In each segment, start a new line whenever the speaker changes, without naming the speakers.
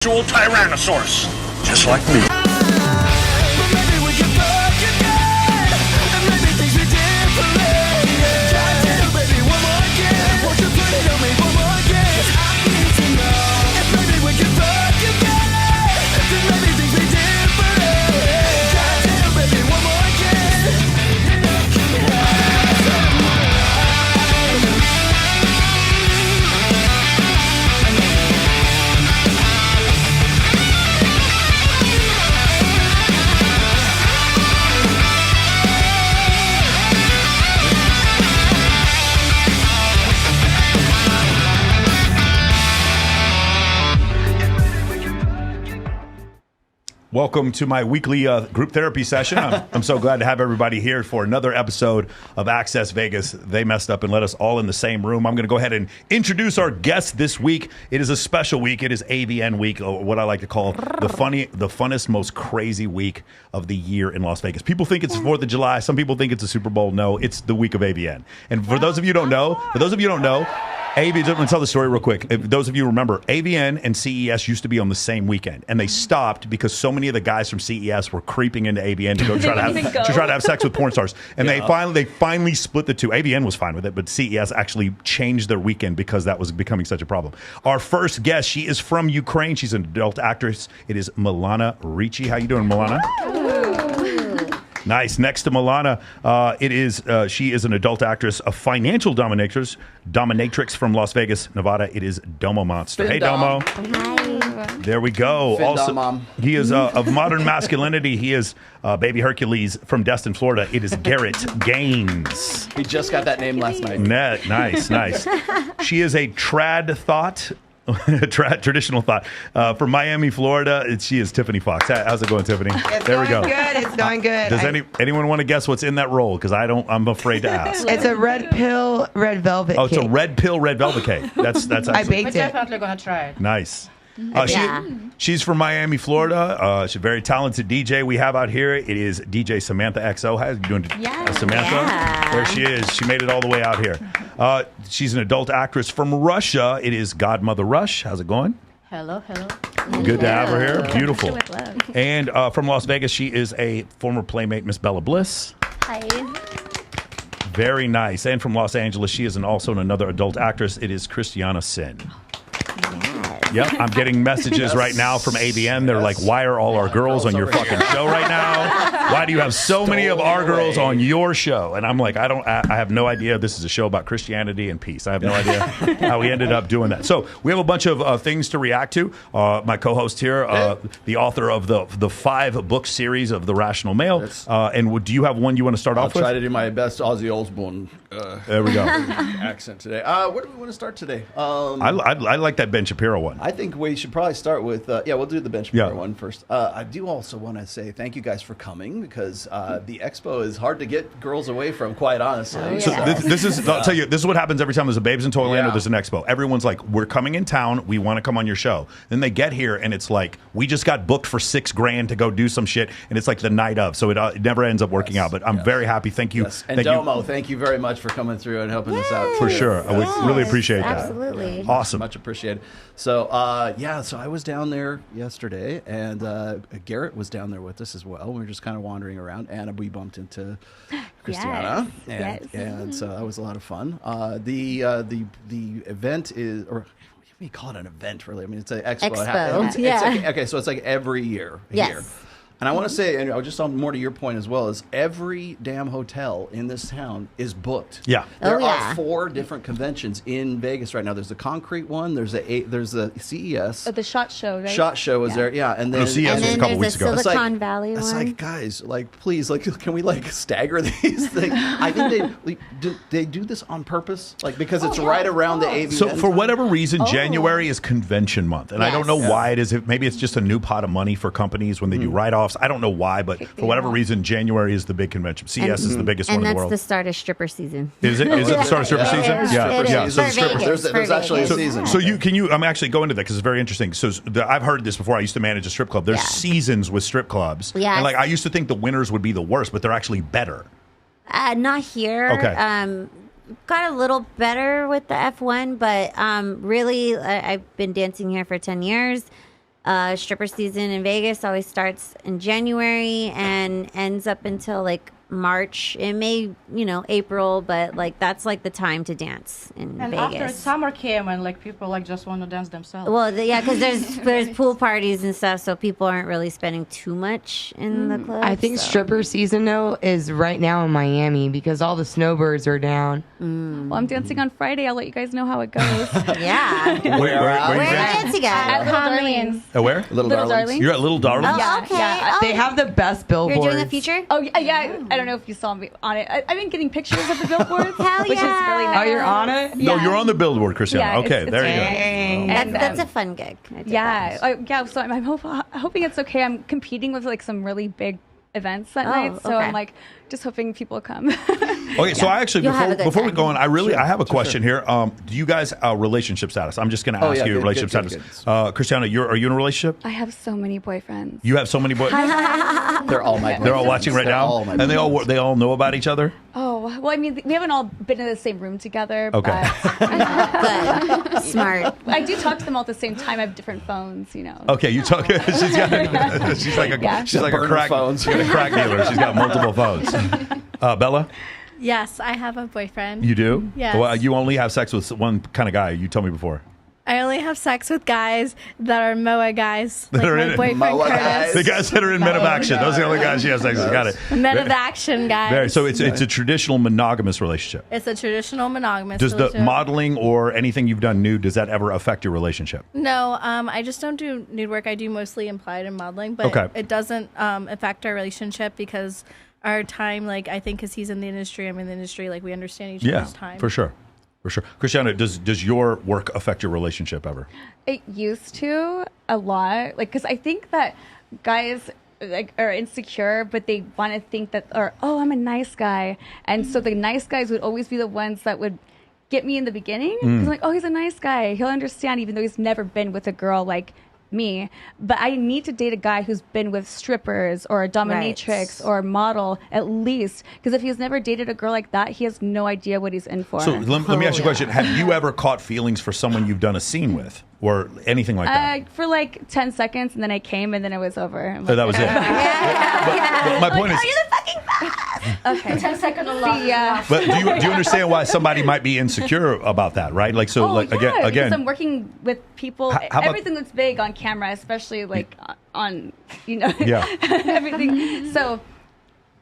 Tyrannosaurus, just like me. Welcome to my weekly group therapy session. I'm so glad to have everybody here for another episode of Access Vegas. They messed up and let us all in the same room. I'm going to go ahead and introduce our guest this week. It is a special week. It is AVN week, or what I like to call the funnest, most crazy week of the year in Las Vegas. People think it's the 4th of July. Some people think it's a Super Bowl. No, it's the week of AVN. And for those of you who don't know, AVN, let me tell the story real quick. If those of you remember, AVN and CES used to be on the same weekend, and they stopped because so many of the guys from CES were creeping into AVN to go try to have sex with porn stars. And they finally split the two. AVN was fine with it, but CES actually changed their weekend because that was becoming such a problem. Our first guest, she is from Ukraine. She's an adult actress. It is Milana Ricci. How you doing, Milana? Nice. Next to Milana, she is an adult actress, a financial dominatrix from Las Vegas, Nevada. It is Domo Monster. Hey, Domo.
Hi.
There we go. Also, Mom. He is of modern masculinity. He is Baby Hercules from Destin, Florida. It is Garrett GAINZ.
We just got that name last night.
Nice. She is a trad thought. Traditional thought from Miami, Florida. She is Tiffany Fox. How's it going, Tiffany?
There we go. It's going good.
Does anyone want to guess what's in that roll? Because I'm afraid to ask.
It's a red pill, red velvet cake.
Oh, it's a red pill, red velvet cake. That's
I baked
We're
it.
definitely gonna try it.
Nice. She's from Miami, Florida. She's a very talented DJ we have out here. It is DJ Samantha XO. How are you doing, Samantha?
Yeah.
There she is. She made it all the way out here. She's an adult actress from Russia. It is Godmother Rush. How's it going?
Hello.
Good to have her here. Beautiful. And from Las Vegas, she is a former playmate, Miss Bella Bliss.
Hi.
Very nice. And from Los Angeles, she is also another adult actress. It is Christiana Sin. Yep, I'm getting messages right now from ABN. They're like, why are all our girls on your fucking show right now? Why do you have so many of our girls on your show? And I'm like, I have no idea. This is a show about Christianity and peace. I have no idea how we ended up doing that. So we have a bunch of things to react to. My co-host here, the author of the 5-book series of The Rational Male. And do you have one you want to start off with?
I'll try to do my best Ozzy Osbourne
there we go.
accent today. Where do we want to start today?
I like that Ben Shapiro one.
I think we should probably start with, we'll do the Ben Shapiro one first. I do also want to say thank you guys for coming because the expo is hard to get girls away from, quite honestly.
Oh, yeah.
So I'll tell you, this is what happens every time there's a Babes in Toyland or there's an expo. Everyone's like, we're coming in town. We want to come on your show. Then they get here and it's like, we just got booked for $6,000 to go do some shit. And it's like the night of. So it never ends up working out. But I'm very happy. Thank you.
Yes. And Domo, thank you very much for coming through and helping us out.
For sure. I would really appreciate that.
Absolutely.
Awesome.
Much appreciated. So, so I was down there yesterday, and Garrett was down there with us as well. We were just kind of wandering around, and we bumped into Christiana, and so that was a lot of fun. The event is, or we call it an event, really. I mean, it's an expo.
Expo.
So it's like every year here. And I want to say, and just on more to your point as well, is every damn hotel in this town is booked.
Yeah.
There are 4 different conventions in Vegas right now. There's the Concrete one. There's the CES.
The SHOT Show, right?
SHOT Show was there, yeah. And then
CES was a couple weeks ago.
Silicon Valley one.
It's like, guys, please, can we stagger these things? I think they do this on purpose, because it's right around the AVN.
So for whatever reason, January is convention month, and I don't know why it is. Maybe it's just a new pot of money for companies when they do write-offs. I don't know why, but for whatever reason, January is the big convention. CES is the biggest one in the world.
And that's the start of stripper season.
Is it? Is it the start of stripper season?
Yeah.
So
For Vegas,
there's actually a season.
So I'm actually going to that because it's very interesting. So I've heard this before. I used to manage a strip club. There's seasons with strip clubs.
Yeah.
And I used to think the winners would be the worst, but they're actually better.
Not here.
Okay.
Got a little better with the F1, but really, I've been dancing here for 10 years. Stripper season in Vegas always starts in January and ends up until like March. It may, April, but like that's like the time to dance in
and
Vegas.
after summer came and like people like just want to dance themselves.
Well, because there's pool parties and stuff, so people aren't really spending too much in the club.
I think stripper season though is right now in Miami because all the snowbirds are down.
Well, I'm dancing on Friday. I'll let you guys know how it goes.
Yeah.
Where
Where
are you
are you
dancing?
dancing at?
At Little Darlings.
Where?
Little
Little
Darlings.
Darlings.
You're at Little Darlings?
Oh,
Yeah,
okay.
yeah.
Oh,
They have the best billboards.
You're doing a feature?
Oh, yeah. I don't know if you saw me on it. I've been getting pictures of the billboards,
Hell
which is
yeah.
really
Oh,
nice.
you're on it?
No,
Yeah.
you're on the billboard, Christiana.
Yeah,
Okay,
it's
there you go.
Dang.
And,
That's a fun gig. I did
Yeah,
that.
so I'm hoping it's okay. I'm competing with like some really big events that
Oh,
night, so
okay.
I'm like just hoping people come.
Okay, so I actually
You'll have a good
before we
time.
go on, I have a question here. Do you guys relationship status? I'm just going to ask
yeah,
you
good,
relationship
good,
status. Christiana, are you in a relationship?
I have so many boyfriends.
You have so many boys.
They're all my.
They're all watching right
They're
now,
all my
and they all know about each other.
Oh, well, I mean, we haven't all been in the same room together,
Okay.
but
Good. Smart.
I do talk to them all at the same time. I have different phones,
Okay, you talk. she's like a
Yeah.
she's like a
Burner
crack
phones.
she's a crack dealer. She's got multiple phones. Bella,
Yes, I have a boyfriend.
you do?
Yes.
Well, you only have sex with one kind of guy. You told me before.
I only have sex with guys that are MOA guys.
That
Like
are
my
in it.
boyfriend
MOA
Curtis.
guys.
The guys that are in Men of Action. Those are the only guys she has sex with. Got it.
Men of Action guys.
Very, so it's a traditional monogamous relationship.
It's a traditional monogamous
Does the
relationship.
modeling or anything you've done nude, does that ever affect your relationship?
No, I just don't do nude work. I do mostly implied and modeling, but
Okay.
it doesn't affect our relationship because our time, like I think, because he's in the industry, I'm in the industry, like we understand each
Yeah,
other's time.
for sure. For sure. Christiana, does your work affect your relationship ever?
it used to a lot. Like, because I think that guys like are insecure, but they want to think that, or oh, I'm a nice guy, and so the nice guys would always be the ones that would get me in the beginning.
Mm.
It's like, oh, he's a nice guy. He'll understand, even though he's never been with a girl like me. But I need to date a guy who's been with strippers or a dominatrix
Right.
or a model at least, because if he's never dated a girl like that, he has no idea what he's in for.
So let me ask you a question. Have you ever caught feelings for someone you've done a scene with or anything like that?
For like 10 seconds, and then I came, and then it was over. I'm
So
like,
that was it. But my point is,
You're the fucking best.
okay.
10 seconds of love.
Yeah.
but do you understand why somebody might be insecure about that, right? Like, so,
Oh,
like
yeah, because
again,
I'm working with people.
How about-
Everything that's big on camera, especially like on,
Yeah.
everything. So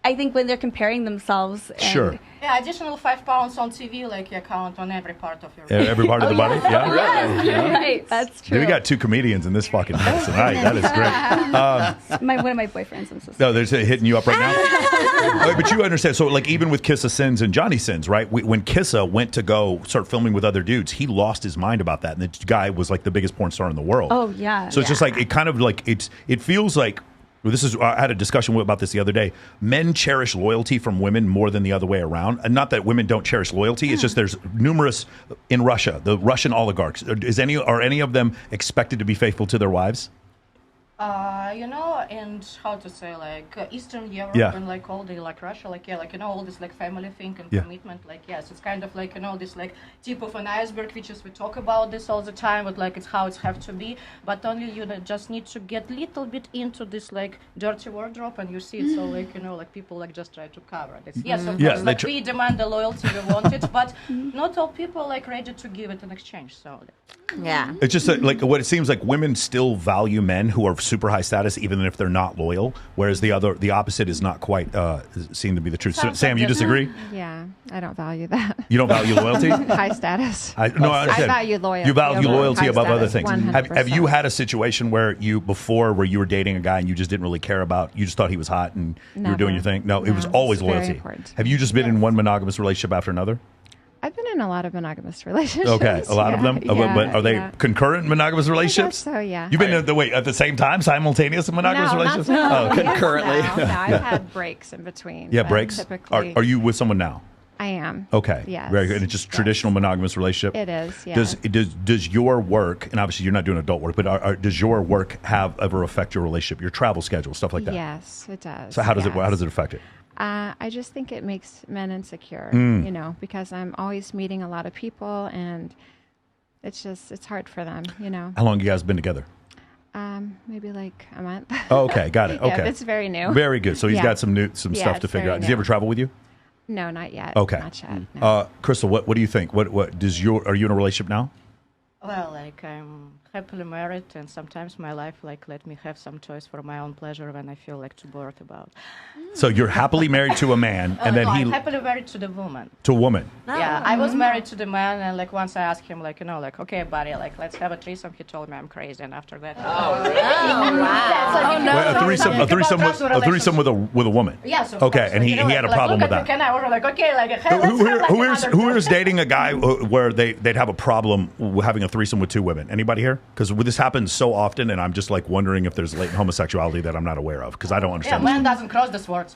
I think when they're comparing themselves. And,
Sure.
Yeah, additional 5 pounds on TV, like you count on every part of your.
Every part of the body. Yeah.
Right, that's true.
We got 2 comedians in this fucking mess tonight. That is great.
One of my boyfriends. I'm so sorry.
No, they're hitting you up right now. But you understand. So, like, even with Kissa Sins and Johnny Sins, right? When Kissa went to go start filming with other dudes, he lost his mind about that, and the guy was like the biggest porn star in the world.
Oh, yeah.
So it's just like it kind of like it feels like. Well, I had a discussion about this the other day. Men cherish loyalty from women more than the other way around. And not that women don't cherish loyalty. It's just there's numerous in Russia, the Russian oligarchs. Are any of them expected to be faithful to their wives?
And how to say, like Eastern Europe
Yeah.
and like all the like Russia, like all this like family thing and
Yeah.
commitment, like yes, it's kind of like this like tip of an iceberg, which is we talk about this all the time, but like it's how it's have to be. But only you just need to get little bit into this like dirty wardrobe, and you see it. So like like people like just try to cover this. Yes, of
Yeah,
course,
they
like we demand the loyalty, we want it, but not all people like ready to give it in exchange. So.
Yeah.
It's just like what it seems like women still value men who are super high status, even if they're not loyal, whereas the opposite is not quite seen to be the truth. Sam, you disagree?
Yeah, I don't value that.
You don't value loyalty?
High status.
I understand.
value loyalty
You value
over
loyalty
high
above other
status,
things. Have
100%.
you had a situation where you were dating a guy and you just didn't really care about, you just thought he was hot and you were doing your thing? No, it was
No,
always
it's very
loyalty.
important.
Have you just been in one monogamous relationship after another?
I've been in a lot of monogamous relationships.
Okay, a lot of them.
Yeah,
But are they
yeah.
concurrent monogamous relationships?
so, yeah.
You've been at the same time, simultaneous monogamous
No, not
relationships?
so
Oh, okay.
Concurrently.
No, I've had breaks in between.
Yeah,
but
breaks.
Typically,
Are you with someone now?
I am.
Okay.
Yes.
Very good. It's just
Yes.
traditional monogamous relationship.
It is. Yeah.
Does your work, and obviously you're not doing adult work, but does your work ever affect your relationship, your travel schedule, stuff like that?
Yes, it does.
So how does
yes.
it affect it?
I just think it makes men insecure, because I'm always meeting a lot of people, and it's hard for them,
How long you guys been together?
Maybe like a month.
Oh, okay, got it. Okay,
Yeah, it's very new.
Very good. So he's
Yeah.
got some
Yeah,
stuff to
it's
figure
very
out. Does he
new.
ever travel with you?
No, not yet.
Okay.
Not yet. No.
Crystal, what do you think? What does are you in a relationship now?
Well, like I'm happily married, and sometimes my life like let me have some choice for my own pleasure when I feel like too bored about.
So you're happily married to a man, and then
no,
he
I'm happily married to the woman.
to a woman.
Yeah, I was married to the man, and like once I asked him, like like, okay, buddy, like let's have a threesome. He told me I'm crazy, and after that,
Wait, a threesome with a woman.
Yes. Of
Okay,
course.
and he had a problem with that.
Can I? We're like, okay, like, hey, let's have, like,
Who is dating a guy where they'd have a problem having a threesome with two women? Anybody here? Because this happens so often, and I'm just like wondering if there's latent homosexuality that I'm not aware of because I don't
Yeah,
understand.
man doesn't cross the swords.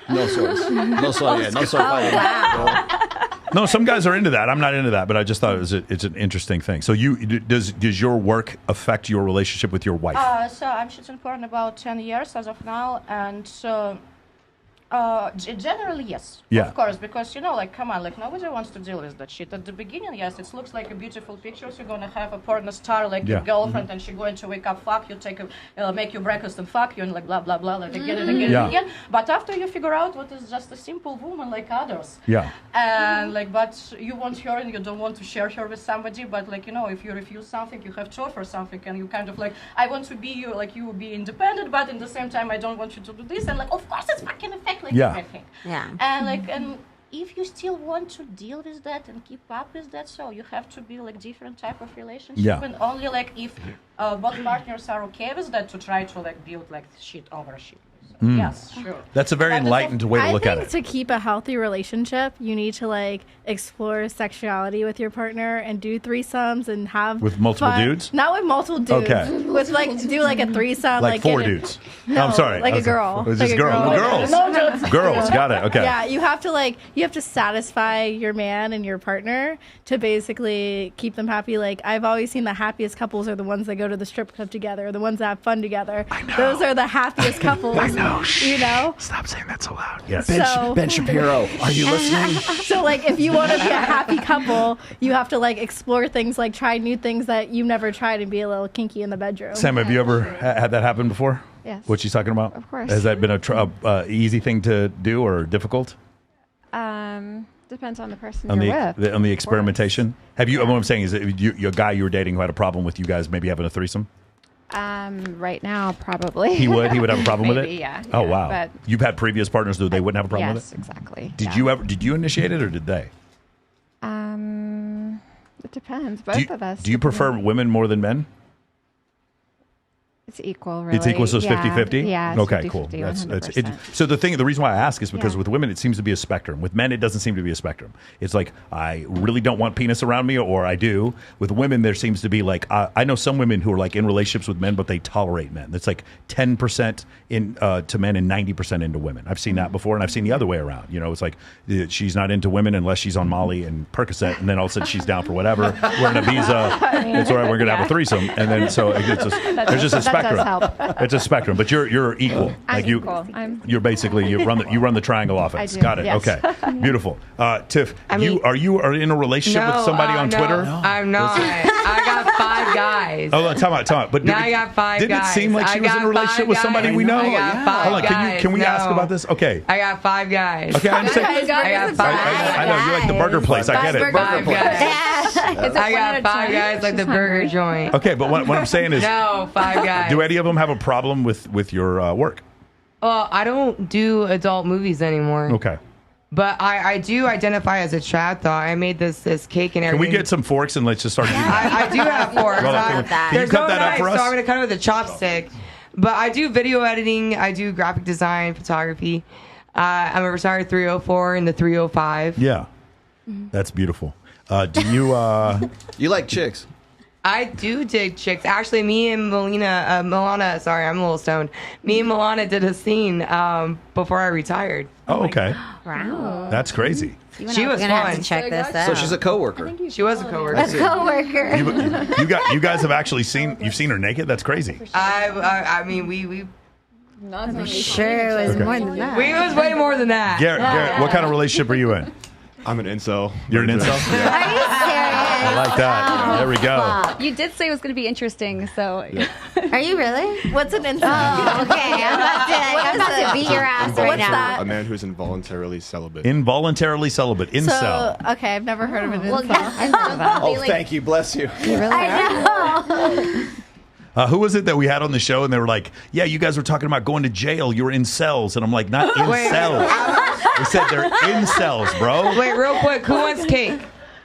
No swords. No sword. Yeah, no sword fighting.
No, some guys are into that. I'm not into that, but I just thought it's an interesting thing. So does your work affect your relationship with your wife?
So I'm shooting porn about 10 years as of now, and so generally yes,
Yeah.
of course, because like come on, like nobody wants to deal with that shit at the beginning. Yes, it looks like a beautiful picture. So you're gonna have a porn star like your girlfriend, and she's going to wake up, fuck you, make you breakfast and fuck you, and like blah blah blah, like again and again and again. But after you figure out what is just a simple woman like others, and like but you want her and you don't want to share her with somebody, but like if you refuse something, you have to offer something, and you kind of like I want to be you, like you will be independent, but in the same time I don't want you to do this, and like of course it's fucking effect. Like everything.
Yeah.
And like and if you still want to deal with that and keep up with that, so you have to be like different type of relationship.
Yeah.
And only like if both partners are okay with that to try to like build like shit over shit. So, yes, sure.
That's a very enlightened way to look at
I
it.
think to keep a healthy relationship, you need to like explore sexuality with your partner and do threesomes and have
With multiple
fun.
dudes?
Not with multiple dudes.
Okay.
With like do like a threesome,
Like four
get it-
dudes.
No,
I'm sorry.
like a girl.
Is
Like
this
a
girl?
girl.
Girls.
No jokes.
Girls. Got it. Okay.
Yeah, you have to satisfy your man and your partner to basically keep them happy. Like I've always seen the happiest couples are the ones that go to the strip club together, the ones that have fun together.
I know.
Those are the happiest couples.
I know.
You know?
Stop saying that so loud. Yes.
Ben Shapiro, are you listening?
So like if you want to be a happy couple, you have to like explore things, like try new things that you've never tried and be a little kinky in the bedroom.
Sam, have you ever had that happen before?
Yes.
What she's talking about?
Of course.
Has that been a easy thing to do or difficult?
Depends on the person
On
you're with.
on the experimentation? Have you? What I'm saying is, that a guy you were dating who had a problem with you guys maybe having a threesome?
Right now, probably.
He would have a problem with it.
Maybe, yeah.
Oh
yeah,
wow.
But
You've had previous partners who they wouldn't have a problem
yes,
with it.
exactly.
Did you initiate it or did they?
It depends. Both of us.
Do you prefer women more than men?
It's equal, really.
It's equal, so it's 50-50?
Yeah. It's
Okay,
50-50,
cool.
100%.
So the reason why I ask is because
Yeah.
with women, it seems to be a spectrum. With men, it doesn't seem to be a spectrum. It's like, I really don't want penis around me, or I do. With women, there seems to be like, I know some women who are like in relationships with men, but they tolerate men. It's like 10% to men and 90% into women. I've seen that before, and I've seen the other way around. It's like, she's not into women unless she's on Molly and Percocet, and then all of a sudden she's down for whatever. We're in Ibiza. It's all right, we're going to have a threesome. And then, so there's just a spectrum.
That does help.
It's a spectrum, but you're equal.
I'm
like you,
equal.
you're basically you run the triangle offense.
I do,
Got it.
yes.
Okay, beautiful. Tiff,
I mean-
are you in a relationship with somebody on
no,
Twitter?
I'm not. I got 5 guys.
Oh, time out. But
Now I got 5
didn't
guys.
it seem like she
I
was in a
got
relationship
5
with somebody
guys.
we know?
I got 5
Hold on,
guys.
can we ask
No.
about this? Okay.
I got 5 guys.
Okay, I'm saying.
Guys,
I got 5
I know you like the burger place. I get it.
Five guys.
Is it
I
one at
got
a
5
time?
guys like the burger joint.
Okay, but what I'm saying is,
No, 5 guys.
do any of them have a problem with your work?
Well, I don't do adult movies anymore.
Okay.
But I do identify as a trad though. I made this cake and
Can
everything.
we get some forks and let's just start eating?
I do have forks.
Well, can you
There's
cut
no
that up
knife,
for us?
so I'm going to cut it with a chopstick. But I do video editing. I do graphic design, photography. I'm a retired 304 in the 305.
Yeah, that's beautiful. Do you?
You like chicks?
I do dig chicks. Actually, me and Milana, sorry, I'm a little stoned. Me and Milana did a scene before I retired.
Oh, okay.
Wow.
That's crazy.
She was
We're gonna have
fun.
to check this out.
So she's a coworker.
She was a coworker.
That's it.
coworker.
You guys have actually seen her naked? That's crazy.
I mean, we
I'm sure it was
Okay.
more than that.
it was way more than that.
Garrett, what kind of relationship are you in?
I'm an incel.
You're an incel?
Are you serious?
I like that. There we go.
You did say it was going to be interesting, so.
Are you really?
What's an incel?
Oh, okay. I'm about to beat your ass right
What's
now.
that?
A man who's involuntarily celibate.
Involuntarily celibate. Incel.
So, okay, I've never heard of an
Well,
incel.
Oh, thank you. Bless you.
I know.
Who was it that we had on the show and they were like, yeah, you guys were talking about going to jail. You were in cells. And I'm like, not in cells. They said they're in cells, bro.
Wait, real quick. Who wants cake?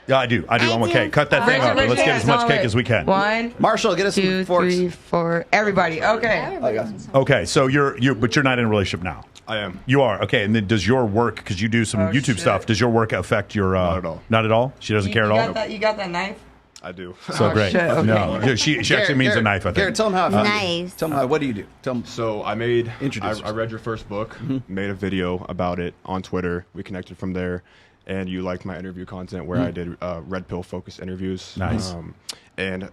Yeah, I do. I want cake. Cut that thing up. Let's get as much cake as we can.
1,
Marshall, get us
2,
some forks.
3, 4. Everybody. Okay.
Okay, so but you're not in a relationship now.
I am.
You are. Okay, and then does your work, because you do some YouTube
shit.
stuff, does your work affect your...
Not at all.
Not at all? She doesn't care at all?
You got that knife?
I do.
So great.
shit, okay.
No, she actually means a knife, I think.
Garrett, tell them how.
Nice.
Tell them what do you do? Tell them.
So I read your first book, made a video about it on Twitter. We connected from there, and you liked my interview content where I did red pill focused interviews.
Nice.
And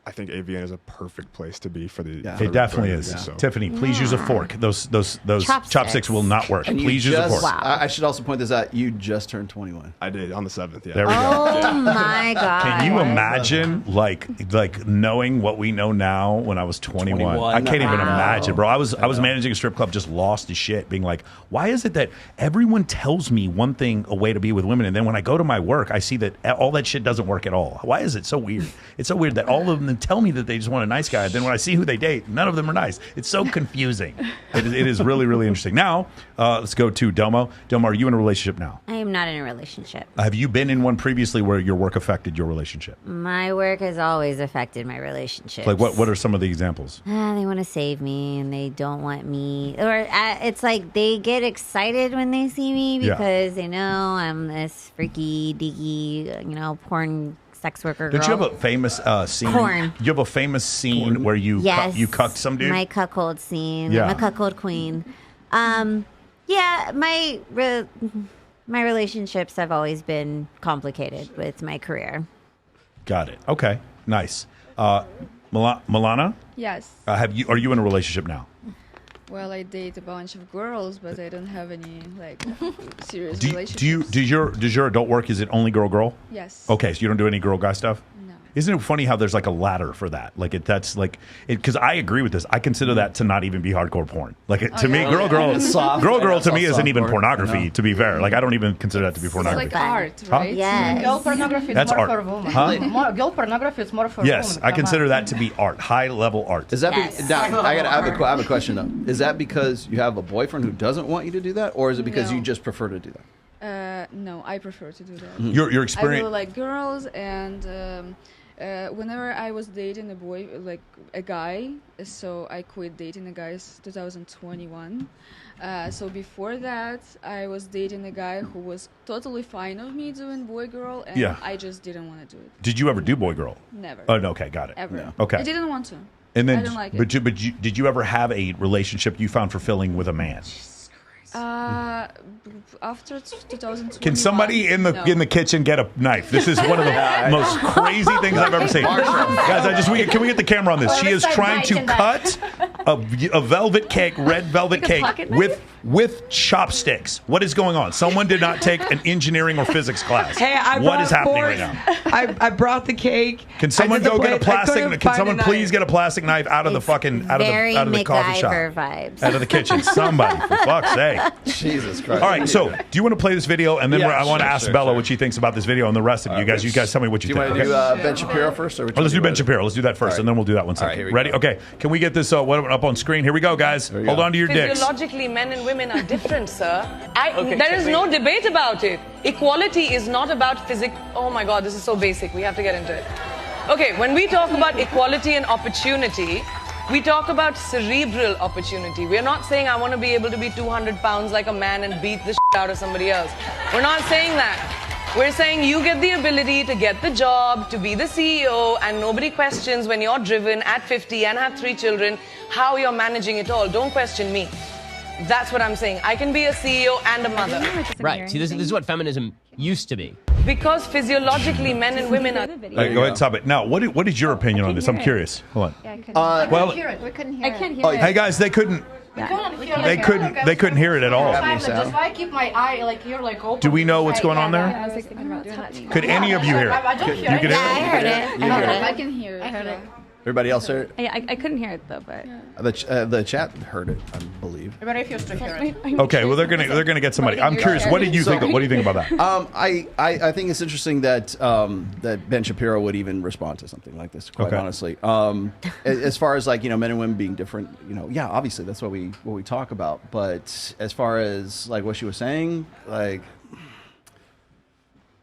I think AVN is a perfect place to be for the.
Yeah.
for
It definitely
interviews,
is.
so.
Tiffany, please use a fork. Those chopsticks will not work.
And you
Please use a fork.
Wow.
I should also point this out. You just turned 21.
I did on the 7th. Yeah.
There we go.
Oh my God.
Can you imagine like knowing what we know now when I was 21?
21.
I can't even
Wow.
imagine, bro. I was managing a strip club, just lost his shit, being like, why is it that everyone tells me one thing, a way to be with women, and then when I go to my work, I see that all that shit doesn't work at all. Why is it so weird? It's so weird that all of them tell me that they just want a nice guy. Then when I see who they date, none of them are nice. It's so confusing. It is really, really interesting. Now, let's go to Domo. Domo, are you in a relationship now?
I am not in a relationship.
Have you been in one previously where your work affected your relationship?
My work has always affected my relationships.
Like what are some of the examples?
They want to save me and they don't want me. Or it's like they get excited when they see me
Yeah.
because they know I'm this freaky, deaky, porn sex worker girl.
Don't you have a famous scene?
Porn.
You have a famous scene where you you cucked some dude?
My cuckold scene.
Yeah.
I'm a cuckold queen. Yeah, my relationships have always been complicated with my career.
Got it. Okay. Nice. Milana,
Yes.
are you in a relationship now?
Well, I date a bunch of girls, but I don't have any serious
Do
relationships.
does your adult work, is it only girl?
Yes.
Okay, so you don't do any girl guy stuff?
No.
Isn't it funny how there's like a ladder for that? Like because I agree with this. I consider that to not even be hardcore porn. Like to me, girl to me isn't even pornography. To be fair, like I don't even consider that to be
It's
pornography.
like art,
Huh?
right?
Yes.
Girl pornography is
That's
more
art.
for women.
Huh?
Girl pornography is more for
Yes,
women.
I consider that to be art, high level art.
Is that
Yes.
now, I have a question though. Is that because you have a boyfriend who doesn't want you to do that, or is it because
No.
you just prefer to do that?
No, I prefer to do that.
Your
I really
experience?
like girls, and whenever I was dating a guy, so I quit dating a guy 2021. So before that, I was dating a guy who was totally fine of me doing boy-girl, and
Yeah.
I just didn't want to do it.
Did you ever do boy girl?
Never.
Oh, no, okay, got it.
Ever.
No.
Okay.
I didn't want to.
And then,
I don't like
but did you ever have a relationship you found fulfilling with a man?
After 2021.
Can somebody in the
no.
kitchen get a knife? This is one of the most crazy things I've ever seen. Guys, can we get the camera on this? She is trying to cut a velvet cake, red velvet
Like a
cake
pocket knife?
with chopsticks. What is going on? Someone did not take an engineering or physics class.
Hey,
What is happening right now?
I brought the cake.
Can someone
I did the
go get a
plate. I
plastic?
couldn't
Can
find
someone
a
please
knife.
get a plastic knife out of the fucking out
Very
of the coffee shop,
MacGyver vibes.
out of the kitchen? Somebody, for fuck's sake!
Jesus Christ!
All right, so do you want to play this video, and then
Yeah,
I want to
sure,
ask
sure,
Bella
sure.
what she thinks about this video, and the rest of you guys. You guys tell me what
Do
you
you
think.
want to
Okay?
do Ben Shapiro first, or which
Oh, let's
one
do Ben
you
Shapiro. Let's do that first,
All
and then we'll do that one second.
here we
Ready?
go.
Okay. Can we get this up on screen? Here we go, guys.
we
Hold
go.
on to your dicks.
Physiologically, men and women are different, sir. There is no debate about it. Equality is not about physics. Oh my God, this is so basic. We have to get into it. Okay, when we talk about equality and opportunity, we talk about cerebral opportunity. We're not saying I want to be able to be 200 pounds like a man and beat the shit out of somebody else. We're not saying that. We're saying you get the ability to get the job, to be the CEO, and nobody questions when you're driven at 50 and have 3 children, how you're managing it all. Don't question me. That's what I'm saying. I can be a CEO and a mother.
Right. See, this is what feminism used to be.
Because physiologically, men and women are...
All right, go ahead, stop it. Now, what is your opinion on this? I'm curious. Hold on.
Yeah, I couldn't
Well,
we couldn't hear
I
it.
can't hear it.
hey guys, they couldn't. They couldn't hear it at all.
That's why I keep my eye like here, like open.
Do we know what's going on there?
I was like thinking about doing that.
Could any of you hear it?
I don't hear it.
You could hear
I heard it.
I can hear it.
I heard it.
Everybody else heard it?
I couldn't hear it though, but
The chat heard it, I believe.
Everybody feels to hear it.
Okay, well they're gonna get somebody. I'm curious. What did you think? What do you think about that?
I think it's interesting that that Ben Shapiro would even respond to something like this. Quite honestly, as far as like men and women being different, yeah, obviously that's what we talk about. But as far as like what she was saying, like.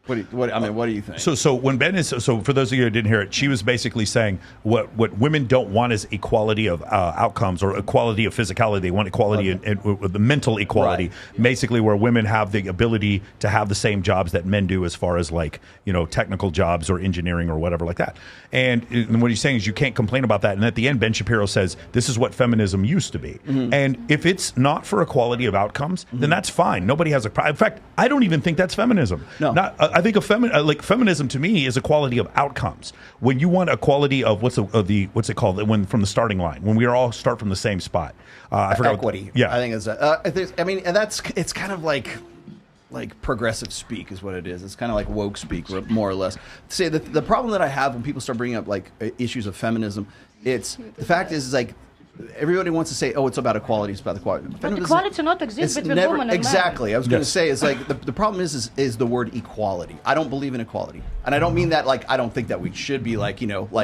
What do you think?
So when Ben is for those of you who didn't hear it, she was basically saying what women don't want is equality of outcomes or equality of physicality. They want equality in the mental equality, basically where women have the ability to have the same jobs that men do as far as like technical jobs or engineering or whatever like that. And what he's saying is you can't complain about that. And at the end, Ben Shapiro says this is what feminism used to be. And if it's not for equality of outcomes, then that's fine. Nobody has a problem. In fact, I don't even think that's feminism. No. I think feminism to me is equality of outcomes. When you want equality of what's it called? When from the starting line, when we all start from the same spot. I forgot.
Equity.
I
think it's. And it's kind of like progressive speak is what it is. It's kind of like woke speak, more or less. Say the problem that I have when people start bringing up like issues of feminism, it's the fact is like. Everybody wants to say, "Oh, it's about equality. It's about equality."
But equality not exists between women and men.
Exactly. I was going to say, it's like the problem is the word equality. I don't believe in equality, and I don't mean that like I don't think that we should be like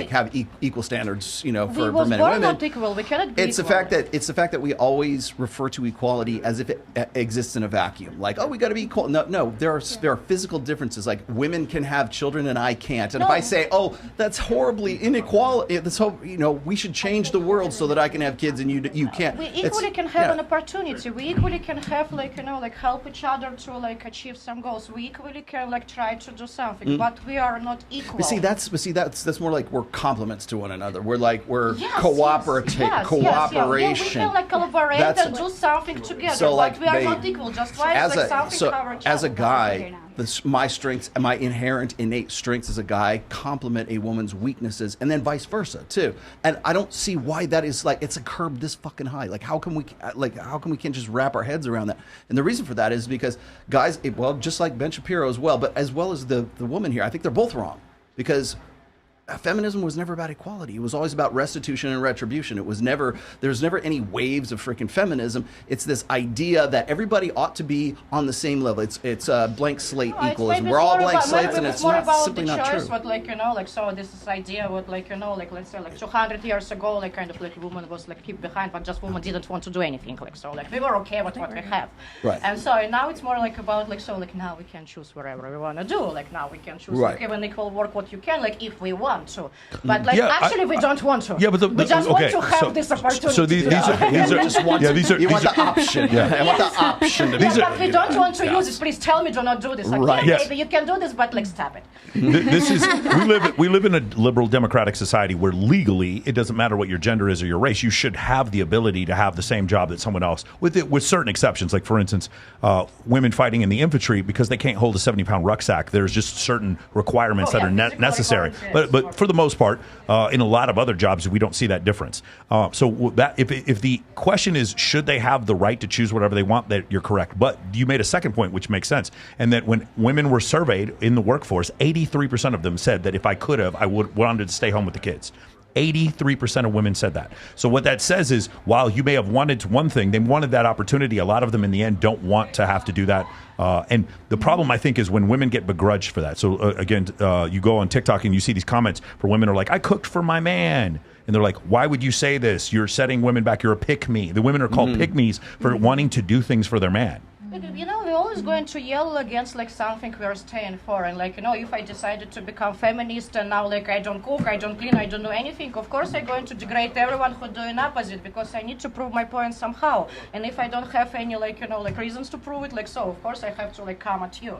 have equal standards for men and women.
Not equal. We cannot be
it's
equal.
It's the fact that we always refer to equality as if it exists in a vacuum. Like, oh, we got to be equal. No. There are physical differences. Like women can have children and I can't. And if I say, oh, that's horribly inequality. We should change the world so that I can have kids and you can't.
We equally can have an opportunity. We equally can have help each other to achieve some goals. We equally can try to do something, but we are not equal.
But see, that's more like we're complements to one another. We're cooperation.
Yeah, we can collaborate and do something together.
So
but we are not equal. Just why
as a guy. My strengths, my innate strengths as a guy complement a woman's weaknesses, and then vice versa too. And I don't see why that is it's a curb this fucking high. How come we can't just wrap our heads around that? And the reason for that is because guys, just like Ben Shapiro as well, but as well as the woman here, I think they're both wrong because. Feminism was never about equality. It was always about restitution and retribution. There's never any waves of freaking feminism. It's this idea that everybody ought to be on the same level. It's a blank slate equalism. We're all blank slates, and it's simply not true.
So this is idea what let's say 200 years ago, woman was kept behind, but just woman didn't want to do anything. We were okay with what we have.
Right.
And so now it's more about now we can choose whatever we want to do. Now we can choose even equal work what you can if we want to, but actually we don't want to.
Yeah, but
we just want to have this opportunity.
So these are
you want the option. I want the option.
But we don't want to use it. Please tell me do not do this.
Right.
Maybe you can do this, but stop it.
This is we live in a liberal democratic society where legally it doesn't matter what your gender is or your race. You should have the ability to have the same job that someone else with certain exceptions. Like for instance, women fighting in the infantry because they can't hold a 70-pound rucksack. There's just certain requirements that are necessary. But for the most part, in a lot of other jobs, we don't see that difference. So that if the question is should they have the right to choose whatever they want, that you're correct. But you made a second point which makes sense, and that when women were surveyed in the workforce, 83% of them said that if I could have, I would wanted to stay home with the kids. 83% of women said that. So what that says is, while you may have wanted one thing, they wanted that opportunity. A lot of them in the end don't want to have to do that. And the problem, I think, is when women get begrudged for that. So again, you go on TikTok and you see these comments for women are like, I cooked for my man. And they're like, why would you say this? You're setting women back. You're a pick-me. The women are called pick-me's for wanting to do things for their man.
We're always going to yell against something we're staying for, and if I decided to become feminist and now I don't cook, I don't clean, I don't do anything, of course I'm going to degrade everyone who doing opposite because I need to prove my point somehow. And if I don't have any reasons to prove it, so of course I have to come at you.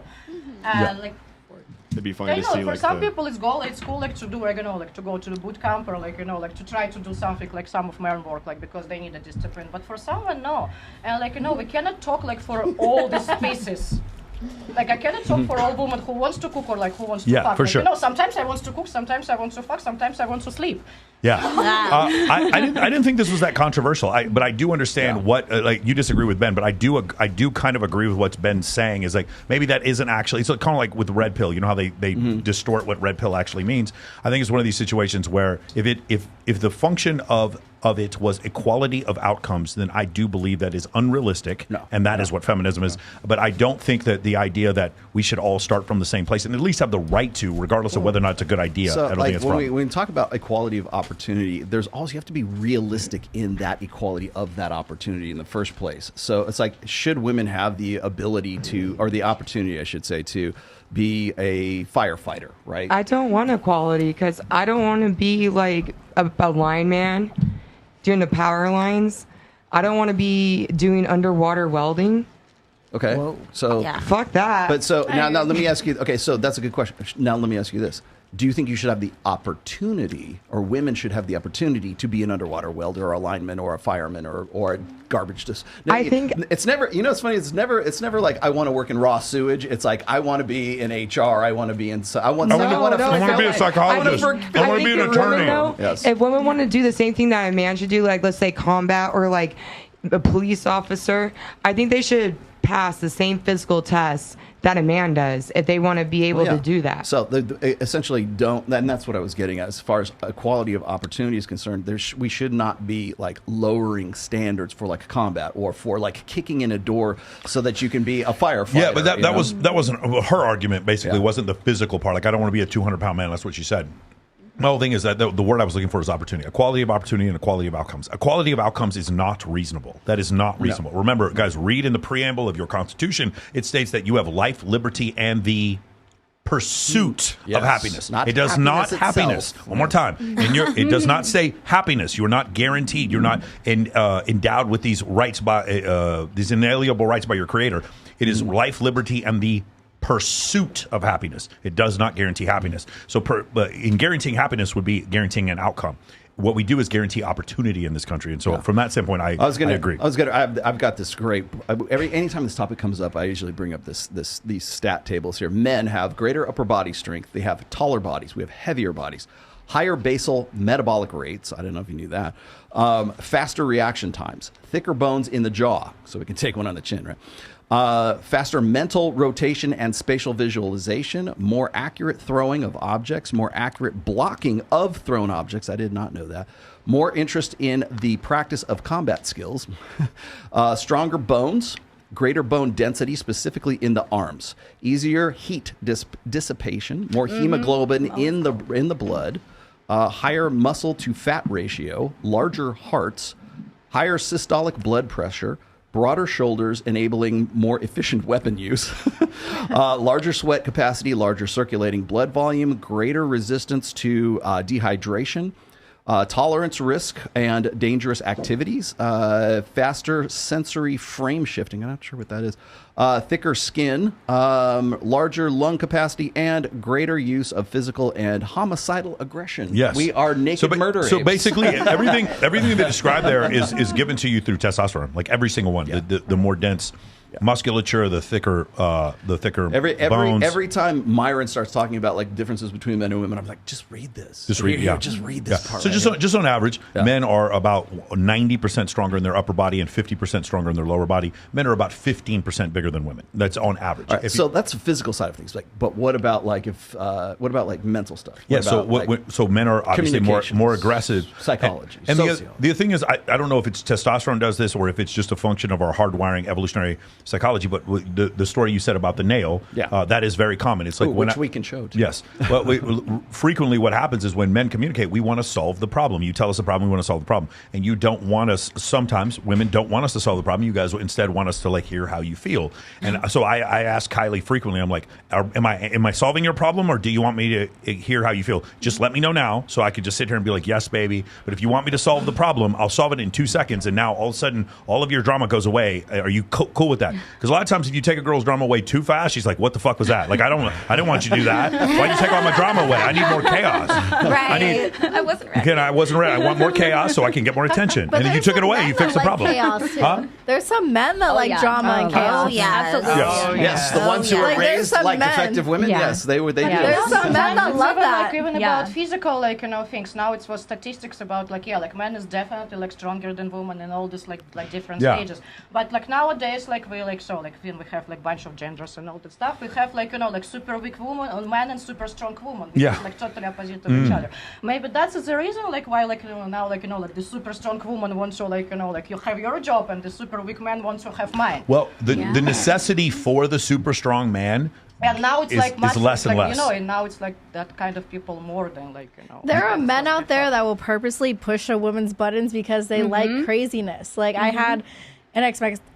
It'd be funny to see
for some people it's cool to do to go to the boot camp or to try to do something some of my own work because they need a discipline, but for someone no. And we cannot talk for all the species Like I cannot talk for all women who wants to cook or like who wants to fuck.
For
like,
sure.
You know, sometimes I want to cook, sometimes I want to fuck, sometimes I want to sleep.
Yeah, I didn't think this was that controversial. But I do understand what like you disagree with Ben, but I do kind of agree with what Ben's saying. Is like maybe that isn't actually. It's kind of like with red pill. You know how they distort what red pill actually means. I think it's one of these situations where if the function of it was equality of outcomes, then I do believe that is unrealistic, and that is what feminism is. But I don't think that the idea that we should all start from the same place and at least have the right to, regardless of whether or not it's a good idea.
So,
I don't
like,
think it's wrong.
when we talk about equality of opportunity, there's also you have to be realistic in that equality of that opportunity in the first place. So it's like, should women have the ability to, or the opportunity, I should say, to be a firefighter, right?
I don't want equality because I don't want to be like a lineman doing the power lines. I don't want to be doing underwater welding.
Okay, so
fuck that.
But so now let me ask you. Okay, so that's a good question. Now let me ask you this: do you think you should have the opportunity, or women should have the opportunity to be an underwater welder, or a lineman, or a fireman, or a garbage
I think
it's never. You know, it's funny. It's never like I want to work in raw sewage. It's like I want to be in HR. I want to be in. I want to
be a psychologist. I want to be an attorney.
Yes.
If women want to do the same thing that a man should do, like let's say combat or like a police officer, I think they should pass the same physical tests that a man does if they want to be able to do that.
So essentially and that's what I was getting at. As far as equality of opportunity is concerned, we should not be like lowering standards for like combat or for like kicking in a door so that you can be a firefighter.
Yeah, but that wasn't her argument. Basically, wasn't the physical part. Like I don't want to be a 200-pound man. That's what she said. My whole thing is that the word I was looking for is opportunity. Equality of opportunity and equality of outcomes. Equality of outcomes is not reasonable. That is not reasonable. No. Remember, guys, read in the preamble of your Constitution, it states that you have life, liberty, and the pursuit of happiness. It does not happiness. One more time. It does not say happiness. You are not guaranteed. You're not endowed with these rights by these inalienable rights by your Creator. It is life, liberty, and the pursuit of happiness. It does not guarantee happiness. So in guaranteeing happiness would be guaranteeing an outcome. What we do is guarantee opportunity in this country. And so from that standpoint, I agree.
I've got this great, anytime this topic comes up, I usually bring up these stat tables here. Men have greater upper body strength. They have taller bodies. We have heavier bodies. Higher basal metabolic rates. I don't know if you knew that. Faster reaction times. Thicker bones in the jaw. So we can take one on the chin, right? Faster mental rotation and spatial visualization, more accurate throwing of objects, more accurate blocking of thrown objects. I did not know that. More interest in the practice of combat skills, stronger bones, greater bone density, specifically in the arms, easier heat dissipation, more hemoglobin in the blood, higher muscle to fat ratio, larger hearts, higher systolic blood pressure, broader shoulders, enabling more efficient weapon use, larger sweat capacity, larger circulating blood volume, greater resistance to dehydration, tolerance risk and dangerous activities, faster sensory frame shifting. I'm not sure what that is. Thicker skin, larger lung capacity, and greater use of physical and homicidal aggression.
Yes.
We are naked murder
So
apes.
basically, everything they describe there is given to you through testosterone, like every single one. The more dense musculature, the thicker bones.
Every time Myron starts talking about like differences between men and women, I'm like, just read this. Just read this part.
So just on average, men are about 90% stronger in their upper body and 50% stronger in their lower body. Men are about 15% bigger than women. That's on average.
Right, so that's the physical side of things. Like, but what about like mental stuff?
So men are obviously more aggressive.
Psychology.
And the thing is, I don't know if it's testosterone does this or if it's just a function of our hardwiring, evolutionary psychology, but the story you said about the nail, that is very common. It's like
which we can show too.
Yes. Well, frequently what happens is when men communicate, we want to solve the problem. You tell us the problem, we want to solve the problem. And you don't want us, sometimes women don't want us to solve the problem. You guys instead want us to like hear how you feel. And so I ask Kylie frequently, I'm like, am I solving your problem or do you want me to hear how you feel? Just let me know now so I could just sit here and be like, yes, baby. But if you want me to solve the problem, I'll solve it in 2 seconds. And now all of a sudden, all of your drama goes away. Are you cool with that? that. Because a lot of times if you take a girl's drama away too fast, she's like, what the fuck was that? Like, I didn't want you to do that. Why'd you take all my drama away? I need more chaos.
Right.
I wasn't ready.
Again, I wasn't ready. I want more chaos so I can get more attention. And then you took it away. You fixed the problem.
Chaos too.
Huh?
There's some men that like drama and chaos.
Oh, yeah.
Absolutely.
Yes.
Yes, the ones who were
Like, there's
raised
some
like
men.
effective women.
Yeah.
Yes, they would. They do.
There's some men that
It's
love
even,
that.
like, even
Yeah.
about physical, like, you know, things. Now it was statistics about, like, yeah, like, men is definitely, like, stronger than women in all this, like different stages. But, like, nowadays, like, we, like, so, like, when we have, like, bunch of genders and all that stuff, we have, like, you know, like, super weak woman and men and super strong woman. Which
Yeah.
is, like, totally opposite of each other. Maybe that's the reason, like, why, like, you know, now, like, you know, like, the super strong woman wants to, like, you know, like, you have your job and the super weak man wants to have mine.
Well, the necessity for the super strong man
And now it's
is
like much
less and
like,
less.
you know, and now it's like that kind of people more than like, you know.
There are men out there that will purposely push a woman's buttons because they like craziness. Like I had an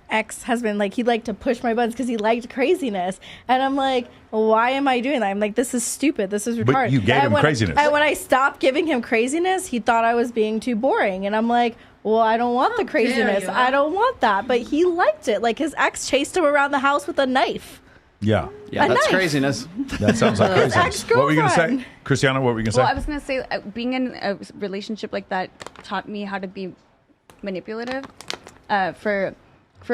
ex-husband, like he'd like to push my buttons because he liked craziness. And I'm like, why am I doing that? I'm like, this is stupid. This is retarded.
But you gave him craziness.
And when I stopped giving him craziness, he thought I was being too boring. And I'm like, well, I don't want the craziness. I don't want that. But he liked it. Like his ex chased him around the house with a knife.
Yeah.
Yeah, that's
knife.
craziness.
That sounds like craziness. What were you going to say?
Ex-girlfriend.
Christiana, what were you going to say?
Well, I was going to say being in a relationship like that taught me how to be manipulative for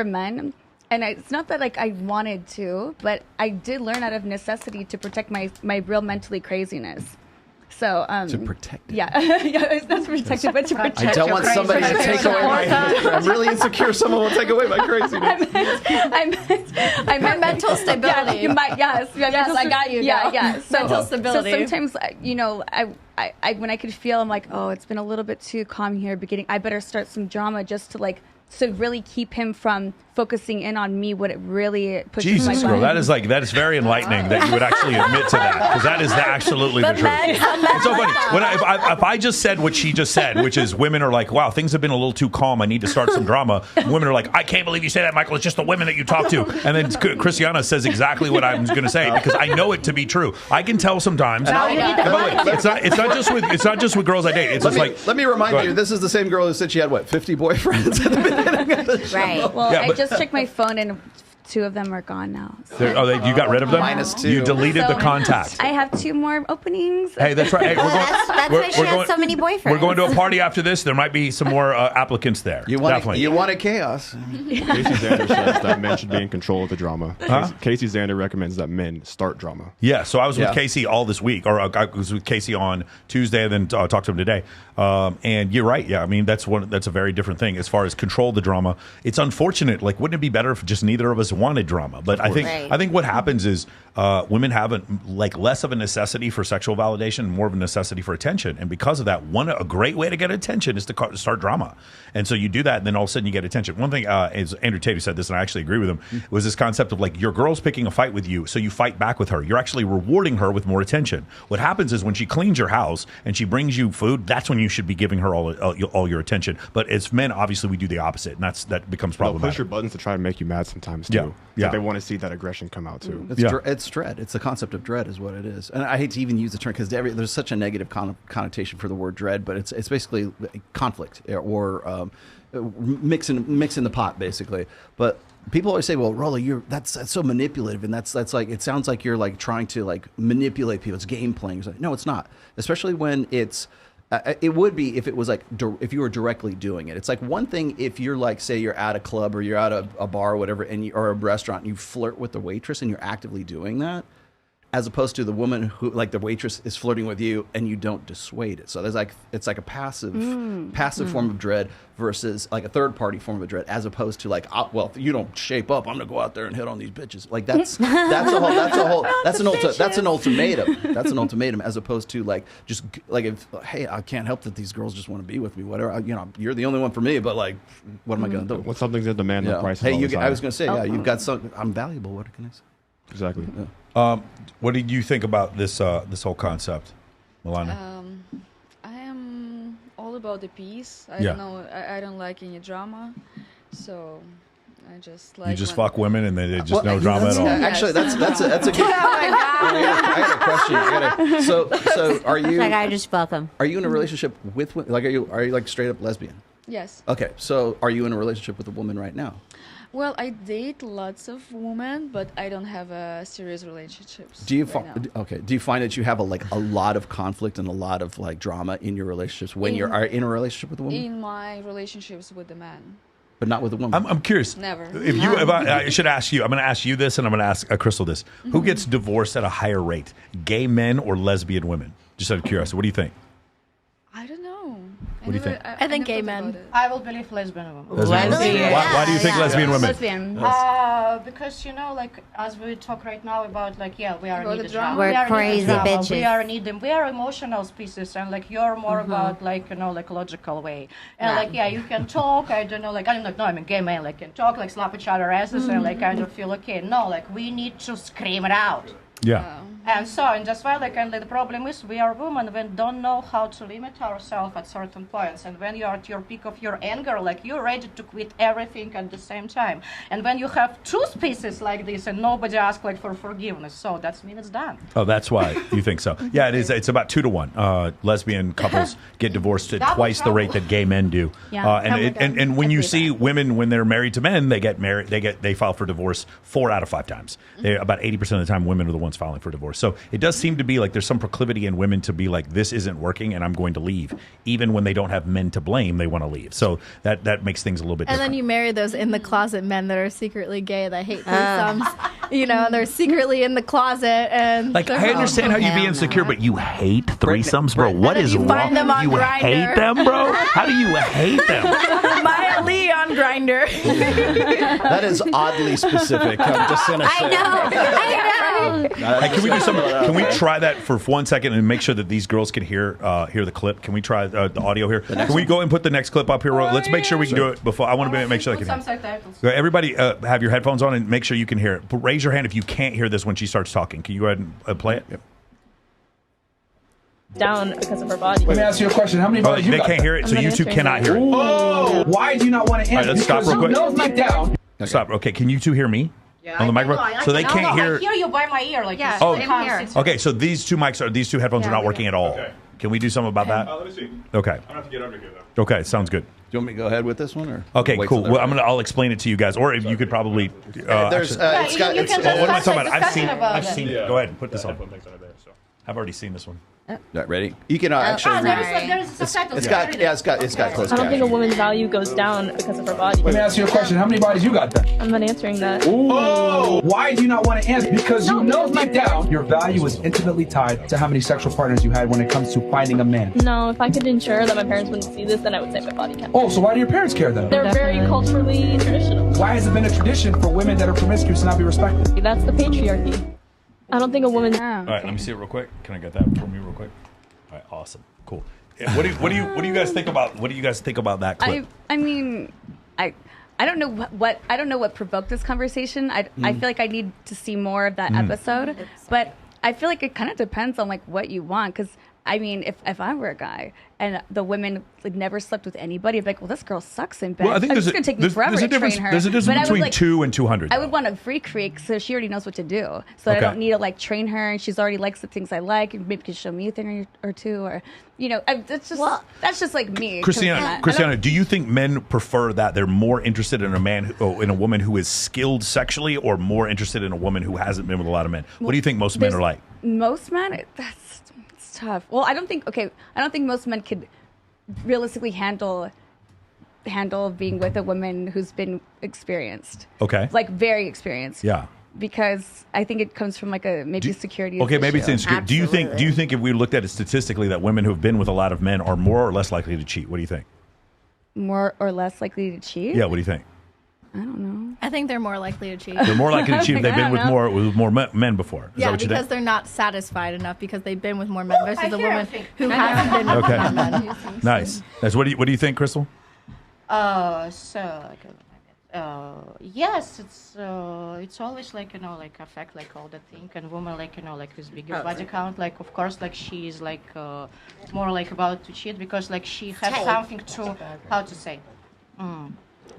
men. And it's not that like I wanted to, but I did learn out of necessity to protect my real mentally craziness. So
To protect it.
yeah, yeah, that's protected, but to protect.
I don't want somebody to take away my. I'm really insecure. Someone will take away my craziness.
I meant
mental stability.
Yeah, you might, yes,
I got you,
Yeah,
girl.
yeah. So,
Mental stability.
So sometimes, you know, I when I could feel, I'm like, oh, it's been a little bit too calm here. Beginning, I better start some drama just to like. To really keep him from focusing in on me, what it really pushes
Jesus,
my
girl,
buttons.
that is very enlightening that you would actually admit to that, because that is absolutely the truth. It's so funny. When if I just said what she just said, which is women are like, wow, things have been a little too calm. I need to start some drama. Women are like, I can't believe you say that, Michael. It's just the women that you talk to. And then Christiana says exactly what I was going to say because I know it to be true. I can tell sometimes.
No, you need the money.
It's not just with girls I date. It's just like.
Let me remind you, this is the same girl who said she had what 50 boyfriends at the beginning of the show.
Right.
Well,
Yeah,
I
but-
just checked my phone and 2 of them are gone now. So.
You got rid of them?
-2.
You deleted the contact.
I have 2 more openings.
Hey, that's right. Hey,
That's why she has so many boyfriends.
We're going to a party after this. There might be some more applicants there.
You wanted chaos.
Casey Xander says that men should be in control of the drama. Casey Xander recommends that men start drama.
Yeah, so I was with
Yeah.
Casey all this week, or I was with Casey on Tuesday, and then talked to him today. And you're right. Yeah, I mean that's a very different thing as far as control the drama. It's unfortunate. Like, wouldn't it be better if just neither of us wanted drama? But I think what happens is women have less of a necessity for sexual validation, more of a necessity for attention, and because of that, a great way to get attention is to start drama. And so you do that, and then all of a sudden you get attention. One thing is Andrew Tate said this, and I actually agree with him, was this concept of like your girl's picking a fight with you, so you fight back with her. You're actually rewarding her with more attention. What happens is when she cleans your house and she brings you food, that's when you should be giving her all your attention. But as men, obviously, we do the opposite, and that becomes
They'll
problematic.
push your buttons to try to make you mad sometimes too.
Yeah. Yeah.
They want to see that aggression come out too.
It's dread. It's the concept of dread is what it is. And I hate to even use the term because there's such a negative connotation for the word dread, but it's basically conflict or mix in the pot basically. But people always say, "Well, Rollo, that's so manipulative," and that's like it sounds like you're like trying to like manipulate people. It's game playing. It's like, no, it's not. Especially when it's. It would be if it was like if you were directly doing it. It's like one thing if you're like, say you're at a club or you're at a bar or whatever, or a restaurant, and you flirt with the waitress and you're actively doing that, as opposed to the woman who, like the waitress is flirting with you and you don't dissuade it. So it's like a passive form of dread versus like a third party form of dread, as opposed to like, well, if you don't shape up, I'm gonna go out there and hit on these bitches. Like that's an ultimatum. That's an ultimatum, as opposed to like just like hey, I can't help that these girls just want to be with me. Whatever, you're the only one for me. But like, what am I gonna do?
When something's in demand, the price is
Hey,
always higher.
I was gonna say, you've got some. I'm valuable. What can I say?
Exactly.
Yeah.
What did you think about this whole concept, Milana?
I am all about the peace. I
Yeah.
don't know. I don't like any drama, so I just like.
You just fuck women and then there's just
Well,
no drama at all.
Actually, that's a good. I got a question. So are you?
Like I just fuck them.
Are you in a relationship with? Like, are you like straight up lesbian?
Yes.
Okay, so are you in a relationship with a woman right now?
Well, I date lots of women, but I don't have a serious relationships.
Do you
right
Do you find that you have a lot of conflict and a lot of like drama in your relationships when you are in a relationship with a woman?
In my relationships with the man.
But not with a woman.
I'm curious.
Never.
If I should ask you, I'm going to ask you this, and I'm going to ask Crystal this: Who gets divorced at a higher rate, gay men or lesbian women? Just out of curiosity, what do you think?
I don't know.
What do you think?
I think gay men.
I will believe lesbian women.
Lesbian. Why do you think lesbian women?
Lesbian.
Because like as we talk right now about we are
About
needed
the drama.
We're crazy bitches.
We are needed. We are emotional species, and like you're more about like logical way. And you can talk. I don't know. I'm a gay man. Like can talk, like slap each other asses, and like kind of feel okay. No, like we need to scream it out.
Yeah.
And that's why the problem is we are women. We don't know how to limit ourselves at certain points. And when you are at your peak of your anger, you're ready to quit everything at the same time. And when you have two species like this and nobody asks for forgiveness, so that means it's done.
Oh, that's why you think so. Yeah, it is. It's about 2 to 1. Lesbian couples get divorced at twice the rate that gay men do.
Yeah.
And when you see women when they're married to men, they get married. They file for divorce 4 out of 5 times. About 80% of the time, women are the ones filing for divorce. So it does seem to be like there's some proclivity in women to be like, this isn't working and I'm going to leave. Even when they don't have men to blame, they want to leave. So that makes things a little bit different.
And then you marry those in the closet men that are secretly gay that hate threesomes, and they're secretly in the closet. And
I understand how you be insecure, but you hate threesomes, bro. What is wrong?
Find them on
you
Grindr.
hate them, bro? How do you hate them?
Mildly on Grindr.
That is oddly specific. I'm just gonna say.
I know.
Hey, can we do something? Can we try that for 1 second and make sure that these girls can hear the clip? Can we try the audio here? Can we go and put the next clip up here? Let's make sure we can do it before. I want to make sure they can hear. Everybody, have your headphones on and make sure you can hear it. But raise your hand if you can't hear this when she starts talking. Can you go ahead and play it? Yep.
Down because of her body.
Let me ask you a question. How many bodies you got?
They can't hear it, so you two cannot hear it.
Oh, why do you not want to answer?
All right, let's stop real quick.
Nose mic down.
Stop. Okay, can you two hear me?
Yeah,
on the microphone, so they can't hear.
I hear you by my ear,
Okay, so these two headphones are not working at all. Okay. Can we do something about that?
Let me see.
Okay.
I don't have to get under here though.
Okay, sounds good.
Do you want me to go ahead with this one, or
okay, cool. Well, I'll explain it to you guys, or if you could probably.
There's.
What am I talking about? I've seen it. Go ahead and put this on. I've already seen this one.
Not ready. You can actually.
There's subtitles.
It's got closed
I don't think a woman's value goes down because of her body.
Let me ask you a question. How many bodies you got then?
I'm not answering that.
Oh, why do you not want to answer? Because you know deep down your value is intimately tied to how many sexual partners you had when it comes to finding a man.
No, if I could ensure that my parents wouldn't see this, then I would say my body count.
Oh, so why do your parents care then?
They're very culturally traditional.
Why has it been a tradition for women that are promiscuous to not be respected?
That's the patriarchy. I don't think a woman.
All right, let me see it real quick. Can I get that from you real quick? All right, awesome, cool. What do you guys think about? What do you guys think about that clip?
I mean, I don't know what provoked this conversation. I feel like I need to see more of that episode, but I feel like it kind of depends on what you want. Because I mean, if I were a guy and the women never slept with anybody, I'd be like, well, this girl sucks in bed.
Well, I think
it's going to take me forever to train her.
There's a difference between 2 and 200.
I would want a free freak so she already knows what to do. So I don't need to train her, and she's already likes the things I like, and maybe can show me a thing or two, or it's just that's just me.
Christiana, do you think men prefer that they're more interested in a woman who is skilled sexually, or more interested in a woman who hasn't been with a lot of men? What do you think most men are like?
Most men, it's tough. Well, I don't think most men could realistically handle being with a woman who's been experienced.
Okay.
Very experienced.
Yeah.
Because I think it comes from maybe security.
Okay, maybe it's insecurity. Do you think if we looked at it statistically that women who've been with a lot of men are more or less likely to cheat? What do you think?
More or less likely to cheat?
Yeah, what do you think?
I don't know.
I think they're more likely to cheat.
They're more likely to cheat if they've been with more men before. Is that what you
because
think?
they're not satisfied enough because they've been with more men versus a woman who hasn't been with more men.
Nice. What do you think, Crystal?
Yes, it's always affect all the thing, and woman this bigger body count, of course she's more about to cheat because she has something to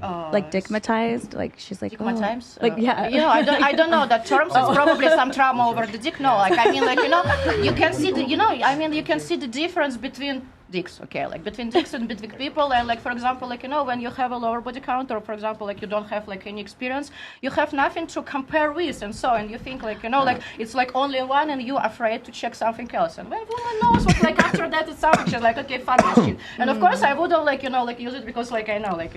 dickmatized, she's
dickmatized.
I
don't know that terms. It's probably some trauma over the dick. No, you can see the you can see the difference between dicks, okay, like between dicks and between people, and like for example, like when you have a lower body count, or for example, like you don't have like any experience, you have nothing to compare with, and you think like like it's like only one, and you're afraid to check something else, and when a woman knows what like after that it's something, she's like, okay, fuck this shit, and of course I wouldn't like like use it because like I know like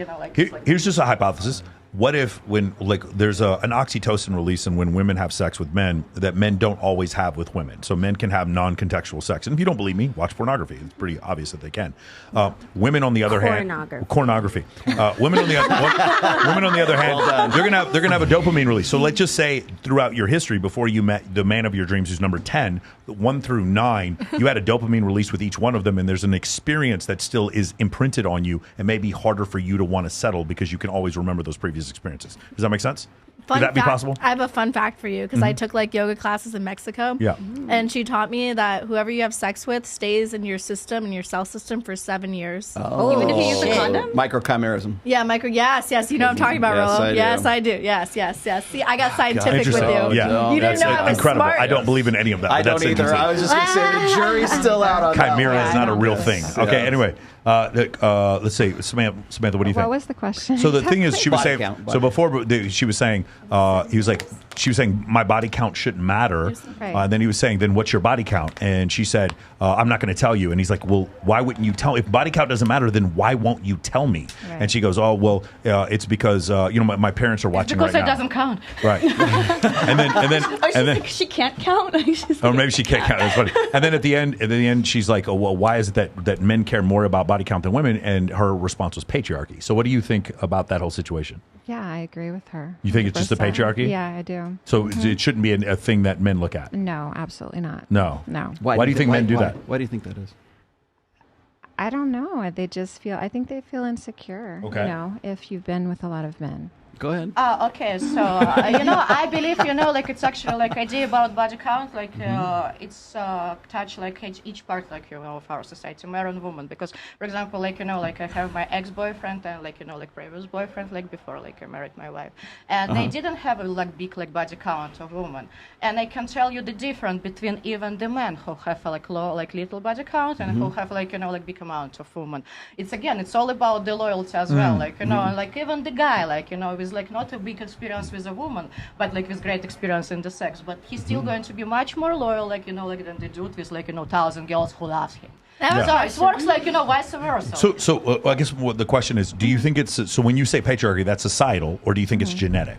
Here's just a hypothesis. What if when like there's an oxytocin release, and when women have sex with men, that men don't always have with women? So men can have non-contextual sex. And if you don't believe me, watch pornography. It's pretty obvious that they can. Women on the other hand, pornography. Women on the other hand, they're gonna have a dopamine release. So let's just say throughout your history, before you met the man of your dreams, who's number 10, 1 through 9, you had a dopamine release with each one of them, and there's an experience that still is imprinted on you, and may be harder for you to want to settle because you can always remember those previous experiences. Does that make sense? Could that be possible?
I have a fun fact for you because I took like yoga classes in Mexico.
Yeah.
And she taught me that whoever you have sex with stays in your system, in your cell system for 7 years.
Oh.
Even if you use a condom?
Microchimerism.
Yeah, yes. You know what I'm talking about, Rollo. Yes, I do. Yes. See, I got scientific with you.
Yeah.
You didn't know I was
incredible.
smart.
I don't believe in any of that.
I don't either. I was just going to say the jury's still out on that.
Chimera is not a real thing. Okay, anyway. Let's say, Samantha, what do you think?
What was the question?
So the thing is, she was
Body
saying,
count.
so before she was saying, she was saying my body count shouldn't matter.
Right.
And then he was saying, then what's your body count? And she said, I'm not going to tell you. And he's like, well, why wouldn't you tell? If body count doesn't matter, then why won't you tell me?
Right.
And she goes, oh, well, it's because my parents are watching right now.
Because it doesn't count.
Right. and then
She can't count.
or maybe she can't count. That's funny. And then at the end, she's like, oh, well, why is it that men care more about body count than women? And her response was patriarchy. So what do you think about that whole situation?
Yeah, I agree with her.
You think it's just the
100%.
patriarchy?
Yeah, I do.
So it shouldn't be a thing that men look at?
No, absolutely not.
No. Why do you think men do that?
Why do you think that is?
I don't know. They just feel, I think they feel insecure,
Okay.
if you've been with a lot of men.
Go ahead.
Okay, so I believe like it's actually like idea about body count, like it's touch like each part like of our society, man and woman. Because for example, like like I have my ex-boyfriend and like like previous boyfriend, like before like I married my wife, and they didn't have a like big like body count of women. And I can tell you the difference between even the men who have like low like little body count and who have like like big amount of women. It's all about the loyalty as well, like and like even the guy like with like not a big experience with a woman, but like with great experience in the sex, but he's still going to be much more loyal like like than the dude with like 1,000 girls who loves him. So it works like vice versa.
So I guess what the question is, do you think it's so when you say patriarchy, that's societal, or do you think it's genetic?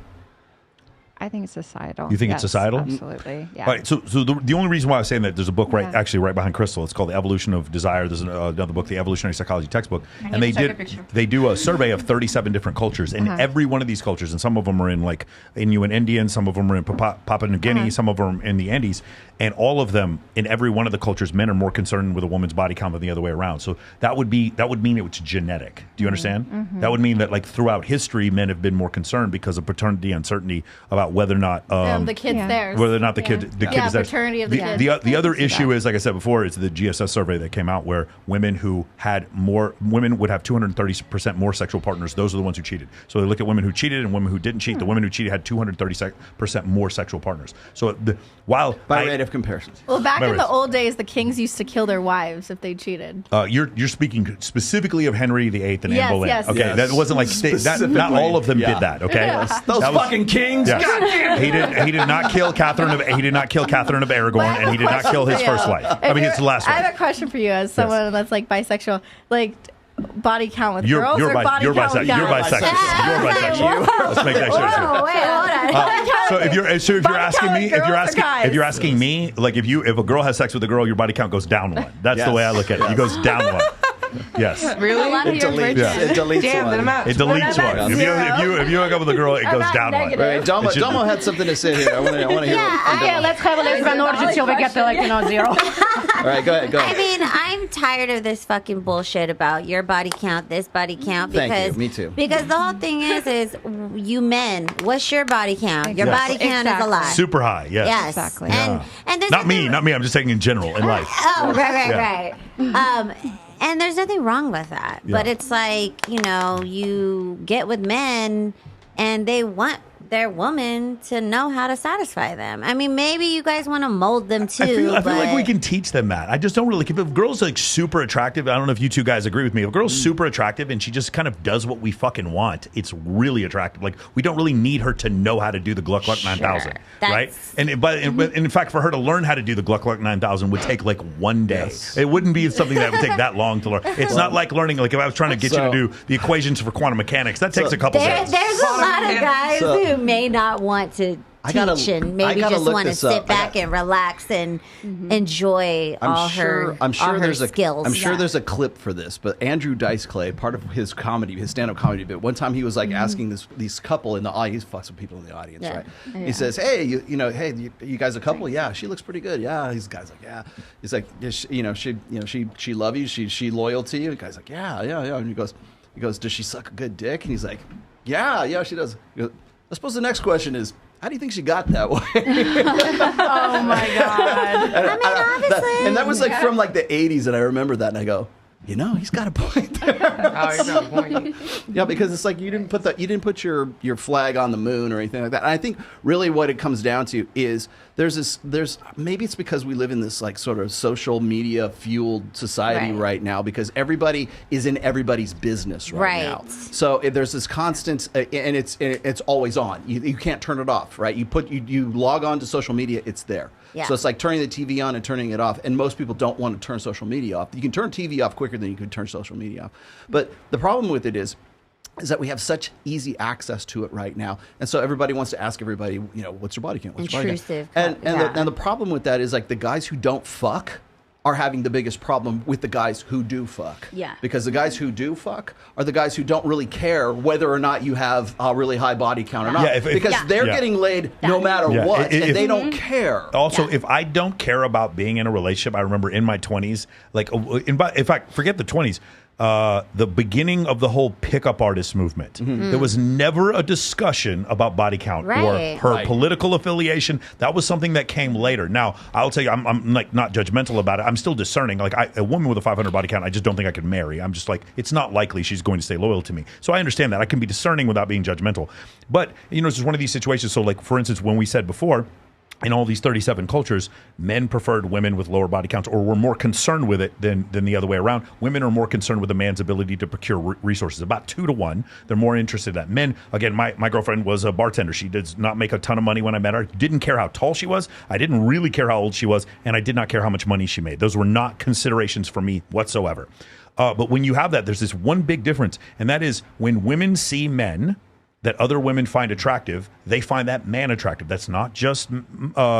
I think it's societal.
You think
Yes,
it's societal?
Absolutely. Yeah.
All right. So the only reason why I was saying that, there's a book right behind Crystal. It's called The Evolution of Desire. There's another book, The Evolutionary Psychology textbook, and they do a survey of 37 different cultures, and every one of these cultures, and some of them are in like Inuit Indian, some of them are in Papua New Guinea, some of them are in the Andes, and all of them in every one of the cultures, men are more concerned with a woman's body count than the other way around. So that would mean it's genetic. Do you understand? That would mean that like throughout history, men have been more concerned because of paternity uncertainty about whether or not
the kid's theirs.
whether or not the kid is theirs.
Paternity of the kid.
The other issue is, like I said before, is the GSS survey that came out where women would have 230% more sexual partners. Those are the ones who cheated. So they looked at women who cheated and women who didn't cheat. The women who cheated had 230% more sexual partners. So
by rate of comparisons.
Well, back in the old days, the kings used to kill their wives if they cheated.
You're speaking specifically of Henry VIII and Anne Boleyn.
Yes.
Okay, that wasn't like not all of them did that. Okay,
those fucking kings.
Yes.
God damn.
He did not kill Catherine of Aragorn, and he did not kill his first wife. I mean, his last
I
wife.
have a question for you as someone that's like bisexual, like body count with girls or body count with guys?
You're bisexual. You're bisexual. Let's make that sure.
Wait, hold on.
So if you're asking me, like if a girl has sex with a girl, your body count goes down one. That's the way I look at it. It goes down one. Yes.
Really?
It deletes
Damn,
one.
then I'm out.
It deletes one. If you hook up with a girl, it goes down one.
Wait, Domo had something to say here. I want to hear.
Okay, let's have a lesbian orgy till we get to 0.
All right, go ahead.
I mean, I'm tired of this fucking bullshit about your body count, this body count. Because,
Thank you. Me too.
Because the whole thing is you men, what's your body count? Your body count is a lie.
Super high. Yes.
Yes.
Exactly.
And there's
Not me. I'm just saying in general in life.
Oh, right. And there's nothing wrong with that. But it's like, you get with men and they want their woman to know how to satisfy them. I mean, maybe you guys want to mold them too.
I feel like we can teach them that. I just don't really. If a girl's like super attractive, I don't know if you two guys agree with me. If a girl's super attractive and she just kind of does what we fucking want, it's really attractive. Like, we don't really need her to know how to do the Gluck Gluck 9000, right? And in fact, for her to learn how to do the Gluck Gluck 9000 would take like one day. Yes. It wouldn't be something that would take that long to learn. It's not like learning. Like, if I was trying to get you to do the equations for quantum mechanics, that takes a couple days.
There's a lot of guys who may not want to teach and maybe just want to sit back and relax and enjoy all her skills.
I'm sure there's a clip for this, but Andrew Dice Clay, part of his comedy, his stand-up comedy bit, one time he was like asking these couple in the audience, he fucks with people in the audience, right? Yeah. He says, "Hey, you guys a couple? Yeah, she looks pretty good. Yeah." These guys like, "Yeah." He's like, she love you? She loyal to you?" The guy's like, "Yeah." And he goes, "Does she suck a good dick?" And he's like, "Yeah, she does." He goes, I suppose the next question is, how do you think she got that way?
Oh my God.
And that was like from like the 80s, and I remember that, and I go, he's got a point there.
He's got a point.
Yeah, because it's like you didn't put your flag on the moon or anything like that. And I think really what it comes down to is maybe it's because we live in this like sort of social media fueled society right now, because everybody is in everybody's business right now. So there's this constant, and it's always on. You can't turn it off, right? You log on to social media, it's there. Yeah. So it's like turning the TV on and turning it off. And most people don't want to turn social media off. You can turn TV off quicker than you can turn social media off. But the problem with it is that we have such easy access to it right now. And so everybody wants to ask everybody, what's your body count? What's your body count? And the problem with that is like the guys who don't fuck are having the biggest problem with the guys who do fuck. Yeah. Because the guys who do fuck are the guys who don't really care whether or not you have a really high body count or not. Yeah, because they're getting laid no matter what, and they don't care.
Also, if I don't care about being in a relationship, I remember in my 20s, like, in fact, forget the 20s, the beginning of the whole pickup artist movement. There was never a discussion about body count or her political affiliation. That was something that came later. Now, I'll tell you, I'm like not judgmental about it. I'm still discerning. Like, a woman with a 500 body count, I just don't think I could marry. I'm just like, it's not likely she's going to stay loyal to me. So I understand that. I can be discerning without being judgmental. But, it's just one of these situations. So, like, for instance, when we said before, in all these 37 cultures, men preferred women with lower body counts, or were more concerned with it than the other way around. Women are more concerned with a man's ability to procure resources, about 2 to 1. They're more interested in that. Men, again, my girlfriend was a bartender. She did not make a ton of money when I met her. Didn't care how tall she was. I didn't really care how old she was, and I did not care how much money she made. Those were not considerations for me whatsoever. But when you have that, there's this one big difference, and that is when women see men that other women find attractive, they find that man attractive. That's not just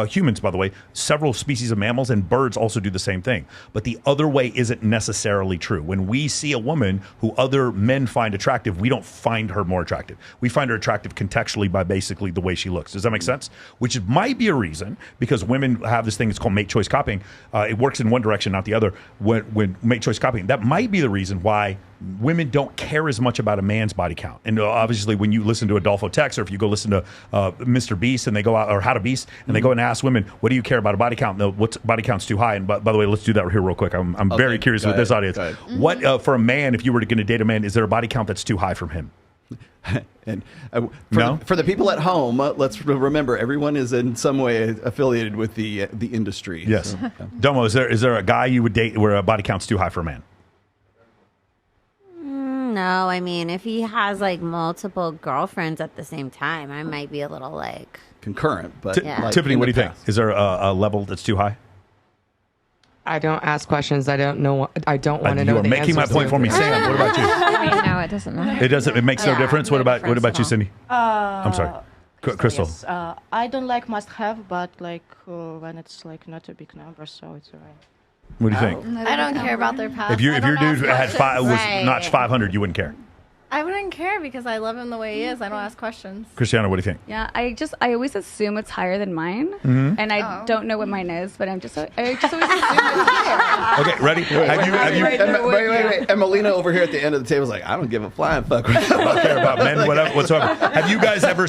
humans, by the way. Several species of mammals and birds also do the same thing. But the other way isn't necessarily true. When we see a woman who other men find attractive, we don't find her more attractive. We find her attractive contextually by basically the way she looks. Does that make sense? Which might be a reason, because women have this thing, it's called mate choice copying. It works in one direction, not the other. When mate choice copying, that might be the reason why women don't care as much about a man's body count. And obviously, when you listen to Adolfo Tex, or if you go listen to Mr. Beast and they go out, or How to Beast, and they go and ask women, what do you care about a body count? No, what's body count's too high? And by the way, let's do that here real quick. I'm very curious with this audience. What, for a man, if you were going to date a man, is there a body count that's too high from him?
And for the people at home, let's remember everyone is in some way affiliated with the industry.
Yes. Domo, is there a guy you would date where a body count's too high for a man?
No, I mean, if he has like multiple girlfriends at the same time, I might be a little like
concurrent. But
like,
Tiffany, what do you think? Is there a level that's too high?
I don't ask questions. I don't know. I don't want to know.
You are making my point for me, Sam. What about you?
I mean, no, it doesn't matter.
It doesn't. It makes no difference. What about you, Cindy? I'm sorry, Crystal.
Yes, I don't like must have, but like when it's like not a big number, so it's alright.
What do you think?
I don't care about their past.
If your dude had was notched 500, you wouldn't care.
I wouldn't care because I love him the way he is. I don't ask questions.
Christiana, what do you think?
Yeah, I always assume it's higher than mine, and I don't know what mine is, but I just always assume it's higher.
Okay, ready?
Wait. And Melina over here at the end of the table is like, I don't give a flying fuck.
I don't care about men, whatsoever. Have you guys ever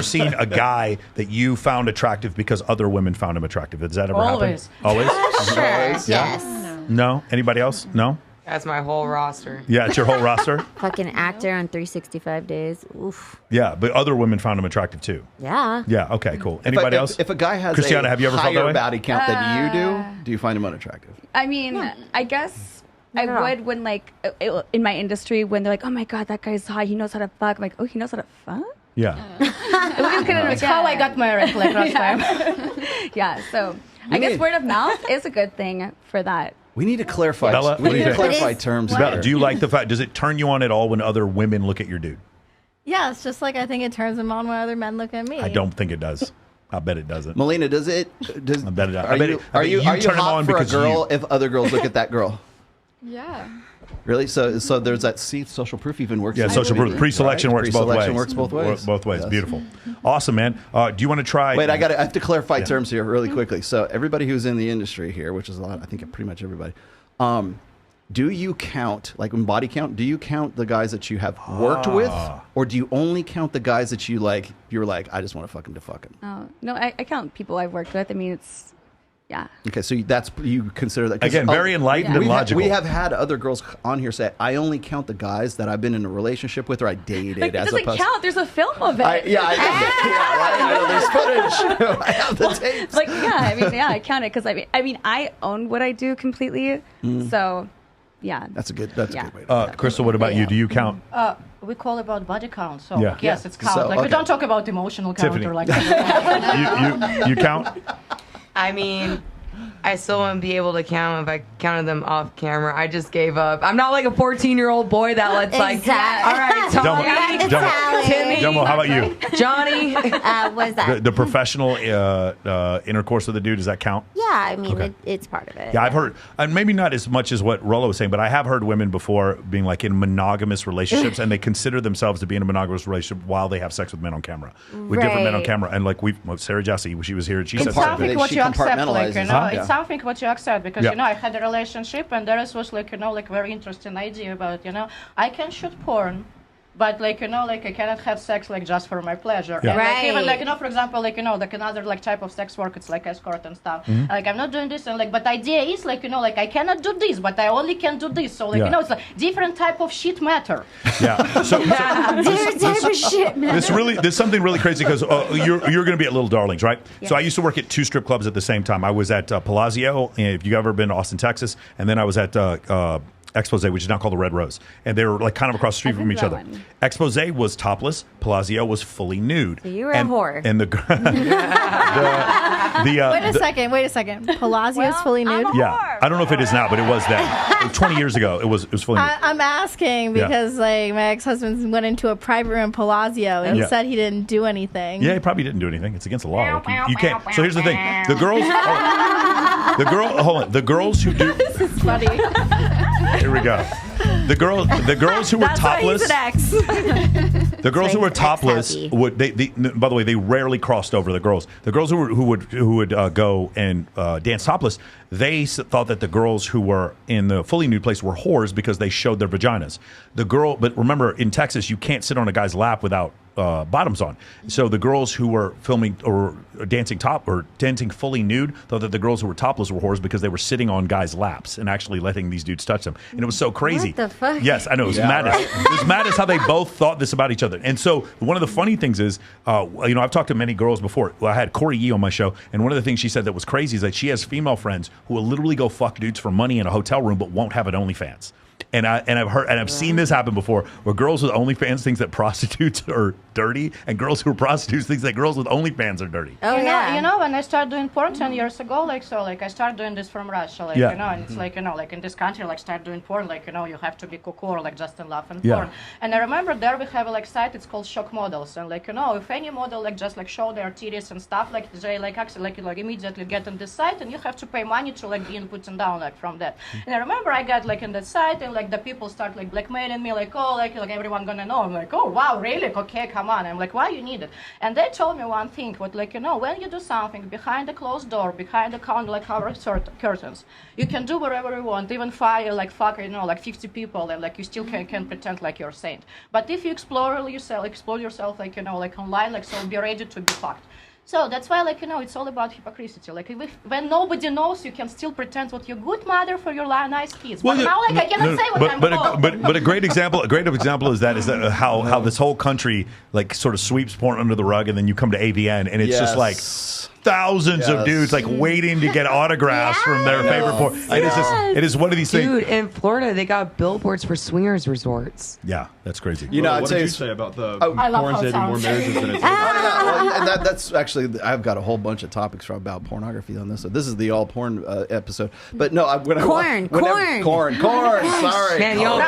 seen a guy that you found attractive because other women found him attractive? Does that ever happen? Always?
Sure.
Yeah?
Yes.
No? Anybody else? No?
That's my whole roster.
Yeah, it's your whole roster?
Fucking actor on 365 days. Oof.
Yeah, but other women found him attractive too.
Yeah.
Yeah, okay, cool. Anybody else?
If a guy has
Christiana, have you ever felt that
higher
way?
body count than you do you find him unattractive?
I mean, I guess I would when, like, in my industry, when they're like, oh my God, that guy's hot. He knows how to fuck. I'm like, oh, he knows how to fuck?
Yeah.
It's how I got married like last time.
Yeah, so I guess word of mouth is a good thing for that.
We need to clarify.
Bella,
we need to
what do you
clarify
think?
terms.
Bella,
here.
do you like the fact? Does it turn you on at all when other women look at your dude?
Yeah, it's just like I think it turns them on when other men look at me.
I don't think it does. I bet it doesn't.
Melina, does it?
I bet it does.
Are you
turn him
hot
on
for a
because
girl if other girls look at that girl?
Yeah.
Really? So there's that. See, social proof even works.
Yeah, social proof. Pre-selection works both ways.
Pre-selection works both ways.
Both ways.
Yes.
Beautiful. Awesome, man. Do you want to try?
Wait, I have to clarify terms here really quickly. So everybody who's in the industry here, which is a lot, I think pretty much everybody. Do you count, like in body count, do you count the guys that you have worked with, or do you only count the guys that you're like, I just want to fuck him to fuck him?
Oh, no, I count people I've worked with. I mean, it's, yeah.
Okay, so you consider that.
Again, very enlightened and logical.
We have had other girls on here say, I only count the guys that I've been in a relationship with or I dated.
Like, it
as
doesn't
opposed
count. There's a film of it.
I know there's footage. I have the tapes.
Like, yeah, I mean, yeah, I count it because I mean, I own what I do completely. So, yeah.
That's a good way
to Crystal, what about you? Do you count?
We call about body count, so
Yeah.
yes, it's count.
So,
like we
okay.
don't talk about emotional count
Tiffany.
or like.
You count?
I mean, I still wouldn't be able to count if I counted them off camera. I just gave up. I'm not like a 14-year-old boy that lets like, all right, Tommy, Timmy,
Jomo, how about you?
Johnny.
What's that?
The professional intercourse with the dude, does that count?
Yeah, I mean,
Okay.
it's part of it.
Yeah, I've heard, and maybe not as much as what Rollo was saying, but I have heard women before being like in monogamous relationships, and they consider themselves to be in a monogamous relationship while they have sex with men on camera, with different men on
Right.
camera. And like Sarah Jesse, she was here, and she said
It's something what you accept, like, you know,
Huh?
it's something what you accept because,
Yeah.
you know, I had a relationship and there was like, you know, like very interesting idea about, you know, I can shoot porn, but like, you know, like I cannot have sex like just for my pleasure.
Yeah.
And like,
Right.
even like, you know, for example, like, you know, like another like type of sex work, it's like escort and stuff.
Mhm.
Like I'm not doing this and like, but the idea is like, you know, like I cannot do this, but I only can do this. So like,
Yeah.
you know, it's like different type of shit matter.
Yeah. So
Different type of shit, man.
there's something really crazy because you're going to be at Little Darlings, right? So I used to work at 2 strip clubs at the same time. I was at Palazzo, if you've ever been to Austin, Texas, and then I was at Expose, which is now called the Red Rose, and they were like kind of across the street from each other.
one.
Expose was topless, Palazzo was fully nude.
So you were
and,
a whore.
And
Wait a second. Palazzio's fully nude?
yeah, I don't know if it is now, but it was then. 20 years ago, it was fully nude.
I'm asking
Yeah.
because like my ex-husband went into a private room in Palazzo and
Yeah.
said he didn't do anything.
Yeah, he probably didn't do anything. It's against the law. Like, you can't. So here's the thing: the girls, the girls who do.
This is funny.
Here we go. The girls who were
That's why he's
topless.
an ex.
The girls who were topless
ex-happy.
would they by the way, they rarely crossed over the girls. The girls who would go and dance topless, they thought that the girls who were in the fully nude place were whores because they showed their vaginas. But remember, in Texas, you can't sit on a guy's lap without bottoms on. So the girls who were filming or dancing fully nude thought that the girls who were topless were whores because they were sitting on guys' laps and actually letting these dudes touch them. And it was so crazy.
What the fuck?
Yes, I know. It was madness. It was madness how they both thought this about each other. And so one of the funny things is, you know, I've talked to many girls before. Well, I had Corey Yee on my show, and one of the things she said that was crazy is that she has female friends who will literally go fuck dudes for money in a hotel room but won't have an OnlyFans. And I've seen this happen before, where girls with OnlyFans think that prostitutes are dirty, and girls who are prostitutes think that girls with OnlyFans are dirty.
Oh,
You know, when I started doing porn 10 years ago, like, so, like, I started doing this from Russia, like,
Yeah.
you know, and it's like, you know, like, in this country, like, start doing porn, like, you know, you have to be cuckoo or, like, just in love and
Yeah.
porn. And I remember there we have a, like, site, it's called Shock Models, and, like, you know, if any model, like, just, like, show their titties and stuff, like, they, like, actually, like, immediately get on this site, and you have to pay money to, like, be input and down, like, from that. And I remember I got, like, in that site, and, like, the people start, like, blackmailing me, like, oh, like everyone gonna know. I'm like, oh, wow, really? Okay, come on. I'm like, why you need it? And they told me one thing, what, like, you know, when you do something behind a closed door, behind the counter, like our curtains, you can do whatever you want, even fire, like, fuck, you know, like 50 people, and, like, you still can pretend like you're a saint. But if you explore yourself, like, you know, like, online, like, so be ready to be fucked. So that's why, like, it's all about hypocrisy. Like, when nobody knows, you can still pretend what you're good mother for your nice kids. But now, like, I cannot say what I'm doing.
But a great example is that how this whole country like sort of sweeps porn under the rug, and then you come to AVN, and it's just like thousands of dudes like waiting to get autographs from their favorite porn. It is one of these things.
Dude, in Florida, they got billboards for swingers resorts.
Yeah, that's crazy.
What did you say about the porn saving more marriages than it's
and that's actually, I've got a whole bunch of topics about pornography on this. So this is the all porn episode. But no,
corn.
Sorry.
Man, y'all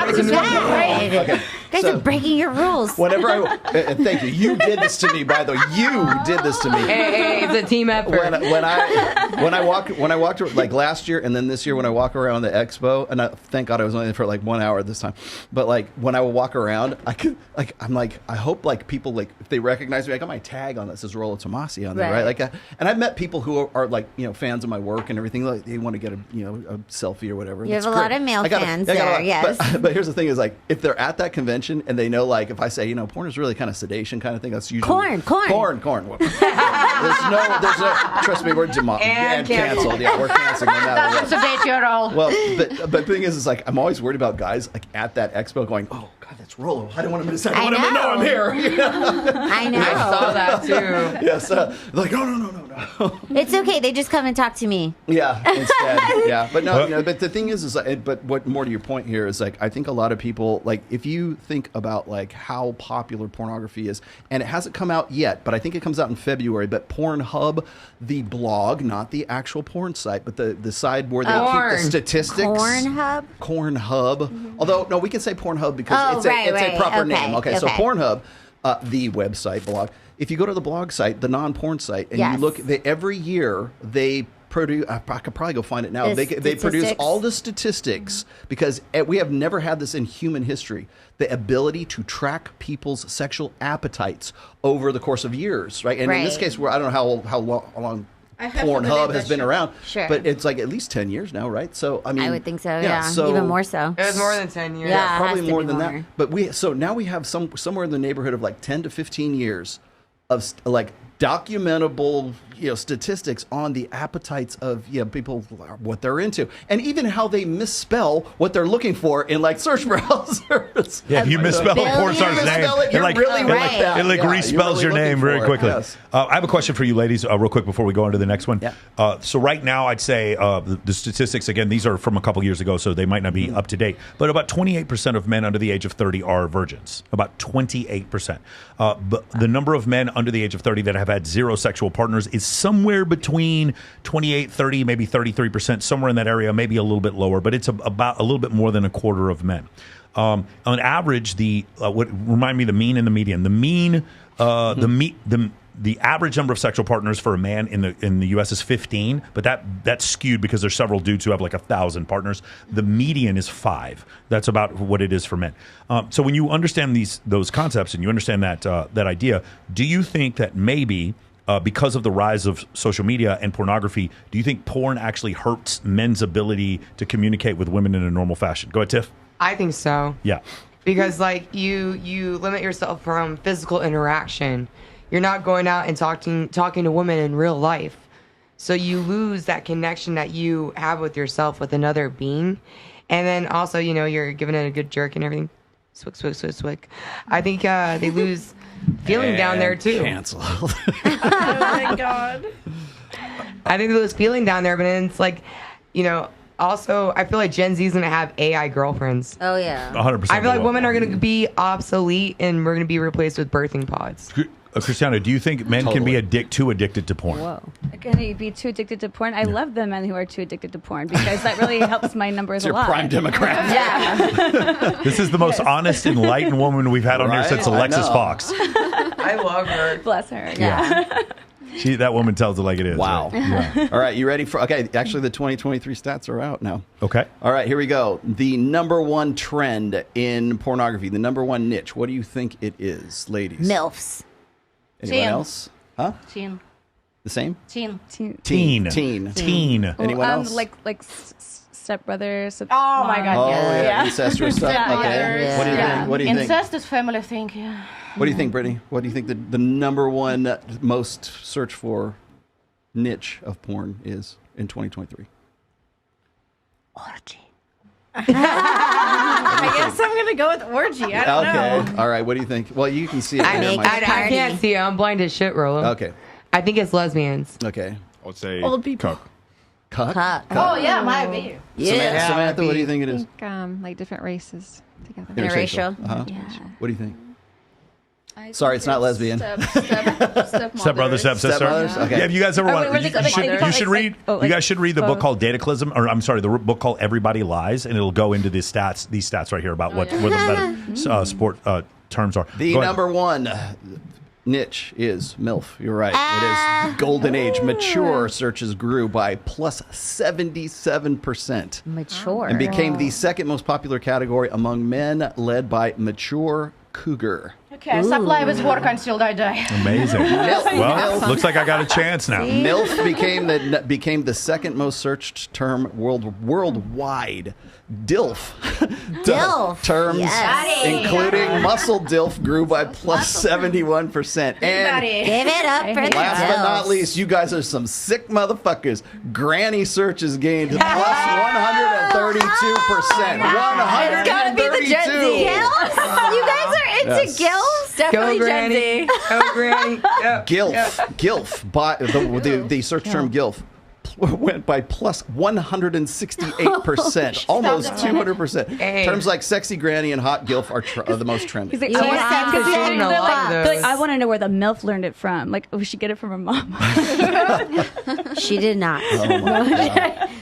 Guys are breaking your rules.
Whenever thank you. You did this to me, by the way. You did this to me.
Hey, it's a team effort.
When I walked like last year and then this year when I walk around the expo, and thank God I was only there for like 1 hour this time, but like when I would walk around, I'm like, I hope like people, like if they recognize me, I got my tag on that says Rollo Tomassi on there, right? Like, and I've met people who are like fans of my work and everything. Like they want to get a selfie or whatever.
You have a lot of male fans there, yes.
But here's the thing: is like if they're at that convention and they know, like if I say porn is really kind of sedation kind of thing, that's usually corn. There's no. Trust me, we're canceled. Yeah, we're canceling that.
Doesn't sedate you at all.
Well, but the thing is like I'm always worried about guys like at that expo going, oh God, that's Rollo. I don't want him to say. I want him to know I'm here.
I know.
I saw that too.
Yes. Like no.
It's okay. They just come and talk to me.
Yeah. Instead. Yeah. But no. But the thing is but what more to your point here is like I think a lot of people like if you think about like how popular pornography is, and it hasn't come out yet, but I think it comes out in February. But Pornhub, the blog, not the actual porn site, but the side where they keep the statistics.
Pornhub.
Mm-hmm. Although no, we can say Pornhub because it's a proper name. Okay, so Pornhub, the website blog. If you go to the blog site, the non-porn site, and you look, every year they produce. I could probably go find it now. They produce all the statistics because we have never had this in human history. The ability to track people's sexual appetites over the course of years, right? And in this case, I don't know how long Pornhub has been around, but it's like at least 10 years now, right? So I mean,
I would think so. Yeah, so, even more so.
It was more than 10 years.
Yeah,
probably more than that. But now we have somewhere in the neighborhood of like 10 to 15 years of like documentable statistics on the appetites of people, what they're into, and even how they misspell what they're looking for in like search browsers.
Yeah, if you misspell a porn star's name, it respells your name very quickly. Yes. I have a question for you ladies real quick before we go on to the next one. Yeah. So right now I'd say the statistics, again, these are from a couple years ago, so they might not be up to date, but about 28% of men under the age of 30 are virgins. About 28%. But the number of men under the age of 30 that have had zero sexual partners is somewhere between 28, 30, maybe 33%, somewhere in that area, maybe a little bit lower, but it's about a little bit more than a quarter of men. On average, what remind me the mean and the median. The mean, the average number of sexual partners for a man in the U.S. is 15, but that's skewed because there's several dudes who have like 1,000 partners. The median is 5. That's about what it is for men. So when you understand those concepts and you understand that idea, do you think that maybe because of the rise of social media and pornography, do you think porn actually hurts men's ability to communicate with women in a normal fashion? Go ahead, Tiff.
I think so.
Yeah.
Because like you limit yourself from physical interaction. You're not going out and talking to women in real life. So you lose that connection that you have with yourself with another being. And then also, you're giving it a good jerk and everything. Swick. I think they lose feeling down there too.
Canceled.
Oh my God.
I think they lose feeling down there, but then it's like, also, I feel like Gen Z is going to have AI girlfriends.
Oh, yeah.
100%.
I feel like women are going to be obsolete and we're going to be replaced with birthing pods.
Christiana, do you think men can be too addicted to porn?
Whoa. Can you be too addicted to porn? I love the men who are too addicted to porn because that really helps my numbers a lot.
Prime Democrat.
Yeah.
This is the most honest, enlightened woman we've had on here since Alexis Fox.
I love her.
Bless her.
Yeah. That woman tells it like it is.
Wow.
Right? Yeah.
All right, you ready for? Okay, actually, the 2023 stats are out now.
Okay.
All right, here we go. The number one trend in pornography, the number one niche. What do you think it is, ladies?
MILFs.
Anyone else? Huh?
Teen.
The same?
Teen.
Anyone else?
Like stepbrothers.
Oh my God!
Oh
yes.
yeah, incestuous stuff. Okay.
Yeah.
What do you think? What do you think?
Incest is family thing. Yeah.
What do you think, Brittany? What do you think the number one most searched for niche of porn is in 2023?
Orgy. I guess I'm gonna go with orgy. I don't know.
All right. What do you think? Well, you can see it.
I can't see it. I'm blind as shit, Rollo.
Okay.
I think it's lesbians.
Okay.
I would say
Old people.
Cuck.
Oh yeah, might be.
Yeah. Samantha, what do you think it is?
I think like different races together.
Interracial.
Yeah.
What do you think? Sorry, it's not lesbian.
Stepbrother, stepsister.
Stepbrothers? Okay.
Yeah, if you guys ever want, you should read. You guys should read the book called Dataclysm, or I'm sorry, the book called Everybody Lies, and it'll go into these stats right here about where the better sport terms are.
The number one niche is MILF. You're right. It is golden age. Mature searches grew by plus 77%.
Mature.
And became the second most popular category among men, led by mature cougar.
Okay, supply with work until I die.
Amazing. Well, looks like I got a chance now.
MILF became the second most searched term worldwide. DILF. Terms, including muscle DILF, grew by plus 71%. And
give it up for the
last but not least, you guys are some sick motherfuckers. Granny searches gained plus 132%.
It's gotta be the Gen Z.
You guys are into gills?
Definitely Gen Z.
Go Granny.
GILF. The search term GILF went by plus 168%, almost 200%. Terms like sexy granny and hot GILF are the most trendy.
Like, I want to know where the MILF learned it from. Like, we should get it from her mom.
She did not.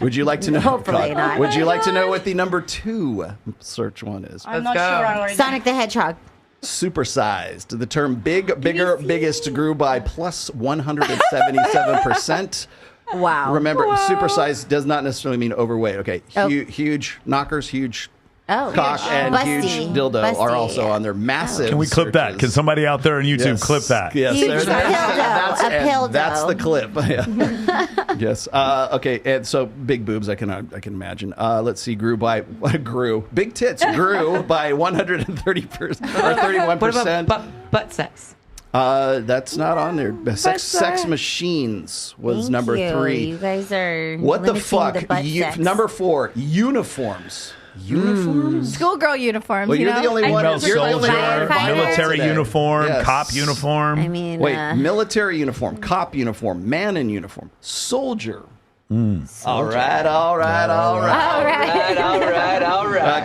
Would you like to know?
Hopefully not.
Would you like to know what the number 2 search one is?
I'm not sure.
Sonic the Hedgehog.
Supersized. The term bigger, biggest grew by plus 177%.
Wow.
Remember, supersized does not necessarily mean overweight. Okay, huge knockers, huge cock, and huge dildo are also on there. Massive.
Can we clip that? Can somebody out there on YouTube clip that?
Yes.
Huge dildo.
That's the clip. Yes. Okay. And so big boobs, I can imagine. Let's see. Big tits grew by 130% or 31%.
What about butt sex?
That's not on there. Sex machines was number 3.
You guys are
what the fuck?
sex.
Number 4, uniforms. Uniforms?
Schoolgirl uniforms.
Well, you're the only one.
You're the only one. Military uniform, cop uniform.
I mean,
wait, military uniform, cop uniform, man in uniform, soldier. All right.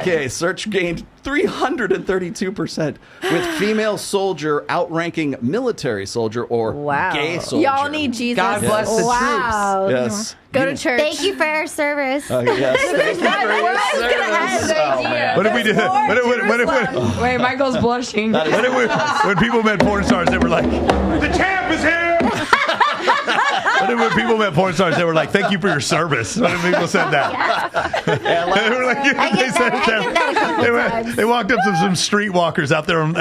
Okay, search gained 332%, with female soldier outranking military soldier or gay soldier.
Y'all need Jesus.
God bless the
wow.
troops.
Yes.
Go to church.
Thank you for our service.
Yes. Thank you for your service. Oh, man.
What did we do?
Wait, Michael's blushing.
When people met porn stars, they were like, "The champ is here." When people met porn stars, they were like, "Thank you for your service." When people said that, they were like, they walked up to some streetwalkers out there in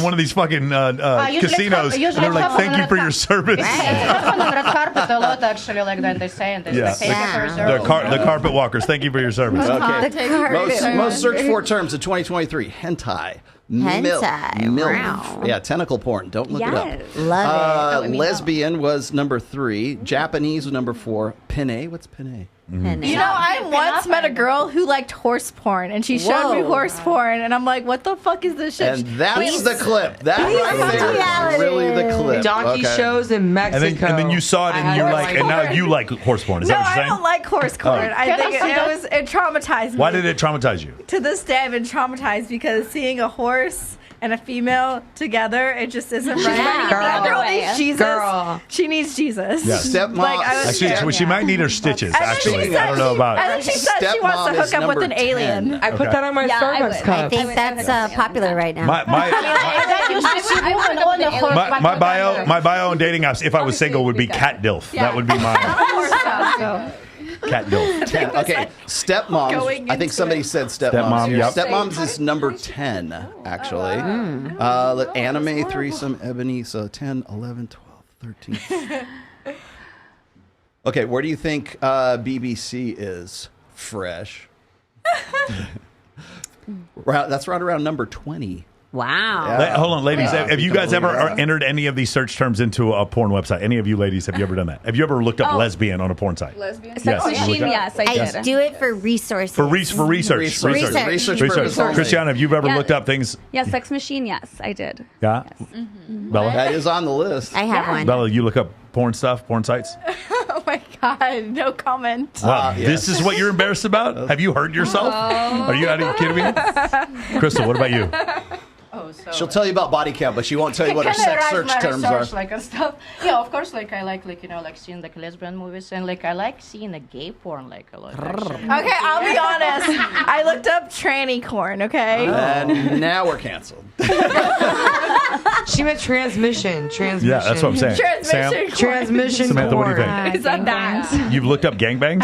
one of these fucking casinos, and they were like, "Thank you for your service."
Carpet a lot actually like that. They say this.
The carpet walkers. Thank you for your service.
Okay. Most searched for terms of 2023: hentai. MILF.
Wow.
Yeah, tentacle porn. Don't look it up.
Love it.
Lesbian was number 3. Japanese was number 4. Penne. What's penne?
You know, I once met a girl who liked horse porn, and she showed me horse porn, and I'm like, what the fuck is this shit?
And that's the clip. That right there is really the clip.
Donkey shows in Mexico.
And then you saw it, and you like, and now you like horse porn. Is that what you're saying?
I don't like horse porn. I think it traumatized me.
Why did it traumatize you?
To this day, I've been traumatized because seeing a horse and a female together, it just isn't right. That girl needs Jesus. She needs Jesus.
Yes.
Stepmom.
Actually, she might need her stitches. Actually, I don't know about.
And then she said she wants to hook up with an alien.
I put that on my Starbucks cup.
I think that's popular right now.
My bio on dating apps, if I was single, would be cat dilf. That would be my cat dilf.
Okay, stepmoms. I think somebody said stepmoms.
Yep.
Stepmoms is number 10, actually. Anime, threesome, ebony, so 10, 11, 12, 13. Okay, where do you think BBC is? Fresh. That's right around number 20.
Wow.
Yeah.
Hold on, ladies.
Yeah.
Have you guys ever entered any of these search terms into a porn website? Any of you ladies, have you ever done that? Have you ever looked up lesbian on a porn site?
Lesbian?
Sex machine, yes, I did.
I do it for resources.
For research. Christiana, have you ever looked up things?
Yeah, sex machine, yes, I did.
Yeah? Bella?
That is on the list.
I have one.
Bella, you look up porn stuff, porn sites?
Oh my God, no comment.
Wow, this is what you're embarrassed about? Have you hurt yourself? Are you out of kidding me? Crystal, what about you?
Oh, so
She'll tell you about body count, but she won't tell you what her sex search terms are.
Like and stuff. Yeah, of course. Like I like seeing like lesbian movies, and like I like seeing the gay porn like a lot. Actually.
Okay, I'll be honest. I looked up tranny corn. Okay.
And now we're canceled.
She meant transmission.
Yeah, that's what I'm saying.
Transmission.
Samantha, what do you think?
Is that bad?
You've looked up gangbangs?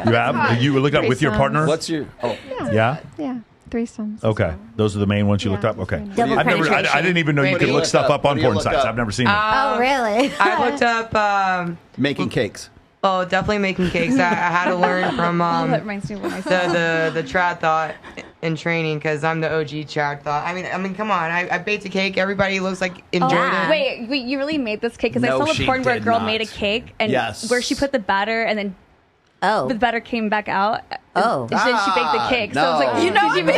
You have? You looked up with your partner?
What's your? Oh,
yeah.
Yeah. Threesomes.
Okay, those are the main ones you looked up. Okay,
Double penetration.
I didn't even know you could look stuff up on porn sites. I've never seen them.
Oh, really?
I looked up
making cakes.
Oh, definitely making cakes. I had to learn from
that reminds me of what I said.
the trad thought in training because I'm the OG trad thought. I mean, come on. I baked a cake. Everybody looks like enjoyed it.
Wait, you really made this cake? Because
No,
I saw
she
a porn where a
did
girl
not.
made a cake and
Yes.
where she put the batter and then the batter came back out.
Oh.
And then she baked the cake. So I was like,
no.
you know,
You know,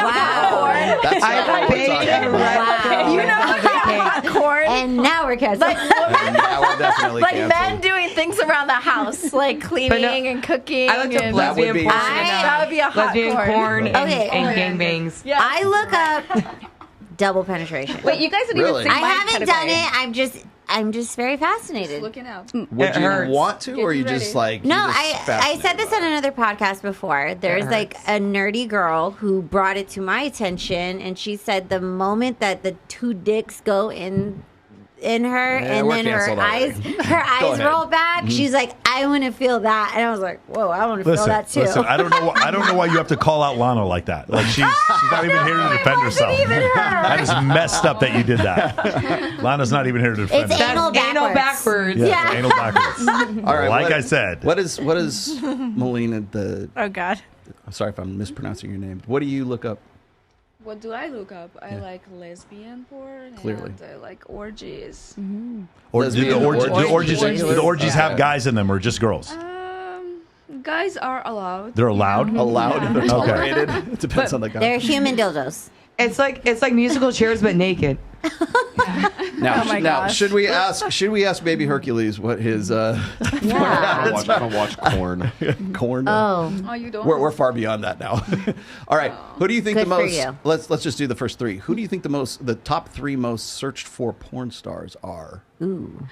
That's not what we're talking about.
you know, hot corn.
And now we're canceled.
Like
Now we're definitely
like
canceled.
men doing things around the house, like cleaning and cooking.
I looked up
and
lesbian
be-
porn.
that would be a hot
lesbian corn and,
Okay.
and gangbangs.
Yeah.
I look up double penetration.
Wait, you guys didn't
Really?
even say
I
my
haven't
category.
done it. I'm just very fascinated.
Looking out.
Would you
hurts.
want to, or you just like?
No,
you're just
I
fascinated
said this
by
on
it?
another podcast before. There's like a nerdy girl who brought it to my attention, and she said the moment that the two dicks go in her, and
we're
then her
canceled
eyes
ahead.
roll back. She's like, I want to feel that, and I was like, whoa, I want to feel that too.
Listen, I don't know why you have to call out Lana like that. Like she's not even here to defend herself. That is messed up that you did that. Lana's not even here to defend
It's
herself.
anal backwards.
Yeah, anal backwards.
All right,
like I said.
What is Melina
Oh God.
I'm sorry if I'm mispronouncing your name. What do you look up?
What do I look up? I like lesbian porn.
Clearly.
And I like orgies.
Or do the orgies have guys in them or just girls?
Guys are allowed.
They're allowed?
Allowed? They're
Okay.
tolerated? It depends on the guy.
They're human dildos.
It's like musical chairs but naked.
Now,
Oh my
now
gosh.
should we ask Baby Hercules what his
Yeah.
I don't watch corn.
corn?
Oh.
Oh, you don't?
We're far beyond that now. All right. Who do you think
Good
the
for
most?
you.
Let's just do the first three. Who do you think the top three most searched for porn stars are?
Ooh.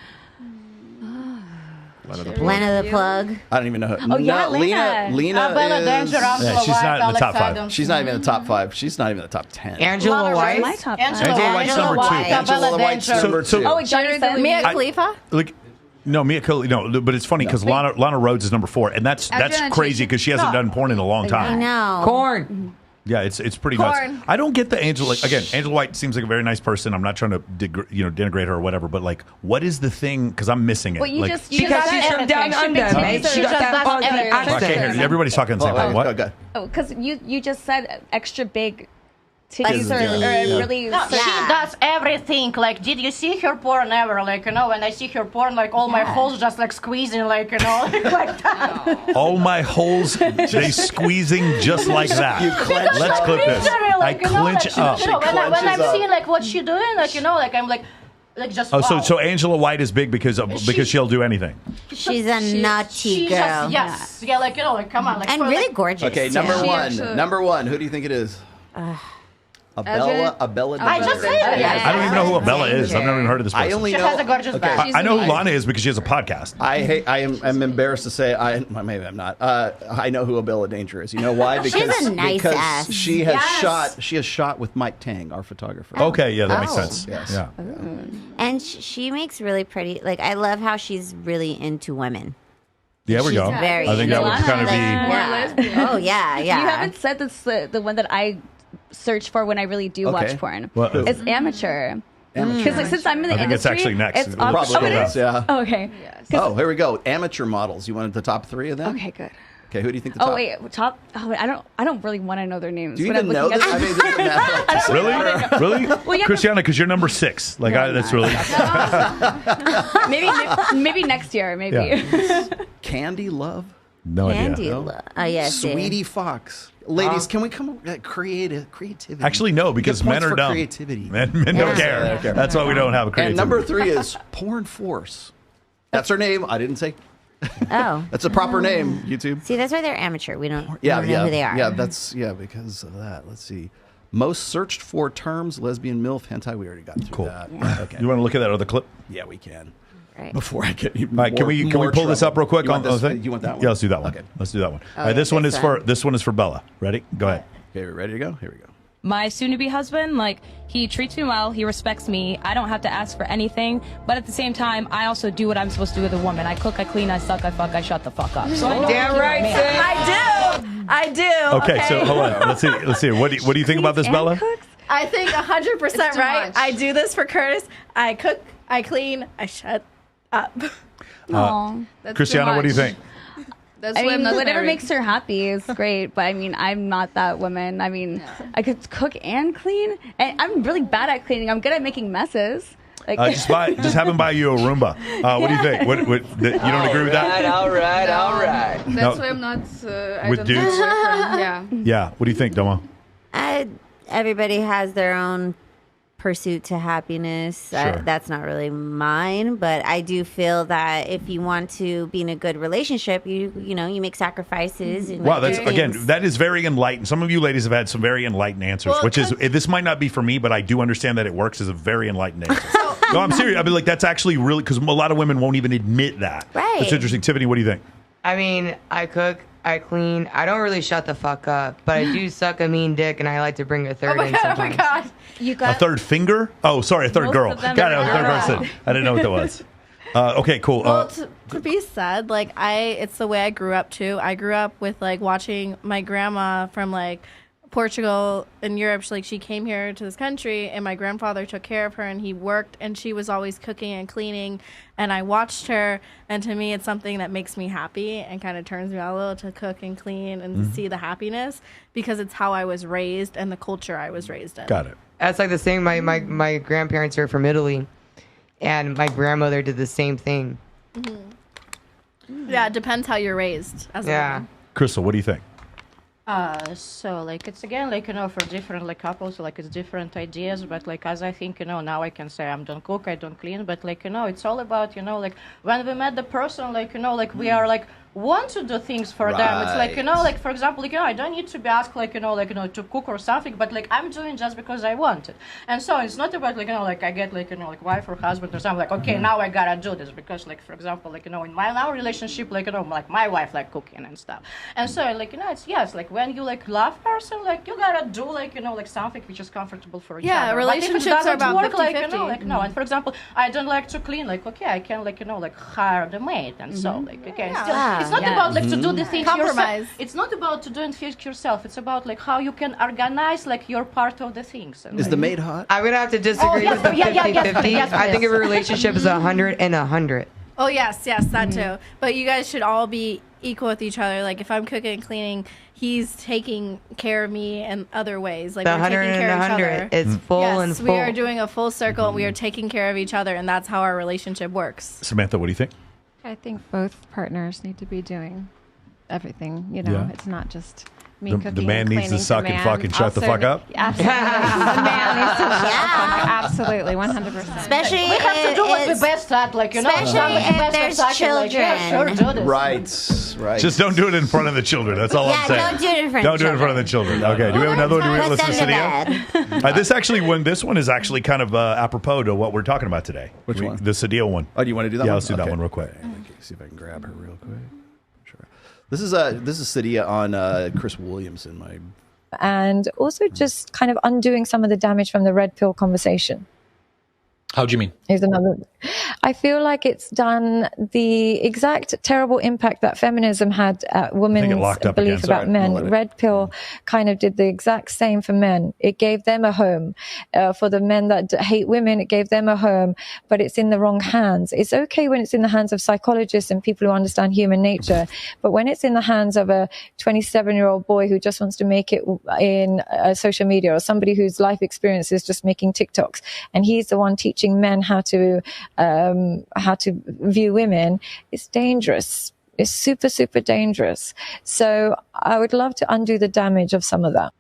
Lana
the Plug.
I don't even know.
Oh, yeah, Lena.
Lena
Bella
is.
Danger,
Yeah, she's not in the top five.
She's not even in the top 5. She's not even in the top 10.
Angela White.
My top
Angela
White's number two.
Angela White's number 2.
Oh, Johnny said
Mia Khalifa.
Like, no, Mia Khalifa. No, but it's funny because Lana Rhodes is number 4, and that's crazy because she hasn't done porn in a long
I
time.
know.
Corn.
Yeah, it's pretty nuts. I don't get the Angela. Again, Angela White seems like a very nice person. I'm not trying to denigrate her or whatever, but like, what is the thing? Because I'm missing it.
Well, you
like,
just
Because she's from down under, mate. She got that Aussie
I can't hear
accent.
you. Everybody's talking the same time. What?
Go.
Oh, because you just said extra big
Is-
titties or really.
No, she does everything. Like, did you see her porn ever? Like, when I see her porn, like, all my holes just like squeezing, like, like that.
All my holes, they squeezing just like that.
You clench
Let's
up.
clip this.
Like,
I clench up.
when I'm
clenches up.
seeing like what she doing, like, like I'm like just.
Oh,
wow.
so Angela White is big because she'll do anything.
She's a nutty
She
girl.
just, yes, yeah, like like come on, like
And
for,
really
like,
gorgeous.
Okay,
too.
number one. Who do you think it is? Abella.
I just said it.
I don't even know who Abella is. I've never even heard of this person.
I only
She
know.
has a gorgeous back.
I know who Lana is because she has a podcast.
I'm embarrassed to say maybe I'm not. I know who Abella Danger is. You know why? Because
a nice
because
ass.
she has shot with Mike Tang, our photographer.
Okay, yeah, that makes
Oh.
sense.
Yes.
Yeah.
And she makes really pretty. Like, I love how she's really into women.
There we
She's
go.
very
I think that would
into
kind of
women.
be.
Yeah.
lesbian.
Oh yeah, yeah.
You haven't said this, the one that I search for when I really do watch porn.
What?
It's amateur. Because like, since I'm in the
I think it's
industry,
actually next.
It's
Probably
Probably
it
is, yeah.
Oh, okay.
Oh, here we go. Amateur models. You wanted the top 3 of them?
Okay, good.
Okay, who do you think the top?
Oh wait, top. Oh, I don't really want to know their names.
Do you even know this? I mean, this is
Really?
Well, yeah,
Christiana, because you're number 6. Like, that's really.
maybe next year. Maybe.
Yeah.
Candy Love.
No
Candy
idea.
Love. Oh yes.
Sweetie Fox. Ladies, can we come up with creativity?
Actually, no, because men are dumb.
Creativity.
Men don't care. That's why we don't have creativity.
And number 3 is Porn Force. That's her name. I didn't say.
Oh.
That's a proper name, YouTube.
See, that's why they're amateur. We don't know who they are.
Yeah, because of that. Let's see. Most searched for terms, lesbian, MILF, hentai. We already got through that. Okay.
You want to look at that other clip?
Yeah, we can.
Right.
Before I get even
All right, can we pull this up real quick?
You want that one?
Yeah, let's do that one.
Okay.
Let's do that one.
Oh,
All right, this one is
this
for Bella. Ready? Go ahead.
Okay, we ready to go? Here we go.
My soon-to-be husband, like, he treats me well, he respects me, I don't have to ask for anything, but at the same time, I also do what I'm supposed to do with a woman. I cook, I clean, I suck, I fuck, I shut the fuck up. So I don't
Damn
think
right,
you're a
sis.
man.
I do.
Okay, so hold on. Let's see. What do you think about this, Bella?
I think 100% right. I do this for Curtis. I cook, I clean, I shut up.
Christiana, what do you think?
I mean, whatever makes her happy is great, but I mean, I'm not that woman. I mean, I could cook and clean, and I'm really bad at cleaning. I'm good at making messes. Like,
just have him buy you a Roomba. What do you think? What you don't agree with that?
All right. That's
No.
why I'm not. I
With
don't
dudes?
have yeah.
Yeah. What do you think, Domo?
Everybody has their own pursuit to happiness.
Sure.
That's not really mine, but I do feel that if you want to be in a good relationship, you make sacrifices. And
Wow,
you
that's
do things.
that is very enlightened. Some of you ladies have had some very enlightened answers,
Well,
which is this might not be for me, but I do understand that it works as a very enlightened answer. No, I'm serious. I mean, like that's actually really because a lot of women won't even admit that.
Right.
That's interesting. Tiffany, what do you think?
I mean, I cook, I clean. I don't really shut the fuck up, but I do suck a mean dick, and I like to bring a third in sometimes.
Oh my God.
you
A
got
third finger? Oh, sorry, a third
Most
girl.
of them
Got it.
are
A third
girls.
person. I didn't know what that was. Okay, cool.
Well, to be said, like it's the way I grew up too. I grew up with like watching my grandma from like Portugal and Europe. She came here to this country, and my grandfather took care of her, and he worked, and she was always cooking and cleaning, and I watched her, and to me, it's something that makes me happy and kind of turns me on a little to cook and clean and to see the happiness because it's how I was raised and the culture I was raised in.
Got it.
That's like the same. My grandparents are from Italy, and my grandmother did the same thing.
Yeah, it depends how you're raised as a woman.
Crystal, what do you think?
So like it's again like for different like couples like it's different ideas, but like as I think now I can say I don't cook, I don't clean, but like it's all about like when we met the person like like we are like want to do things for them. It's like like for example like I don't need to be asked like to cook or something, but like I'm doing just because I want it. And so it's not about like like I get like like wife or husband or something like okay now I gotta do this because like for example like in my now relationship like like my wife like cooking and stuff. And so like it's yes like when you like love person like you gotta do like like something which is comfortable for each other.
Yeah, relationships are about
work,
50-50.
like no. And for example I don't like to clean, like okay I can like like hire the maid, and so like okay still it's not about like to do the things
Compromise.
yourself. It's not about to do and things yourself. It's about like how you can organize like your part of the things. And,
Is
like,
the maid hot?
I'm gonna have to disagree with the 50-50.
yes,
I think
yes.
if a relationship is 100 and 100.
Oh yes, that too. But you guys should all be equal with each other. Like if I'm cooking and cleaning, he's taking care of me in other ways. Like
The
we're
100
taking care
and
of each
100
other.
is full and
Yes,
full.
we are doing a full circle. And we are taking care of each other, and that's how our relationship works.
Samantha, what do you think?
I think both partners need to be doing everything. Yeah. It's not just me cooking.
The man
and
needs to
cleaning.
suck
The
and fucking
man
shut the
also
fuck up?
Absolutely. The man needs to shut the fuck up. Absolutely, 100%.
Especially
we have to do what
it's-
we're best at, like
especially if there's children.
Right.
Just don't do it in front of the children. That's all I'm saying.
don't do it in front
Don't
of
do it in front of the children. Okay. Do we have another one? Do we
Put
listen to
them to
Sadia? This one is actually kind of apropos to what we're talking about today.
Which one?
The Sadia one.
Oh, do you want to do that
Yeah,
one?
let's do that one real quick.
Okay, see if I can grab her real quick. Sure. This is Sadia on Chris Williamson,
and also just kind of undoing some of the damage from the red pill conversation.
How do you mean?
Here's another. I feel like it's done the exact terrible impact that feminism had at women's belief about men. Red pill kind of did the exact same for men. It gave them a home. For the men that hate women, it gave them a home, but it's in the wrong hands. It's okay when it's in the hands of psychologists and people who understand human nature, but when it's in the hands of a 27-year-old boy who just wants to make it in social media, or somebody whose life experience is just making TikToks, and he's the one teaching men how to view women, it's dangerous. It's super, super dangerous. So I would love to undo the damage of some of that.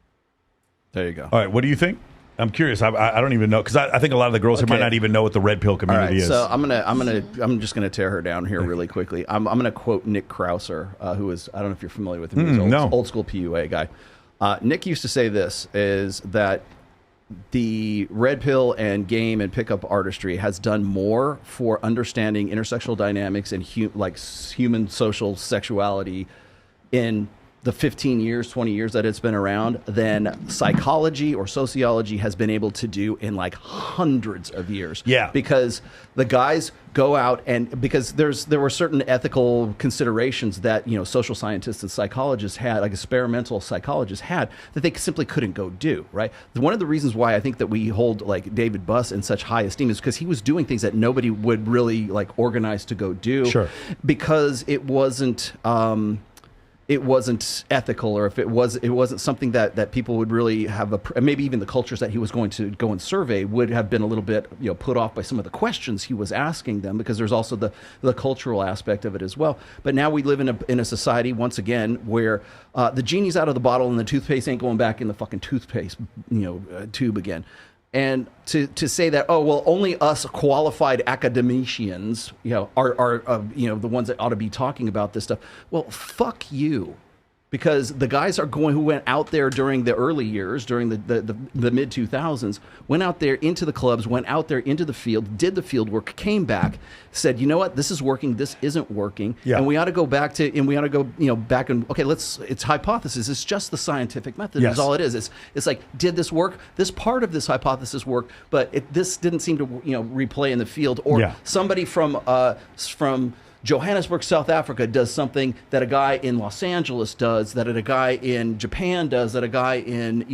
There you go.
All right, what do you think? I'm curious. I don't even know, because I think a lot of the girls here might not even know what the red pill community is.
So I'm just gonna tear her down here really quickly. I'm gonna quote Nick Krauser, who is, I don't know if you're familiar with him. He's old school PUA guy. Nick used to say this, is that the red pill and game and pickup artistry has done more for understanding intersexual dynamics and human social sexuality in the 15 years, 20 years that it's been around than psychology or sociology has been able to do in like hundreds of years. Yeah. Because the guys go out and because there were certain ethical considerations that, you know, social scientists and psychologists had, like experimental psychologists had, that they simply couldn't go do, right? One of the reasons why I think that we hold like David Buss in such high esteem is because he was doing things that nobody would really like organize to go do. Sure. Because it wasn't ethical, or if it wasn't something that people would really have maybe even the cultures that he was going to go and survey would have been a little bit, you know, put off by some of the questions he was asking them, because there's also the cultural aspect of it as well. But now we live in a society once again where the genie's out of the bottle and the toothpaste ain't going back in the fucking toothpaste, tube again. And to say that, oh, well, only us qualified academicians, are the ones that ought to be talking about this stuff. Well, fuck you. Because the guys who went out there during the early years, during the mid 2000s, went out there into the clubs, went out there into the field, did the field work, came back, said, you know what, this is working, this isn't working, and we ought to go back back and it's hypothesis. It's just the scientific method. Yes. Is all it is. It's like, did this work? This part of this hypothesis worked, but this didn't seem to replay in the field, or somebody from Johannesburg, South Africa does something that a guy in Los Angeles does, that a guy in Japan does, that a guy in,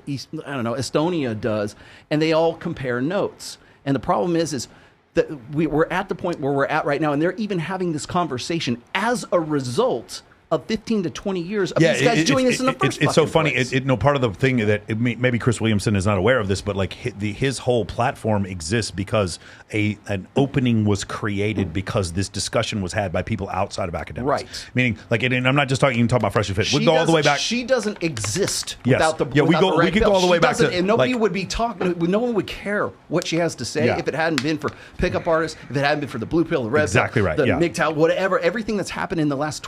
Estonia does, and they all compare notes. And the problem is that we're at the point where we're at right now, and they're even having this conversation as a result of 15 to 20 years of these guys doing this in the first place. It's so funny.
Part of the thing that maybe Chris Williamson is not aware of this, but like his whole platform exists because an opening was created because this discussion was had by people outside of academics. Right. Meaning, like, and I'm not just talking about Fresh and Fit. We go all the way back.
She doesn't exist without the we could go all the way back to, and nobody would be talking. No one would care what she has to say if it hadn't been for pickup artists, if it hadn't been for the blue pill, the red pill, the MGTOW, whatever, everything that's happened in the last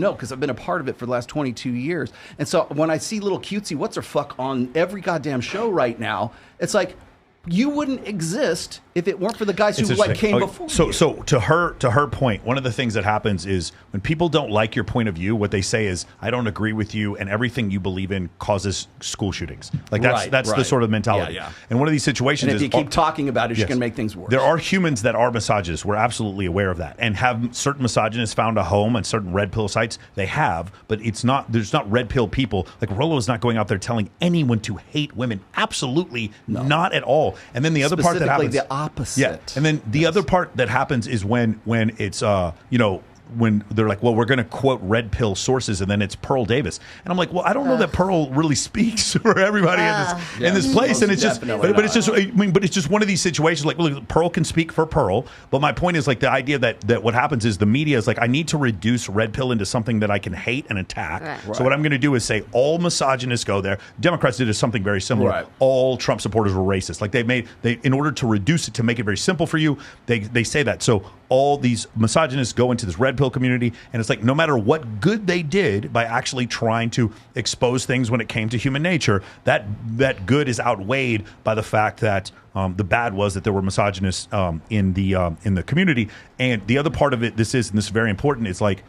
because I've been a part of it for the last 22 years. And so when I see little cutesy what's her fuck on every goddamn show right now, it's like, you wouldn't exist if it weren't for the guys who came before you.
So to her point, one of the things that happens is when people don't like your point of view, what they say is, I don't agree with you, and everything you believe in causes school shootings. Like that's the sort of mentality. Yeah. And one of these situations
and if you keep talking about it, you're going to make things worse.
There are humans that are misogynists. We're absolutely aware of that. And have certain misogynists found a home on certain red pill sites? They have, but there's not red pill people. Like, Rollo is not going out there telling anyone to hate women. Absolutely not at all. And then the other part that happens,
the opposite.
Yeah. And then the other part that happens is when it's when they're like, well, we're going to quote red pill sources, and then it's Pearl Davis, and I'm like, well, I don't know that Pearl really speaks for everybody in this place, and it's just, but it's just, but it's just one of these situations. Like, look, Pearl can speak for Pearl, but my point is, like, the idea that what happens is the media is like, I need to reduce red pill into something that I can hate and attack. Right. So what I'm going to do is say all misogynists go there. Democrats did something very similar. Right. All Trump supporters were racist. Like, they in order to reduce it, to make it very simple for you, they say that. So all these misogynists go into this red pill community, and it's like, no matter what good they did by actually trying to expose things when it came to human nature, that good is outweighed by the fact that the bad was that there were misogynists in the community. And the other part of it, and this is very important, it's like,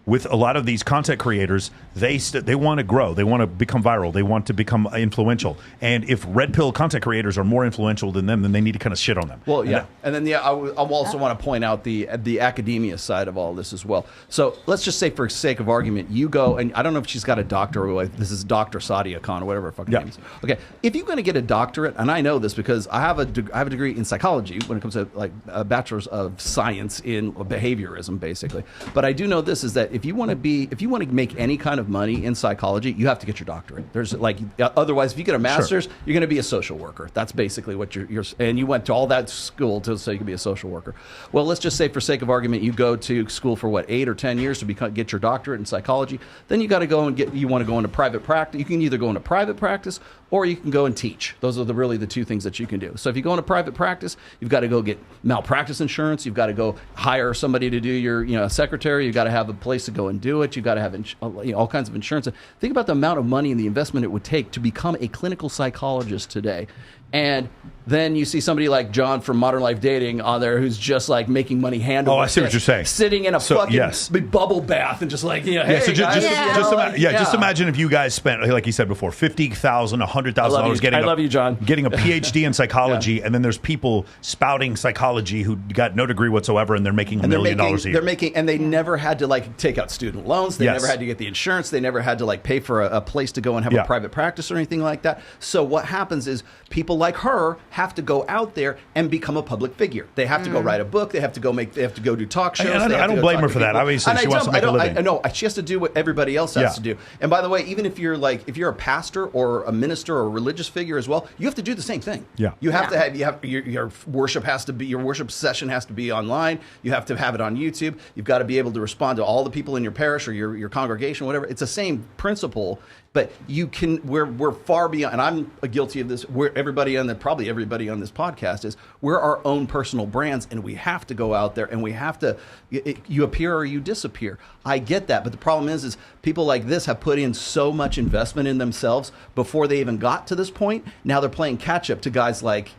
with a lot of these content creators, they want to grow, they want to become viral, they want to become influential. And if red pill content creators are more influential than them, then they need to kind of shit on them.
Well, yeah, and then I also want to point out the academia side of all this as well. So let's just say, for sake of argument, you go, and I don't know if she's got a doctorate, or this is Dr. Sadia Khan or whatever her fucking name is. Okay, if you're going to get a doctorate, and I know this because I have a degree in psychology when it comes to like a bachelor's of science in behaviorism, basically. But I do know this is that if you want to make any kind of money in psychology, you have to get your doctorate. There's like otherwise, if you get a master's, you're going to be a social worker. That's basically what you're and you went to all that school so you can be a social worker. Well, let's just say, for sake of argument, you go to school for what, 8 or 10 years to get your doctorate in psychology. Then you got to go and you want to go into private practice. You can either go into private practice or you can go and teach. Those are really the two things that you can do. So if you go into private practice, you've got to go get malpractice insurance. You've got to go hire somebody to do your secretary. You've got to have a place to go and do it. You've got to have all kinds of insurance. Think about the amount of money and the investment it would take to become a clinical psychologist today. And then you see somebody like John from Modern Life Dating on there who's just like making money hand over
I see what you're saying.
Sitting in a fucking bubble bath and just like, hey,
so just imagine if you guys spent, like you said before, $50,000, $100,000 getting.
I love you, John.
Getting a PhD in psychology, and then there's people spouting psychology who got no degree whatsoever, and they're making $1 million a year.
And they never had to like take out student loans. They never had to get the insurance. They never had to like pay for a place to go and have a private practice or anything like that. So what happens is people like her have to go out there and become a public figure. They have to go write a book. They have to go do talk shows.
I don't blame her for that. Obviously, she wants to make a living.
I know she has to do what everybody else has to do. And by the way, even if you're a pastor or a minister or a religious figure as well, you have to do the same thing.
Yeah,
you have to have your worship your worship session has to be online. You have to have it on YouTube. You've got to be able to respond to all the people in your parish or your congregation, whatever. It's the same principle. But we're far beyond, and I'm guilty of this. Probably everybody on this podcast is, we're our own personal brands, and we have to go out there and we have to, you appear or you disappear. I get that, but the problem is people like this have put in so much investment in themselves before they even got to this point. Now they're playing catch up to guys like,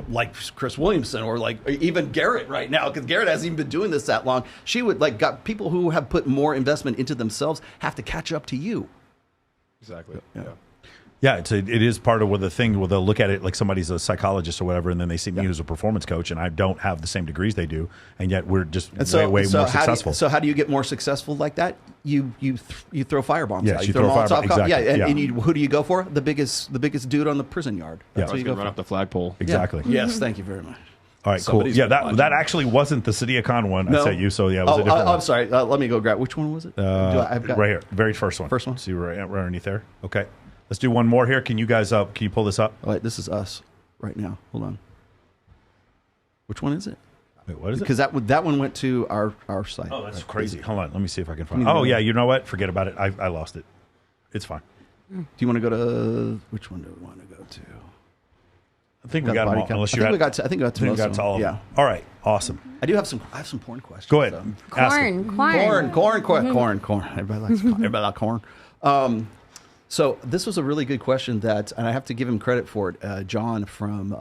like Chris Williamson or like even Garrett right now, because Garrett hasn't even been doing this that long. She would got people who have put more investment into themselves have to catch up to you.
Exactly.
Yeah, it is part of the thing where they'll look at it like somebody's a psychologist or whatever, and then they see me as a performance coach, and I don't have the same degrees they do, and yet we're just way more successful.
So how do you get more successful like that? You throw firebombs out.
You throw Molotov. Exactly.
And who do you go for? The biggest dude on the prison yard.
That's what you go run up the flagpole.
Exactly.
Yes, thank you very much.
All right, cool. Yeah, that actually wasn't the Sadia Khan one I sent you, so yeah, it was a different one.
I'm sorry. Let me go grab. Which one was it?
Right here, very first one.
First one.
See right underneath there. Okay, let's do one more here. Can you guys can you pull this up?
All right, this is us right now. Hold on. Which one is it?
Wait, what is it?
Because that one went to our site.
Oh, that's crazy. Hold on, let me see if I can find it. Oh yeah, you know what? Forget about it. I lost it. It's fine.
Do you want to go to which one do we want to go to?
I think we got them all. Unless you
I think we got to most of them.
All of them. All right. Awesome.
I have some porn questions.
Go ahead.
Corn. Everybody likes corn. So this was a really good question and I have to give him credit for it. John from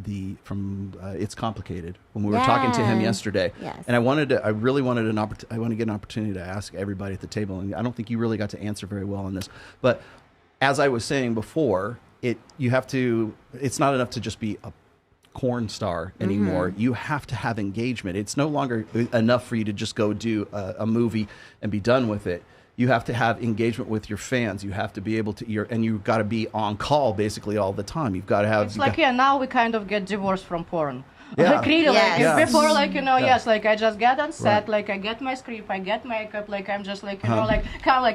It's Complicated, when we were talking to him yesterday, and I want to get an opportunity to ask everybody at the table, and I don't think you really got to answer very well on this, but as I was saying before, it's not enough to just be a porn star anymore. You have to have engagement. It's no longer enough for you to just go do a movie and be done with it. You have to have engagement with your fans. You have to be able to, and you've got to be on call basically all the time. You've got to have.
It's like now we kind of get divorced from porn.
Yeah.
Like really, before, I just get on set, like I get my script, I get makeup, like I'm just like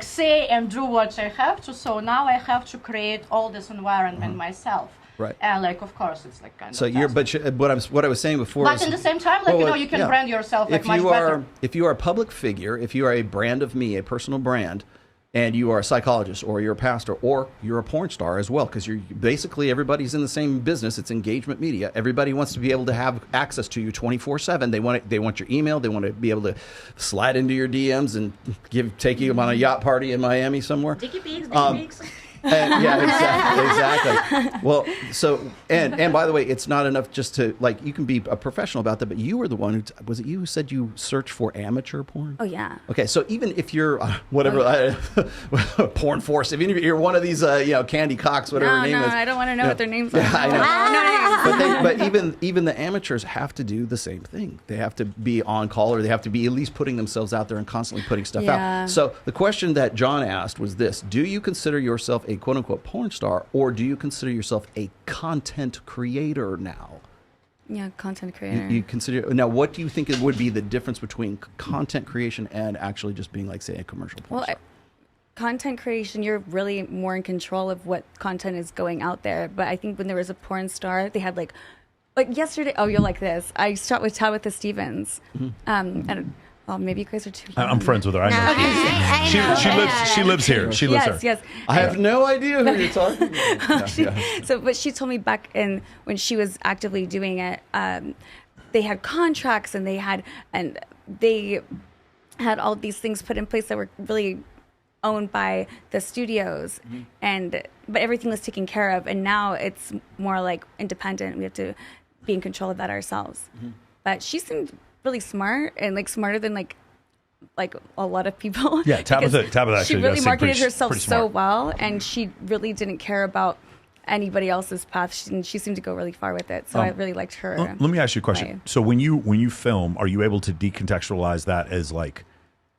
say and do what I have to. So now I have to create all this environment myself.
Right.
And of course, it's like kind of.
So what I was saying before.
But at the same time, you can brand yourself much better.
If you are a public figure, if you are a brand of me, a personal brand, and you are a psychologist or you're a pastor or you're a porn star as well, because you're basically everybody's in the same business. It's engagement media. Everybody wants to be able to have access to you 24/7. They want your email. They want to be able to slide into your DMs and take you on a yacht party in Miami somewhere.
Dicky pics.
Exactly. Well, so and by the way, it's not enough just to like you can be a professional about that, but you were the one who was it you who said you search for amateur porn?
Oh yeah.
Okay, so even if you're porn force, if you're one of these Candy Cox, whatever her name is.
No, I don't want to know what their names are.
Yeah, I know.
No.
But even the amateurs have to do the same thing. They have to be on call, or they have to be at least putting themselves out there and constantly putting stuff out. So the question that John asked was this: do you consider yourself a quote unquote porn star, or do you consider yourself a content creator now?
Yeah, content creator.
You consider now. What do you think it would be the difference between content creation and actually just being like, say, a commercial porn star?
Content creation, you're really more in control of what content is going out there. But I think when there was a porn star, they had like yesterday. Oh, you'll like this. I shot with Tabitha Stevens. And maybe you guys are too young.
I'm friends with her. I know. She lives here. She lives here.
Yes.
I have no idea who you're talking about.
But she told me back when she was actively doing it, they had contracts and they had all these things put in place that were really owned by the studios, but everything was taken care of, and now it's more like independent. We have to be in control of that ourselves. But she seemed really smart and like smarter than like a lot she
actually
really marketed herself so well, and she really didn't care about anybody else's path. She seemed to go really far with it, so I really liked her.
Let me ask you a question. So when you film, are you able to decontextualize that as like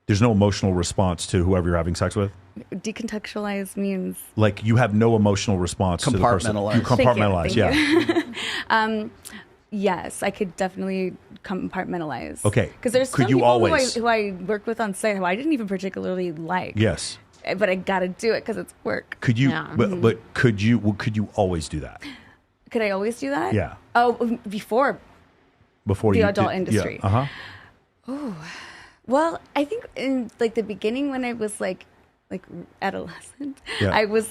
there's no emotional response to whoever you're having sex with?
Decontextualize means
like you have no emotional response to the person. You compartmentalize.
Thank you. Yes, I could definitely compartmentalize.
Okay.
Because there's some people who I work with on site who I didn't even particularly like.
Yes.
But I got to do it because it's work.
Could you? But could you always do that?
Could I always do that?
Yeah.
Oh, before the adult industry.
Yeah.
Oh, well, I think in like the beginning when I was like adolescent, I would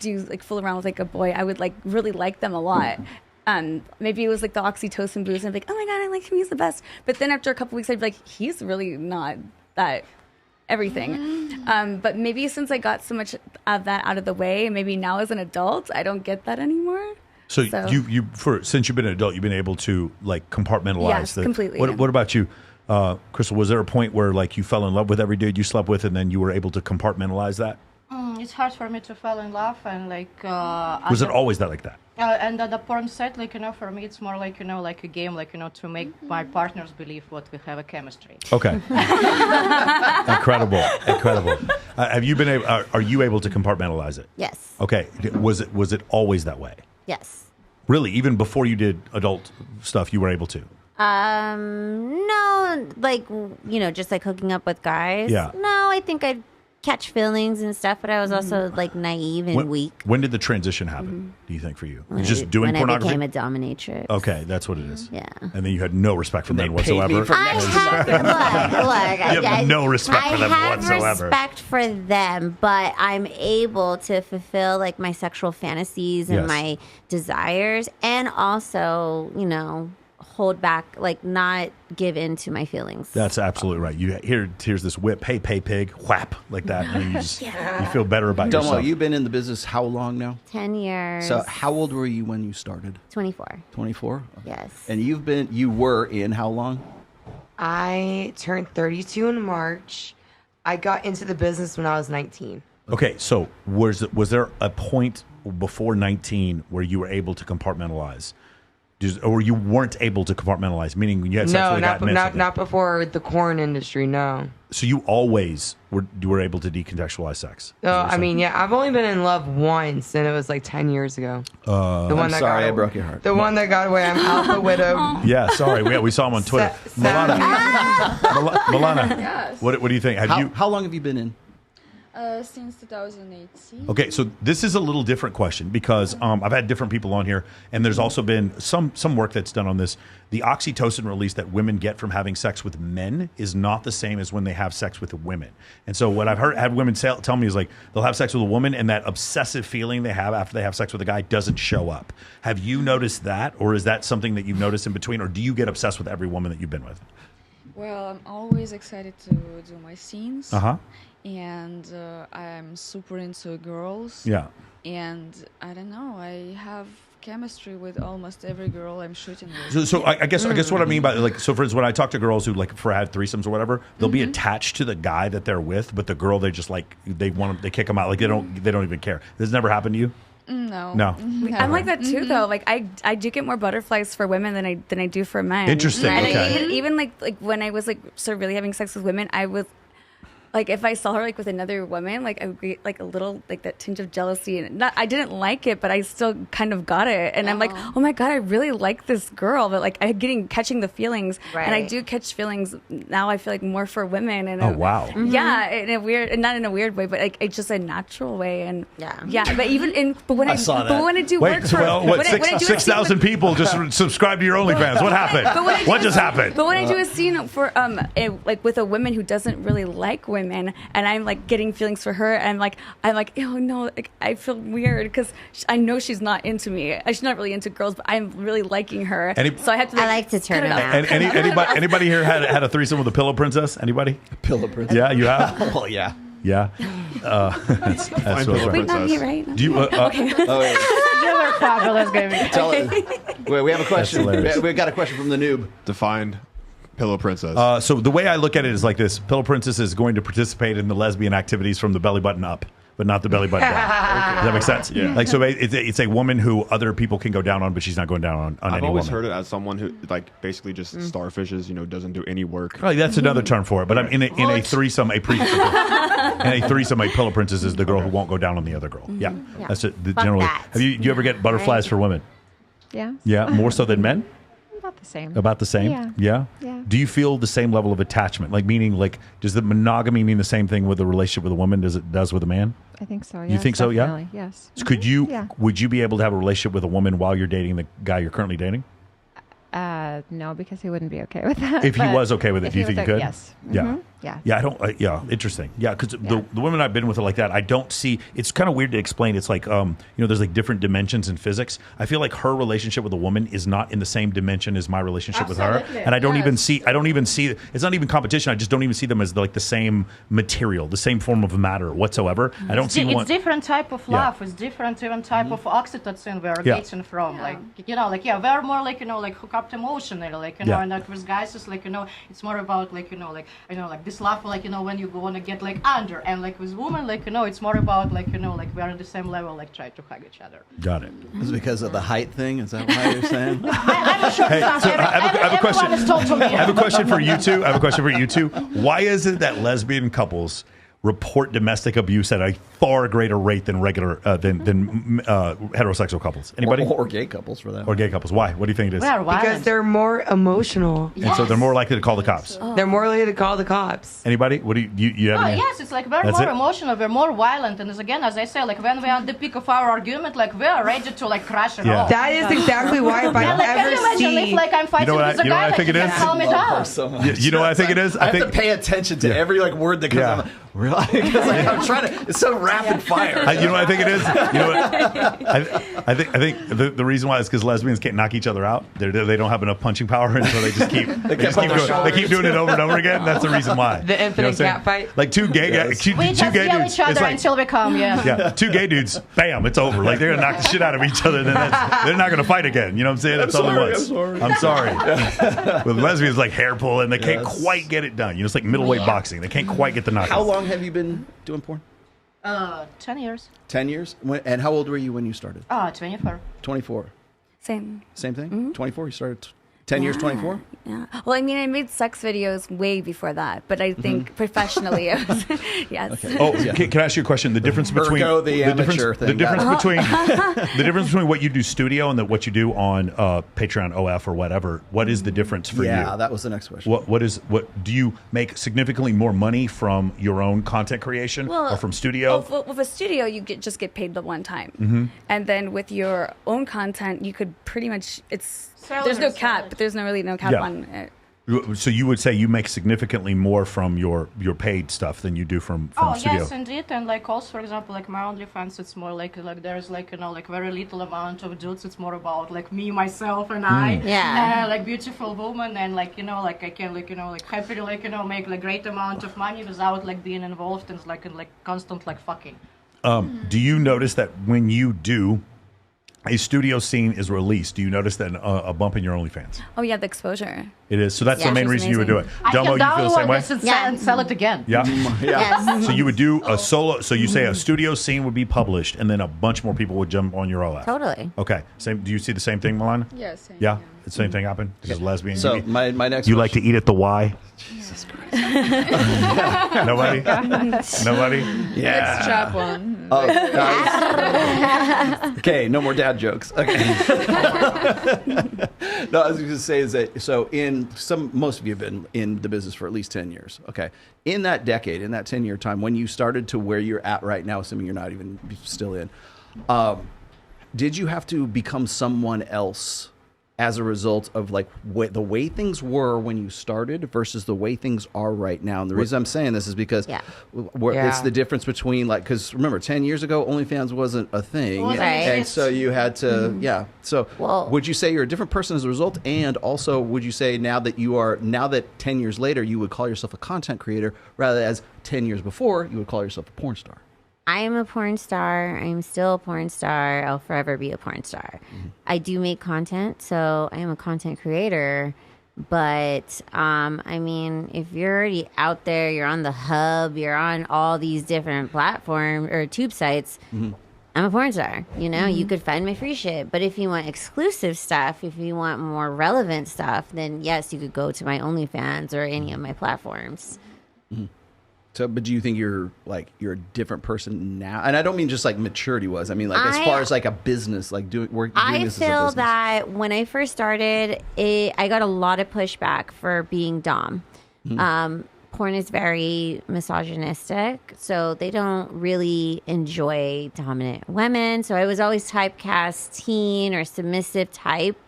do like fool around with like a boy. I would like really like them a lot. Maybe it was like the oxytocin boost, and I'd be like, oh my God, I like him, he's the best. But then after a couple weeks, I'd be like, he's really not that everything. But maybe since I got so much of that out of the way, maybe now as an adult, I don't get that anymore.
So since you've been an adult, you've been able to like compartmentalize.
Yes, completely.
What about you, Crystal? Was there a point where like you fell in love with every dude you slept with, and then you were able to compartmentalize that?
It's hard for me to fall in love, and like.
Was it always like that?
And the porn set, like, for me, it's more like, like a game, like, to make my partners believe what we have a chemistry.
Okay. Incredible. Have you been able? Are you able to compartmentalize it?
Yes.
Okay. Was it always that way?
Yes.
Really, even before you did adult stuff, you were able to.
No, like just like hooking up with guys.
Yeah.
No, I think I'd catch feelings and stuff, but I was also like naive and weak.
When did the transition happen? Do you think for you? Just doing pornography?
When I became a dominatrix.
Okay, that's what it is.
Yeah.
And then you had no respect for men whatsoever.
Look,
you have no respect for them whatsoever.
I have respect for them, but I'm able to fulfill like my sexual fantasies and my desires, and also, hold back, like not give in to my feelings.
That's absolutely right. Here's this whip, hey, pay pig, whap, like that, and you just you feel better about yourself.
You've been in the business how long now?
10 years.
So how old were you when you started?
24.
24?
Yes.
And you were in how long?
I turned 32 in March. I got into the business when I was 19.
Okay, so was there a point before 19 where you were able to compartmentalize? Or you weren't able to compartmentalize, meaning when you had sex with a guy?
Not before the porn industry, no.
So you always were able to decontextualize sex?
I mean, I've only been in love once, and it was like 10 years ago.
I broke your heart.
The one that got away, I'm alpha widow.
Yeah, sorry. We saw him on Twitter. Milana,
Yes.
What do you think?
How long have you been in?
Since 2018.
Okay, so this is a little different question because I've had different people on here, and there's also been some work that's done on this. The oxytocin release that women get from having sex with men is not the same as when they have sex with women. And so what I've had women tell me is like they'll have sex with a woman, and that obsessive feeling they have after they have sex with a guy doesn't show up. Have you noticed that, or is that something that you've noticed in between, or do you get obsessed with every woman that you've been with?
Well, I'm always excited to do my scenes. And I'm super into girls.
Yeah.
And I don't know, I have chemistry with almost every girl I'm shooting with.
So I guess what I mean by like, so for instance, when I talk to girls who like had threesomes or whatever, they'll be attached to the guy that they're with, but the girl they just like they kick them out, like they don't even care. This never happened to you? No.
I'm like that too, though. Like I do get more butterflies for women than I do for men.
Interesting.
And
Okay.
even like when I was like sort of really having sex with women, I was like, if I saw her like with another woman, like I would get like a little like that tinge of jealousy, and I didn't like it, but I still kind of got it, and I'm like, oh my god, I really like this girl, but like I'm catching the feelings, and I do catch feelings now. I feel like more for women, and
wow,
yeah, in a weird, not in a weird way, but like it's just a natural way, and yeah. But when I do work for
6,000 people just subscribe to your OnlyFans. What happened? What just happened?
But when I do a scene for like with a woman who doesn't really like women, and I'm like getting feelings for her, and I'm like, oh no, like, I feel weird because I know she's not into me. She's not really into girls, but I'm really liking her. So I have to.
I like to turn it on.
Anybody here had a threesome with a pillow princess? Anybody?
A pillow princess?
Yeah, you have.
Well, yeah.
Yeah. That's
wait, not me, right?
Do you?
Okay.
Oh, wait.
You were fabulous, baby.
Tell it. Wait, we have a question. We got a question from the noob.
Define pillow princess.
So the way I look at it is like this: pillow princess is going to participate in the lesbian activities from the belly button up, but not the belly button down. Does that make sense?
Yeah.
Like, so it's a woman who other people can go down on, but she's not going down on
I've
any
always
woman.
heard it as someone who like basically just starfishes, doesn't do any work.
Oh, that's another term for it. But I'm in a threesome, a pillow princess is the girl who won't go down on the other girl. Yeah, that's it. Generally, do you ever get butterflies for women?
Yeah.
Yeah, more so than men.
About the same.
About the same?
Yeah.
Do you feel the same level of attachment? Like, meaning, like, does the monogamy mean the same thing with a relationship with a woman as it does with a man?
I think so.
You think so? Yeah.
Yes.
So would you be able to have a relationship with a woman while you're dating the guy you're currently dating?
No, because he wouldn't be okay with that.
If he was okay with it, do you think he could?
Yes.
Yeah.
Mm-hmm. Yeah.
Yeah, I don't. Yeah, interesting. Yeah, because the women I've been with are like that. I don't see. It's kind of weird to explain. It's like there's like different dimensions in physics. I feel like her relationship with a woman is not in the same dimension as my relationship with her, and I don't even see. It's not even competition. I just don't even see them as like the same material, the same form of matter whatsoever. I don't see one.
It's different type of love. It's different even type of oxytocin we're getting from. Like we're more like hook up emotionally, and like with guys it's like it's more about like this love when you want to get like under, and like with women it's more about like we're on the same level, like try to hug each other.
Got it.
Is it because of the height thing? Is that why you're saying?
I'm not sure.
Hey, so I have a question.
Everyone is told to me.
I have a question for you two. Why is it that lesbian couples report domestic abuse at a far greater rate than regular than heterosexual couples? Anybody?
Or gay couples for that.
Or gay couples. Why? What do you think it is?
Because they're more emotional.
And so they're more likely to call the cops.
They're more likely to call the cops.
Anybody? What do you have?
Yes, it's like we're more emotional, we're more violent, and as I say, like when we're on the peak of our argument, like we're ready to like crash it all.
That is exactly why if I
can you imagine if like I'm fighting with a guy that can calm it down?
You know what I think it is?
I have to pay attention to every like word that comes out. Really? Because like, I'm trying to. It's so rapid fire.
You know what I think it is? You know what? I think the reason why is because lesbians can't knock each other out. They don't have enough punching power, and so they just keep doing it over and over again. That's the reason why.
The infinite cat fight.
Like two gay guys.
We just yell each other until we come.
Yeah. Two gay dudes. Bam! It's over. Like they're gonna knock the shit out of each other, and then they're not gonna fight again. You know what I'm saying? That's all it was. I'm sorry. With lesbians, like hair pulling, they can't quite get it done. It's like middleweight boxing. They can't quite get the knockout.
How long have you been doing porn?
10 years.
10 years? And how old were you when you started?
24.
24.
Same
thing?
Mm-hmm.
24? You started 10 years, 24?
Yeah. Well, I mean, I made sex videos way before that, but I think professionally it was, yes.
Okay. Oh, can I ask you a question? The difference between the difference between what you do studio and what you do on Patreon, OF, or whatever. What is the difference for you?
Yeah, that was the next question.
What do you make significantly more money from your own content creation or from studio?
Well, with a studio, you just get paid the one time, and then with your own content, you could pretty much there's no cap. But there's really no cap on it.
So you would say you make significantly more from your paid stuff than you do from studio?
Yes, indeed. And like also, for example, like my OnlyFans, it's more like there's like like very little amount of dudes. It's more about like me, myself, and I.
Yeah.
Like beautiful woman, and like like I can like happily make like great amount of money without like being involved in like constant like fucking.
Do you notice that when you do a studio scene is released, do you notice that a bump in your OnlyFans?
Oh yeah, the exposure.
It is. So that's the main reason you would do it. Delmo, you feel the same way?
And sell it again.
Yeah.
Yes.
So you would do a solo. So you say a studio scene would be published, and then a bunch more people would jump on your OF.
Totally.
Okay. Same. Do you see the same thing, Milana?
Yeah, same.
Yeah. The same thing happened. This is lesbian.
So my next.
You like to eat at the Y?
Jesus Christ.
Nobody. Nobody. Yeah.
Let's trap one.
Oh, guys. Okay, no more dad jokes. Okay. No, I was going to say is that so most of you have been in the business for at least 10 years. Okay, in that decade, in that 10-year time, when you started to where you're at right now, assuming you're not even still in, did you have to become someone else as a result of like the way things were when you started versus the way things are right now? And the reason I'm saying this is because it's the difference between like, because remember 10 years ago, OnlyFans wasn't a thing. And so you had to, So would you say you're a different person as a result? And also, would you say now that 10 years later, you would call yourself a content creator rather as 10 years before, you would call yourself a porn star?
I am a porn star. I am still a porn star. I'll forever be a porn star. I do make content, so I am a content creator. But, I mean, if you're already out there, you're on the hub, you're on all these different platforms or tube sites, I'm a porn star. You know, you could find my free shit. But if you want exclusive stuff, if you want more relevant stuff, then yes, you could go to my OnlyFans or any of my platforms.
So, but do you think you're a different person now? And I don't mean just like maturity was. I mean like as far as like a business, like doing this as a business.
I feel that when I first started, I got a lot of pushback for being dom. Porn is very misogynistic, so they don't really enjoy dominant women. So I was always typecast teen or submissive type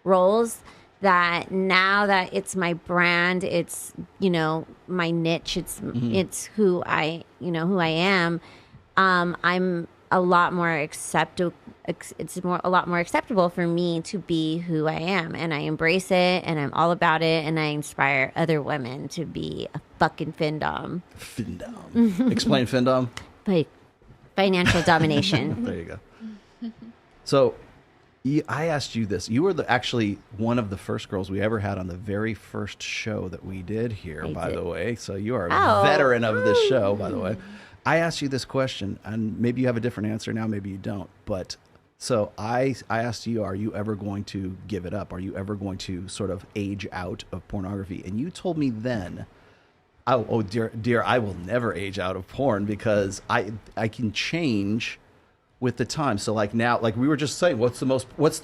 roles. That now that it's my brand, it's my niche, it's who I am. I'm a lot more acceptable. It's a lot more acceptable for me to be who I am, and I embrace it, and I'm all about it, and I inspire other women to be a fucking findom.
Findom. Explain findom.
Like financial domination.
There you go. So. I asked you this. You were actually one of the first girls we ever had on the very first show that we did here, by the way. So you are a veteran of this show, by the way. I asked you this question, and maybe you have a different answer now, maybe you don't. But so I asked you, are you ever going to give it up? Are you ever going to sort of age out of pornography? And you told me then, oh dear, I will never age out of porn because I can change with the time. So like now, like we were just saying, what's the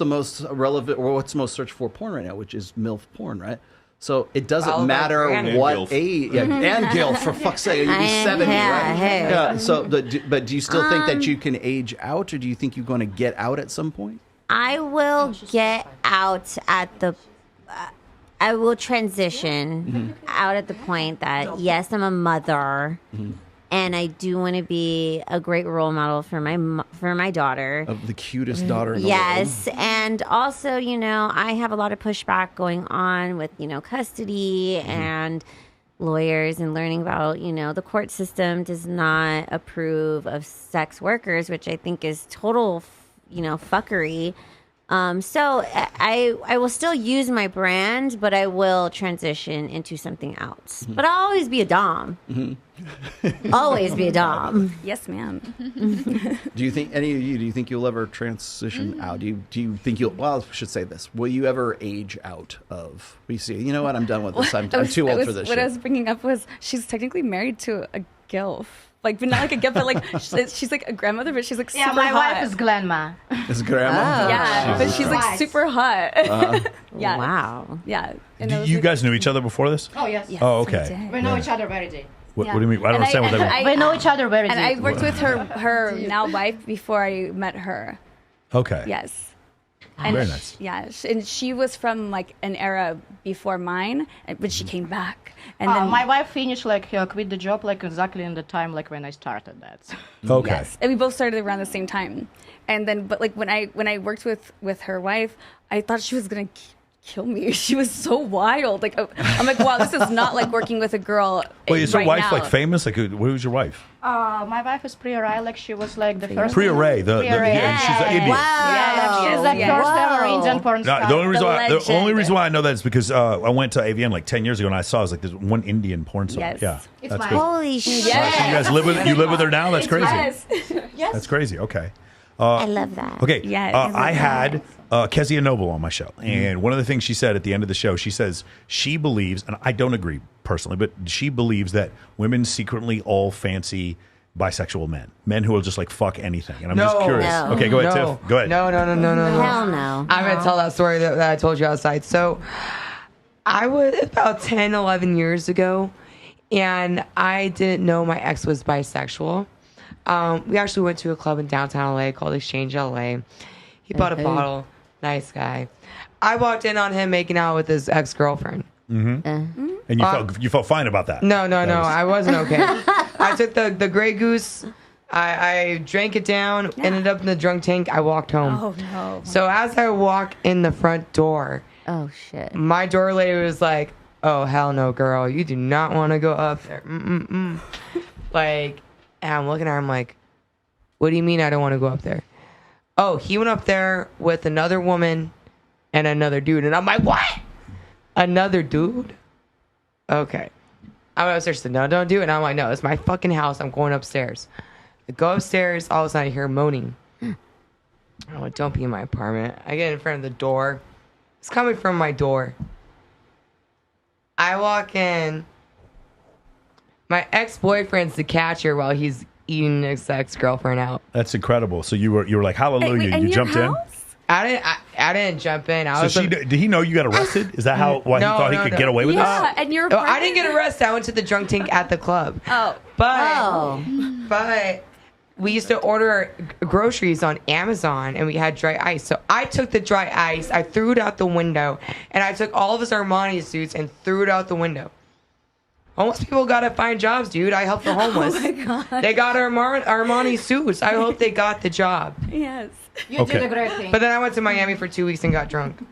most relevant or what's the most searched for porn right now, which is MILF porn, right? So it doesn't matter what age, and GILF, for fuck's sake, you'd be 70, right? Yeah. So, but do you still think that you can age out, or do you think you're going to get out at some point?
I will get out at the. I will transition out at the point that yes, I'm a mother. And I do want to be a great role model for my daughter.
Of the cutest daughter in the world.
Yes. And also, I have a lot of pushback going on with, custody and lawyers and learning about, the court system does not approve of sex workers, which I think is total, fuckery. So I will still use my brand, but I will transition into something else. But I'll always be a dom. Always be a dom.
Yes, ma'am.
Do you think any of you? Do you think you'll ever transition out? Do you think you'll? Well, I should say this: will you ever age out of? We see. You know what? I'm done with this. I'm too old for this.
What I was bringing up was she's technically married to a GILF. Like, but not like a GILF, but like she's like a grandmother, but she's like super hot.
My wife is grandma.
Is grandma?
Yeah, but she's like super hot. Yeah.
Wow.
Yeah.
You guys knew each other before this?
Oh yes.
Oh okay.
We know each other very deep.
What do you mean? I don't understand what that means.
We know each other very deep.
And I worked with her now wife before I met her.
Okay.
Yes. And
very nice.
Yeah, and she was from like an era before mine, but she came back. And then
my wife finished like quit the job like exactly in the time like when I started that.
Okay.
Yes, and we both started around the same time. And then, but like when I worked with her wife, I thought she was gonna kill me. She was so wild. Like I'm like, wow, this is not like working with a girl.
Wait, is your
right
wife
now.
like famous? Like, who's your wife?
My wife is Priya Rai, like she was like the first.
Priya Rai,
Priya Rai.
yeah, she's an Indian.
Yeah, she's like first ever Indian porn star.
No, the only reason why I know that is because I went to AVN like 10 years ago and I saw it was like there's one Indian porn star.
Yes.
Yeah,
It's
that's
mine.
good.
Holy shit.
So you guys live with her now? That's crazy.
Yes. Yes.
That's crazy. Okay.
I love that.
Okay.
Yes.
I had Kezia Noble on my show, and one of the things she said at the end of the show, she says she believes, and I don't agree personally, but she believes that women secretly all fancy bisexual men who will just like fuck anything. And I'm just curious.
No.
Okay, go ahead, Tiff. Go ahead.
No.
Hell no.
I'm going to tell that story that I told you outside. So I was about 10, 11 years ago, and I didn't know my ex was bisexual. We actually went to a club in downtown LA called Exchange LA. He bought a bottle. Nice guy. I walked in on him making out with his ex-girlfriend.
Mm-hmm. And you felt fine about that?
No. I wasn't okay. I took the Grey Goose. I drank it down, ended up in the drunk tank. I walked home.
Oh, no.
So as I walk in the front door,
oh, shit.
my door lady was like, oh, hell no, girl. You do not want to go up there. Like, and I'm looking at her. I'm like, what do you mean I don't want to go up there? Oh, he went up there with another woman and another dude. And I'm like, what? Another dude? Okay. I went upstairs. She said, no, don't do it. And I'm like, no, it's my fucking house. I'm going upstairs. I go upstairs. All of a sudden, I hear moaning. I'm like, don't be in my apartment. I get in front of the door. It's coming from my door. I walk in. My ex-boyfriend's the catcher while he's eating his ex-girlfriend out.
That's incredible. So you were like, hallelujah.
Wait,
you jumped in?
I didn't jump in.
Did he know you got arrested? Is that why he thought he could get away with this?
Yeah, and you're.
Oh, I didn't get arrested. I went to the drunk tank at the club. But we used to order groceries on Amazon, and we had dry ice. So I took the dry ice, I threw it out the window, and I took all of his Armani suits and threw it out the window. Homeless people gotta find jobs, dude. I help the homeless.
Oh my God.
They got Armani suits. I hope they got the job.
Yes.
You did a great thing.
But then I went to Miami for 2 weeks and got drunk.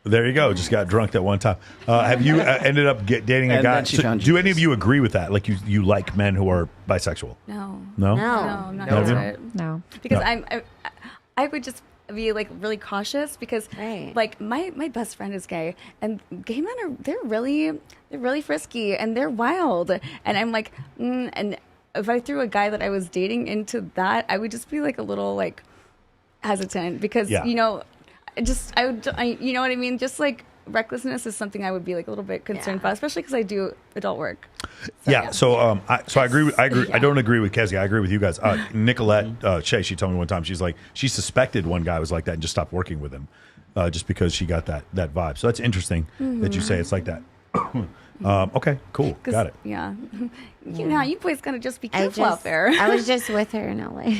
There you go. Just got drunk that one time. Have you ended up dating a
And
guy?
then she
So
found
do any of you agree with that? Like you like men who are bisexual?
No.
No?
No, not
No.
into it.
No.
Because
No.
I would just be like really cautious because like my best friend is gay and gay men they're really frisky and they're wild and I'm like and if I threw a guy that I was dating into that I would just be like a little like hesitant because you know you know what I mean, just like recklessness is something I would be like a little bit concerned about, especially because I do adult work. So,
I agree. I don't agree with Kezia. I agree with you guys. Nicolette Shea, she told me one time, she's like, she suspected one guy was like that and just stopped working with him, just because she got that vibe. So that's interesting that you say it's like that. Okay, cool, got it.
Yeah, you know, you boys gotta just be careful out there.
I was just with her in LA.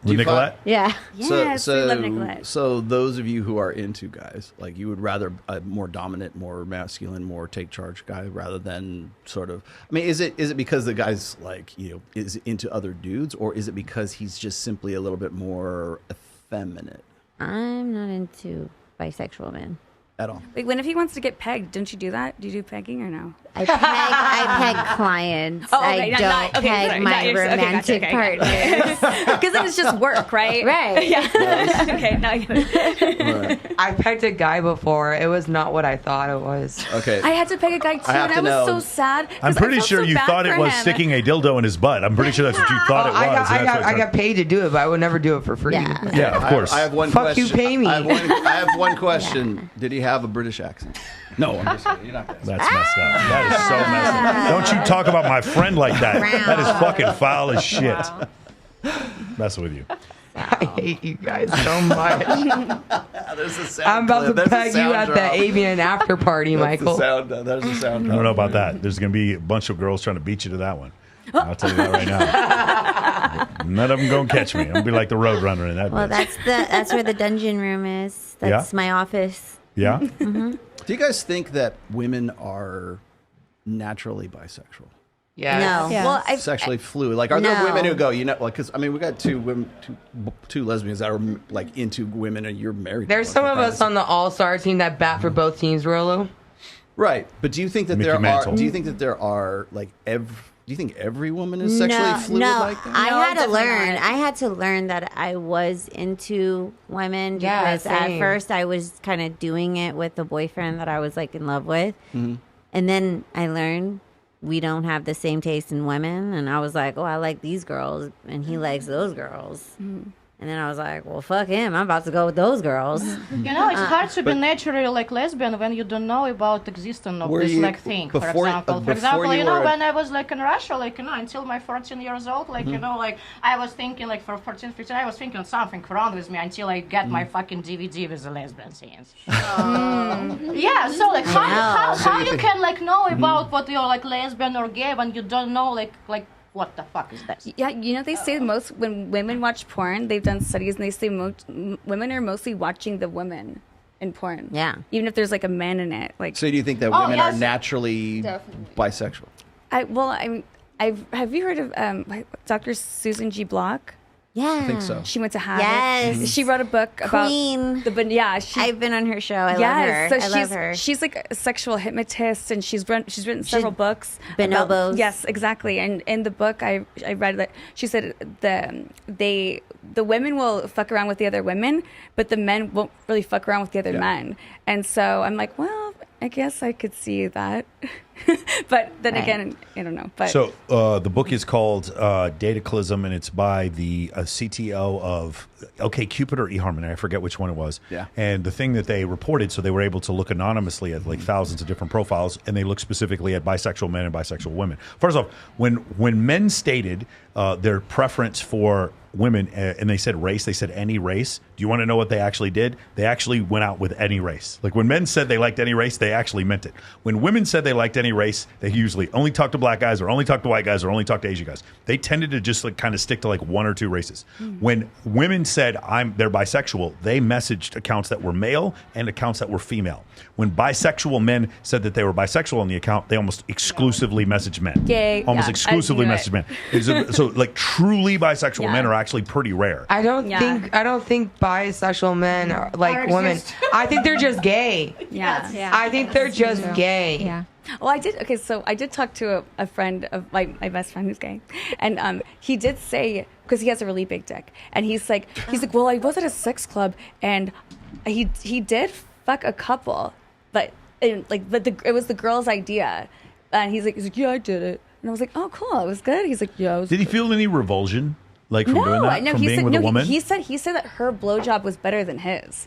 With Nicolette?
Yeah.
Yes, we love Nicolette.
So those of you who are into guys, like you would rather a more dominant, more masculine, more take charge guy rather than sort of. I mean, is it because the guy's like is into other dudes, or is it because he's just simply a little bit more effeminate?
I'm not into bisexual men.
At all.
Like, when if he wants to get pegged, don't you do that? Do you do pegging or no?
I peg clients.
Okay,
I don't peg my romantic partners.
Because then it's just work, right?
Right.
Yeah. Okay, now I get it.
I pegged a guy before. It was not what I thought it was.
Okay.
I had to peg a guy too, and I was so sad.
I'm pretty sure you thought it was sticking a dildo in his butt. I'm pretty sure that's what you thought it was.
I got paid to do it, but I would never do it for free.
Yeah, of course.
I have one
Fuck
question.
you, pay me.
I have one question. Did he have a British accent? No, I'm just kidding. You're not that.
That's messed up. That is so messed up. Don't you talk about my friend like that. That is fucking foul as shit. Messing with you.
I hate you guys so much.
There's a sound
I'm about
clip.
to
There's a
peg you
sound
at
drop.
the avian after party,
That's
Michael.
The sound, there's a sound
I don't know about that. There's going to be a bunch of girls trying to beat you to that one. I'll tell you that right now. None of them gonna catch me. I'm gonna be like the Roadrunner in that.
Well,
bitch.
that's where the dungeon room is. That's my office.
Yeah.
Mm-hmm.
Do you guys think that women are naturally bisexual?
Yeah.
No. Well,
sexually fluid. Like, are there women who go, you know, like, because I mean, we got two lesbians that are like into women, and you're married.
There's some of us on the all-star team that bat for both teams, Rollo.
Right, but do you think that
Mickey
there
Mantle.
are? Do you think that there are like do you think every woman is sexually fluid like that?
I had to learn that I was into women because at first I was kind of doing it with a boyfriend that I was like in love with, and then I learned we don't have the same taste in women, and I was like, oh, I like these girls, and he likes those girls. And then I was like, well, fuck him. I'm about to go with those girls.
You know, it's hard to be naturally like lesbian when you don't know about existence of this like thing. For example, you know, when I was like in Russia, like, you know, until my 14 years old, like, you know, like I was thinking like for 14, 15, I was thinking something wrong with me until I get my fucking DVD with the lesbian scenes. Yeah, so like how you can like know about what you're like lesbian or gay when you don't know like what the fuck is this?
Yeah, you know, they say when women watch porn, they've done studies, and they say women are mostly watching the women in porn.
Yeah.
Even if there's like a man in it. Like.
So do you think that women are naturally bisexual?
Have you heard of Dr. Susan G. Block?
Yeah.
I think so.
She went to Harvard.
Yes.
She wrote a book about
Queen.
I've
been on her show. I love her.
So
I love her.
She's like a sexual hypnotist, and she's written several books.
Bonobos.
Yes, exactly. And in the book, I read that she said the women will fuck around with the other women, but the men won't really fuck around with the other men. And so I'm like, well, I guess I could see that. But then again, I don't know. But
so the book is called Dataclism, and it's by the CTO of OkCupid or eHarmony. I forget which one it was.
Yeah.
And the thing that they reported, so they were able to look anonymously at like thousands of different profiles, and they looked specifically at bisexual men and bisexual women. First off, when men stated their preference for women, and they said race, they said any race. Do you want to know what they actually did? They actually went out with any race. Like when men said they liked any race, they actually meant it. When women said they liked any race, they usually only talk to black guys or only talk to white guys or only talk to Asian guys. They tended to just like kind of stick to like one or two races. When women said they're bisexual, they messaged accounts that were male and accounts that were female. When bisexual men said that they were bisexual on the account, they almost exclusively messaged men.
Gay.
Almost exclusively messaged men. So like truly bisexual men are actually pretty rare.
I don't think bisexual men are like women. I think they're just gay. I think they're just gay.
Yeah.
Well, I did talk to a friend of my best friend who's gay, and he did say, because he has a really big dick, and he's like, well, I was at a sex club, and he did fuck a couple, but it was the girl's idea, and he's like, yeah, I did it, and I was like, oh, cool, it was good. He's like, yeah, it was
Did he
good.
feel any revulsion, like from doing that,
no,
from being with a woman?
He said that her blowjob was better than his.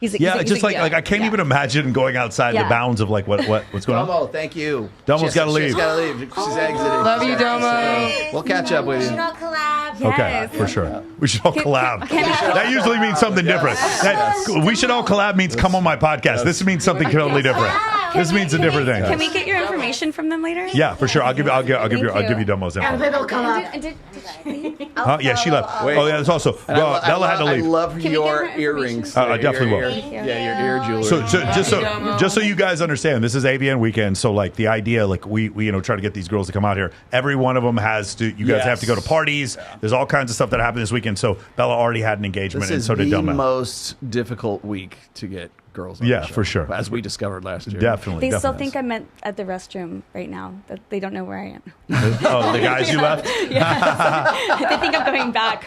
He's
like, I can't even imagine going outside the bounds of like what's going on.
Domo, thank you.
Domo's got to leave.
She's got to leave. She's exiting.
Love you, Domo.
We'll catch up with you.
We should all collab.
Okay, for sure. We should all collab. That usually means something different. We should all collab means come on my podcast. This means something totally different. This means a different thing.
Can we get your information from them later?
Yeah, for sure. I'll give you Domo's info.
And then they'll come up.
Yeah, she left. Oh yeah, that's also Bella had to leave.
I love your earrings.
I definitely will.
Yeah, your ear jewelry.
So just so you guys understand, this is AVN weekend. So like the idea, like we try to get these girls to come out here. Every one of them has to. You guys have to go to parties. There's all kinds of stuff that happened this weekend. So Bella already had an engagement, and so did Domo.
This is the most difficult week to get girls on the show,
for sure.
As we discovered last year.
Definitely.
They still think I'm at the restroom right now. That they don't know where I am.
Oh, the guys you left?
Yeah. They think I'm going back.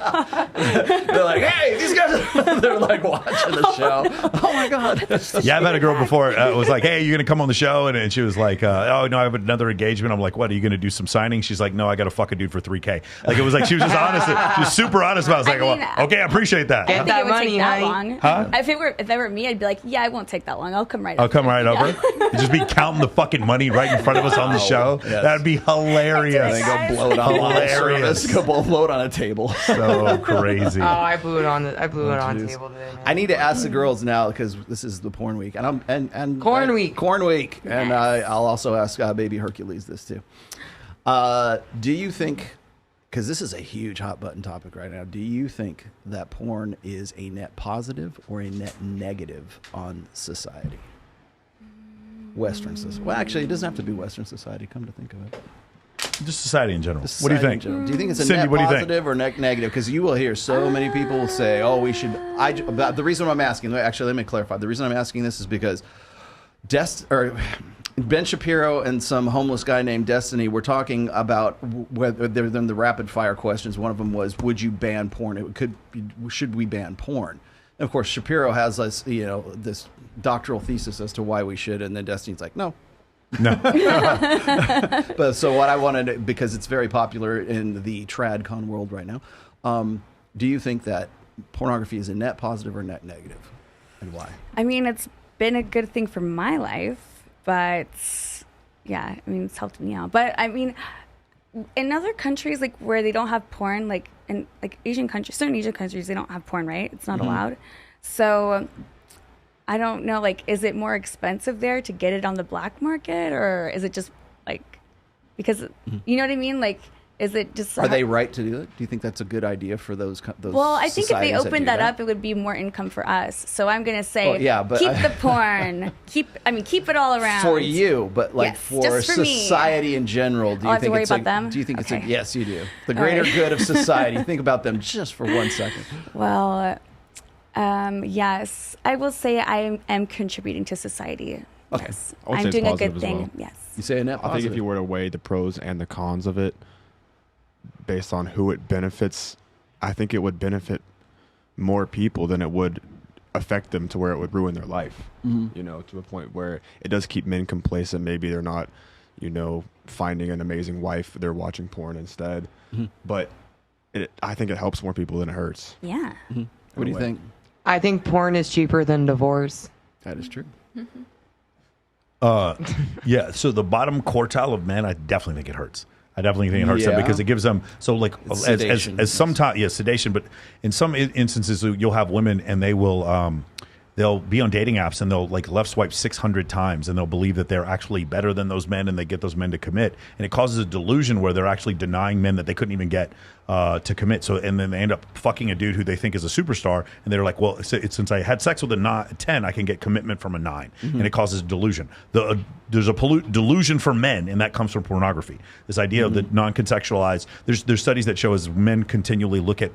They're like, hey, these guys, they're like watching the show. Oh my God.
Yeah, I've had a girl before was like, hey, you going to come on the show? And she was like, oh, no, I have another engagement. I'm like, what, are you going to do some signings? She's like, no, I got to fuck a dude for $3,000. Like, it was like, she was just honest. She was super honest about it. I was like, well, okay, I appreciate that.
Get that money, honey.
Huh? If it were me, I'd be like, yeah, I won't take that long. I'll come right over.
I'll come right over. You just be counting the fucking money right in front of us on the show.
Yes.
That'd be hilarious.
And then go blow it on hilarious. Go blow it on a table.
So crazy.
Oh, I blew it on the table today. Man.
I need to ask the girls now because this is the porn week, and
Corn week,
and I'll also ask Baby Hercules this too. Do you think, because this is a huge hot button topic right now, do you think that porn is a net positive or a net negative on society? Western society. Well, actually, it doesn't have to be Western society, come to think of it.
Just society in general. What do you think?
Do you think it's a
Cindy,
net
what do you think?
positive or net negative? Because you will hear so many people say, oh, we should. But the reason I'm asking, actually, let me clarify. The reason I'm asking this is because Ben Shapiro and some homeless guy named Destiny were talking about whether the rapid fire questions. One of them was, would you ban porn? Should we ban porn? And of course, Shapiro has this doctoral thesis as to why we should, and then Destiny's like, no. But so what I wanted, because it's very popular in the tradcon world right now, do you think that pornography is a net positive or net negative, and why?
I mean, it's been a good thing for my life, but yeah, I mean, it's helped me out. But I mean, in other countries, like where they don't have porn, like in like Asian countries, certain Asian countries, they don't have porn, right? It's not allowed. So I don't know, like, is it more expensive there to get it on the black market, or is it just like, because you know what I mean? Like, is it just?
Are they right to do it? Do you think that's a good idea for those?
Well, I think if they opened that up, it would be more income for us. So I'm gonna say,
but
keep the porn, keep it all around
for you, but like
yes,
for society in general. Do you
have
think
to worry
it's
about them?
Do you think
okay.
it's yes, you do. The greater good of society. Think about them just for 1 second.
Well. Yes, I will say I am contributing to society.
Okay.
Yes. I'm doing a good thing.
Well.
Yes.
You say a net positive.
I think if you were to weigh the pros and the cons of it based on who it benefits, I think it would benefit more people than it would affect them to where it would ruin their life. You know, to a point where it does keep men complacent. Maybe they're not, finding an amazing wife. They're watching porn instead. But I think it helps more people than it hurts.
Yeah.
What do you think?
I think porn is cheaper than divorce.
That is true.
Yeah. So the bottom quartile of men, I definitely think it hurts. I definitely think it hurts them because it gives them as sometimes sedation. But in some instances, you'll have women and they will they'll be on dating apps and they'll like left swipe 600 times and they'll believe that they're actually better than those men and they get those men to commit, and it causes a delusion where they're actually denying men that they couldn't even get to commit. So and then they end up fucking a dude who they think is a superstar, and they're like, well, since I had sex with a 10, I can get commitment from a 9, and it causes delusion. There's a delusion for men, and that comes from pornography. This idea of the non-contextualized. There's studies that show as men continually look at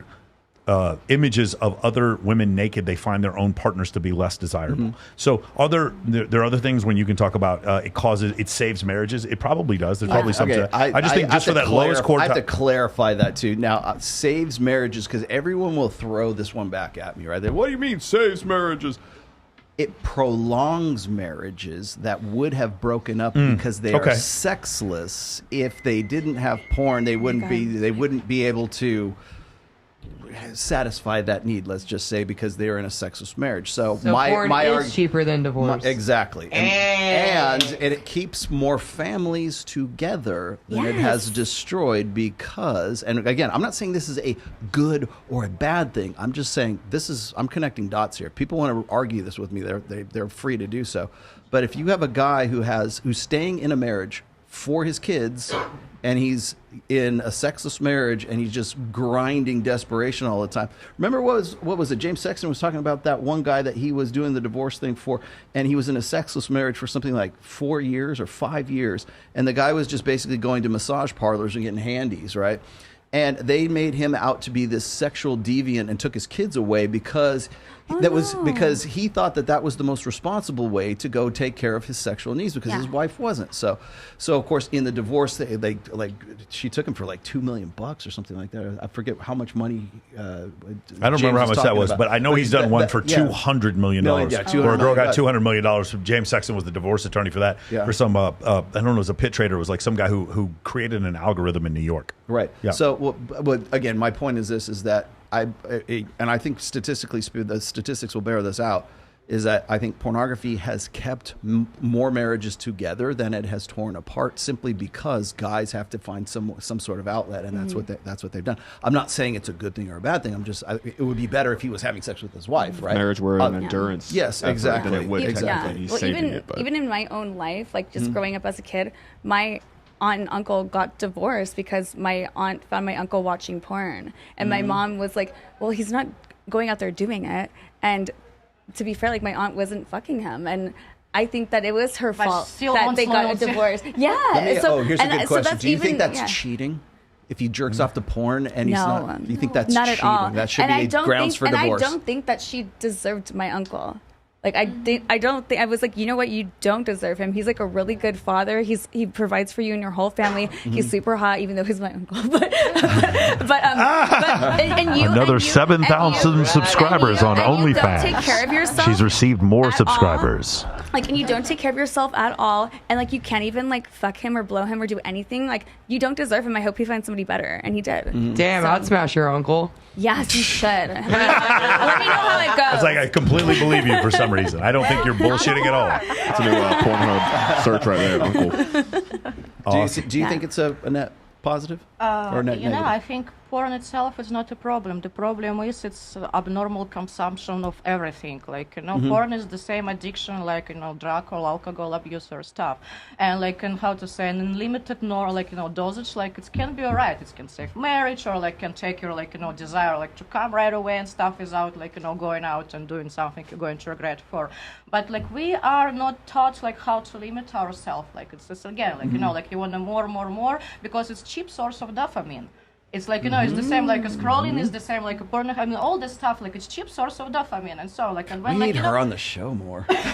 images of other women naked, they find their own partners to be less desirable. So there are other things when you can talk about it saves marriages. It probably does. There's probably something.
Okay.
I just think just for that lowest quartile.
I have to clarify that too. Now, saves marriages, because everyone will throw this one back at me, right? What do you mean saves marriages? It prolongs marriages that would have broken up because they are sexless. If they didn't have porn, they wouldn't be able to satisfy that need, let's just say, because they're in a sexless marriage. So
porn is cheaper than divorce.
Exactly. And it keeps more families together than it has destroyed, because, and again, I'm not saying this is a good or a bad thing. I'm just saying I'm connecting dots here. People want to argue this with me. They're free to do so. But if you have a guy who's staying in a marriage for his kids, and he's in a sexless marriage, and he's just grinding desperation all the time. Remember what was it? James Sexton was talking about that one guy that he was doing the divorce thing for, and he was in a sexless marriage for something like 4 years or 5 years, and the guy was just basically going to massage parlors and getting handies, right? And they made him out to be this sexual deviant and took his kids away because because he thought that was the most responsible way to go take care of his sexual needs, because his wife wasn't. So of course in the divorce they she took him for like $2 million or something like that. I forget how much money. I
don't remember how much that was, but I know he's done one for $200 million. Where a girl got $200 million. James Sexton was the divorce attorney for that. For some I don't know, it was a pit trader. It was like some guy who created an algorithm in New York.
Right. Yeah. So again, my point is that I think statistically, the statistics will bear this out, is that I think pornography has kept more marriages together than it has torn apart, simply because guys have to find some sort of outlet, and that's what they've done. I'm not saying it's a good thing or a bad thing. It would be better if he was having sex with his wife, right?
Marriage were an endurance.
Yes, exactly.
Exactly.
Even in my own life, like just growing up as a kid, my
aunt and uncle got divorced because my aunt found my uncle watching porn. And my mom was like, well, he's not going out there doing it. And to be fair, like my aunt wasn't fucking him. And I think that it was her fault that they got a divorce. Yeah.
Here's a good question. Do you think that's cheating? If he jerks off to porn and he's not, do you think that's
not
cheating?
At all.
That should be grounds for divorce.
And I don't think that she deserved my uncle. Like I don't think I was like, you know what, you don't deserve him. He's like a really good father. He provides for you and your whole family. He's super hot, even though he's my uncle.
Another 7,000 subscribers on OnlyFans.
Don't take care of yourself.
She's received more subscribers.
Like, and you don't take care of yourself at all, and like you can't even like fuck him or blow him or do anything. Like you don't deserve him. I hope he finds somebody better, and he did.
Damn, I'd smash your uncle.
Yes, you should. Let me know how it goes.
It's like I completely believe you for some reason. I don't think you're bullshitting at all.
That's a new Pornhub search right there, uncle.
Awesome. Do you think it's a net positive or a net negative?
I think porn itself is not a problem. The problem is its abnormal consumption of everything. Like, porn is the same addiction like, drug or alcohol abuse or stuff. And like, and how to say, an unlimited dosage, like it can be alright. It can save marriage or like can take your desire like to come right away and stuff without like, going out and doing something you're going to regret for. But like we are not taught like how to limit ourselves. Like it's just again, like, like you want more because it's cheap source of dopamine. It's like, it's the same, like, scrolling is the same, like, porn, I mean, all this stuff, like, it's cheap source of dopamine, and so, like, and when,
we need her on the show more.
And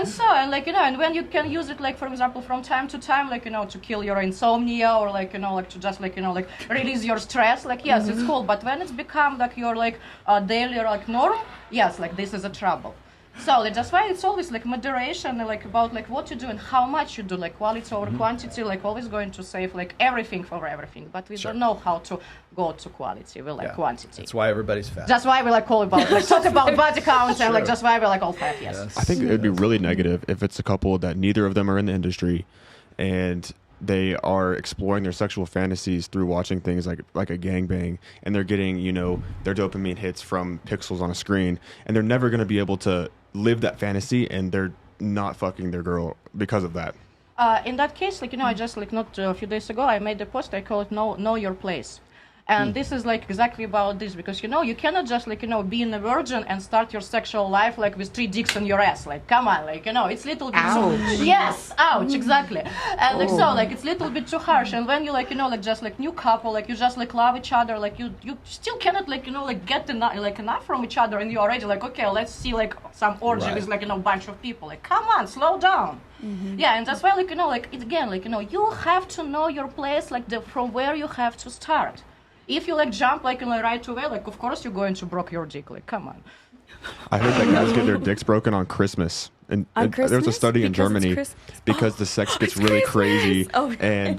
so, and, like, and when you can use it, like, for example, from time to time, like, to kill your insomnia, or, like, like, to just, like, like, release your stress, like, yes, it's cool, but when it's become, like, your, like, daily, like, norm, yes, like, this is a trouble. So like, that's why it's always like moderation, like about like what you do and how much you do, like quality over quantity, like always going to save like everything for everything, but we don't know how to go to quality. We like quantity.
That's why everybody's fat.
That's why we like call about like talk about body counts and like just why we like all fat. Yes.
I think it'd be really negative if it's a couple that neither of them are in the industry, and they are exploring their sexual fantasies through watching things like a gangbang, and they're getting their dopamine hits from pixels on a screen, and they're never going to be able to live that fantasy, and they're not fucking their girl because of that.
In that case, like I just like not a few days ago, I made a post. I call it "Know Your Place." And this is like exactly about this, because you cannot just like be in a virgin and start your sexual life like with 3 dicks in your ass. Like come on, like it's little bit yes, ouch, exactly. And like so like it's little bit too harsh. And when you like like just like new couple, like you just like love each other, like you still cannot like like get enough from each other, and you're already like, okay, let's see like some orgy with like bunch of people. Like come on, slow down. Yeah, and that's why like like it again, like you have to know your place, like from where you have to start. If you like jump like right away, like of course you're going to break your dick. Like come on.
I heard that guys get their dicks broken on Christmas, and there was a study in Germany because the sex gets really crazy. And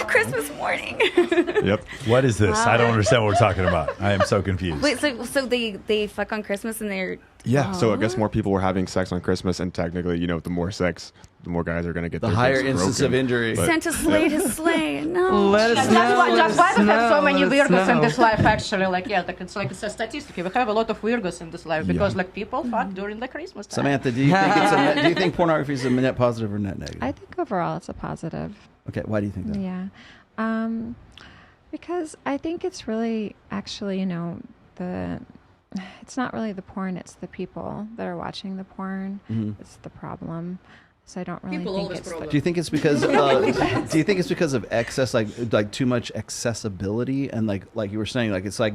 Christmas morning.
Yep.
What is this? I don't understand what we're talking about. I am so confused.
Wait, so they fuck on Christmas and they're
so I guess more people were having sex on Christmas, and technically, the more sex, the more guys are going to get
the
their
higher
dicks
instance
broken.
of injury.
Santa slayed his sleigh. No.
Let us know.
That's why we have so many Virgos in this life. Actually, like it's like it's a statistic. We have a lot of Virgos in this life because like people fuck during the Christmas time.
Samantha, do you think pornography is a net positive or net negative?
I think overall it's a positive.
Okay, why do you think that?
Yeah, because I think it's really actually it's not really the porn, it's the people that are watching the porn. It's the problem. So I don't really think it's
Do you think it's because of excess, like too much accessibility, and like you were saying, like it's like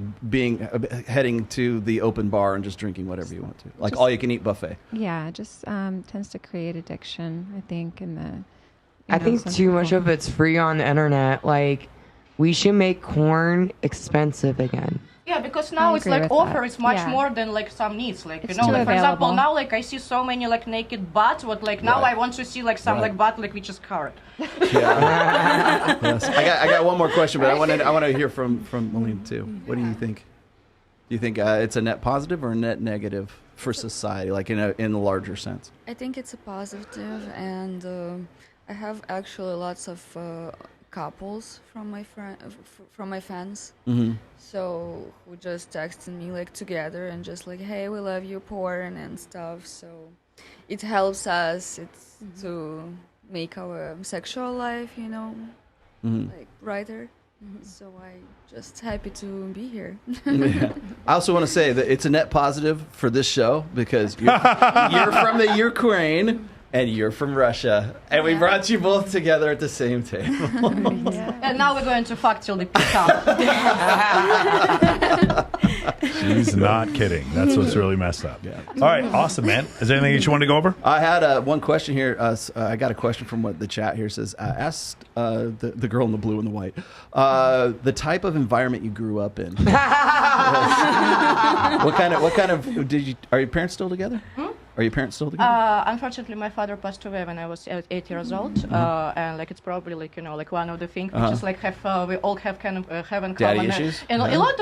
heading to the open bar and just drinking whatever you want to, like all you can eat buffet.
Yeah, just tends to create addiction, I think,
I think too much of it's free on the internet. Like we should make porn expensive again.
Yeah, because now it's like offer is much more than like some needs. Like like for example, now like I see so many like naked butts. What like now I want to see like some like butt like which is covered.
Yeah. Yes. I got one more question, but I want to hear from William too. What do you think? Do you think it's a net positive or a net negative for society, like in a larger sense?
I think it's a positive, and I have actually lots of couples from my fans. So who just texted me like together and just like, hey, we love you, porn and stuff. So it helps us to make our sexual life, you know, like brighter. So I'm just happy to be here.
Yeah. I also want to say that it's a net positive for this show because you're from the Ukraine and you're from Russia, and we brought you both together at the same table.
And now we're going to fuck till the pick up.
She's not kidding. That's what's really messed up. Yeah. All right, awesome, man. Is there anything you want to go over?
I had one question here. I got a question from what the chat here says. Asked the girl in the blue and the white the type of environment you grew up in. What kind of are your parents still together? Are your parents still together?
Unfortunately, my father passed away when I was 8 years old, and like it's probably like like one of the things which is like we all have kind of have in
Daddy
common.
issues?
And a lot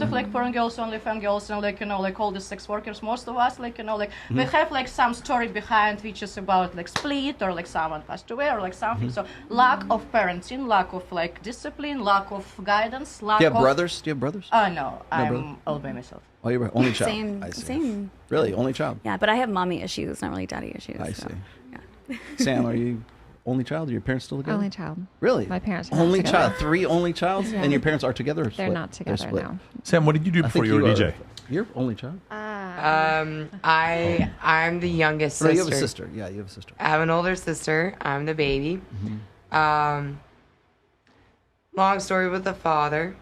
of like porn girls, OnlyFans girls, and like like all the sex workers. Most of us like we have like some story behind which is about like split or like someone passed away or like something. So lack of parenting, lack of like discipline, lack of guidance. Lack
Do you have
of
brothers? Do you have brothers?
No, I'm all by myself.
Oh, you're only child.
Same.
I see.
Same.
Really, only child.
Yeah, but I have mommy issues, not really daddy issues.
I
so,
see.
Yeah.
Sam, are you only child? Are your parents still together?
Only child.
Really?
My parents are not
only
together.
child. 3 only childs,
Yeah.
and your parents are together. Or
They're
split?
not together
split.
now.
Sam, what did you do before you were a DJ?
You're only child.
I'm the youngest
No,
sister.
you have a sister. Yeah, you have a sister.
I have an older sister. I'm the baby. Long story with the father.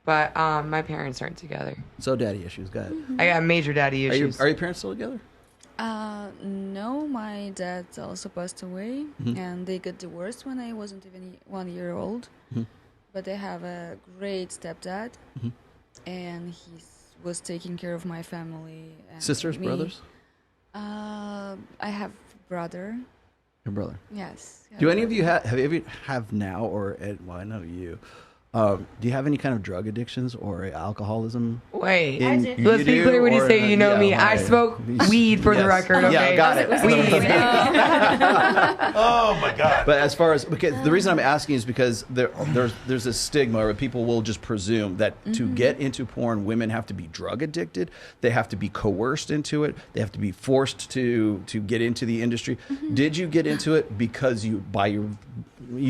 But my parents aren't together.
So daddy issues. Go ahead.
I got major daddy issues.
Are your parents still together?
No, my dad also passed away, and they got divorced when I wasn't even 1 year old. But I have a great stepdad, and he was taking care of my family. And
Sisters,
me.
brothers?
I have brother.
Your brother.
Yes.
Do any of you have now, or well, I know you. Do you have any kind of drug addictions or alcoholism?
Wait, let's be clear when you say you know me. I smoke weed for the record. Okay?
Yeah, got it.
Weed.
Oh my God!
But as far as because the reason I'm asking is because there's a stigma where people will just presume that to get into porn, women have to be drug addicted, they have to be coerced into it, they have to be forced to get into the industry. Did you get into it because you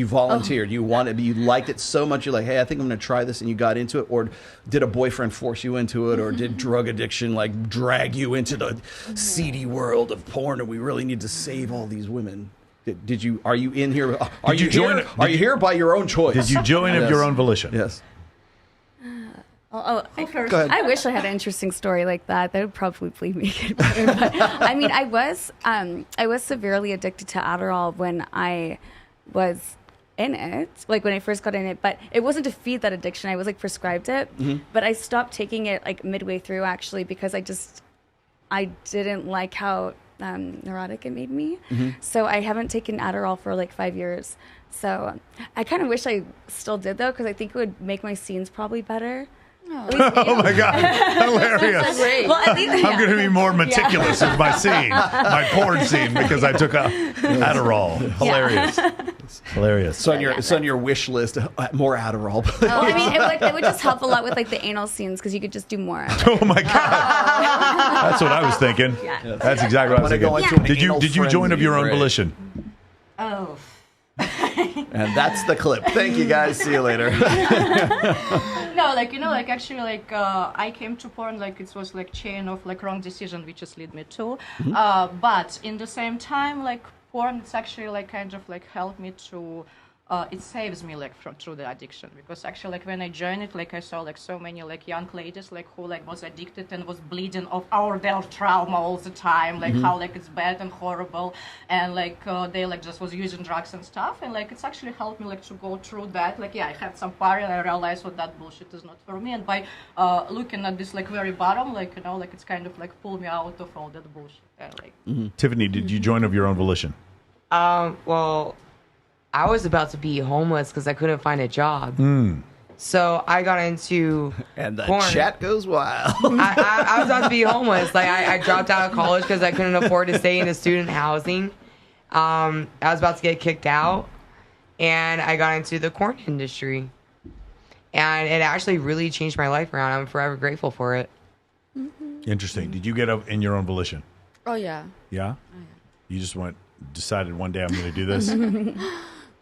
volunteered? You wanted, you liked it so much, you're like, hey, I think I'm going to try this, and you got into it? Or did a boyfriend force you into it? Or did drug addiction like drag you into the seedy world of porn, and we really need to save all these women? Did you? Are you in here? Are you here by your own choice?
Did you join of your own volition?
Yes.
I wish I had an interesting story like that. That would probably make it better. But, I mean, I was severely addicted to Adderall when I was in it, like when I first got in it, but it wasn't to feed that addiction. I was like prescribed it, but I stopped taking it like midway through actually because I didn't like how neurotic it made me. So I haven't taken Adderall for like 5 years. So I kind of wish I still did though, because I think it would make my scenes probably better.
Oh my God, hilarious.
Well, at least,
I'm going to be more meticulous with my scene, my porn scene, because I took a Adderall. Hilarious. Hilarious.
So on your wish list, more Adderall.
I mean, it would just help a lot with like the anal scenes because you could just do more.
Oh my God. That's what I was thinking.
Yeah.
That's exactly what I was thinking. Did you join of your own volition?
Oh.
And that's the clip. Thank you guys. See you later.
No, like, like actually, like, I came to porn, like, it was, like, chain of, like, wrong decision, which just lead me to. But in the same time, like, porn, it's actually, like, kind of, like, helped me to, it saves me, like, through the addiction. Because actually, like, when I joined it, like, I saw, like, so many, like, young ladies, like, who, like, was addicted and was bleeding of their trauma all the time, like, how, like, it's bad and horrible. And, like, they, like, just was using drugs and stuff. And, like, it's actually helped me, like, to go through that. Like, yeah, I had some party and I realized what that bullshit is not for me. And by looking at this, like, very bottom, like, like, it's kind of, like, pull me out of all that bullshit. Like,
Tiffany, did you join of your own volition?
Well, I was about to be homeless because I couldn't find a job. So I got into
and the
porn.
chat goes wild.
I was about to be homeless. Like I dropped out of college because I couldn't afford to stay in the student housing. I was about to get kicked out, and I got into the porn industry. And it actually really changed my life around. I'm forever grateful for it.
Interesting. Did you get up in your own volition?
Oh yeah.
Yeah? You just went, decided one day I'm going to do this?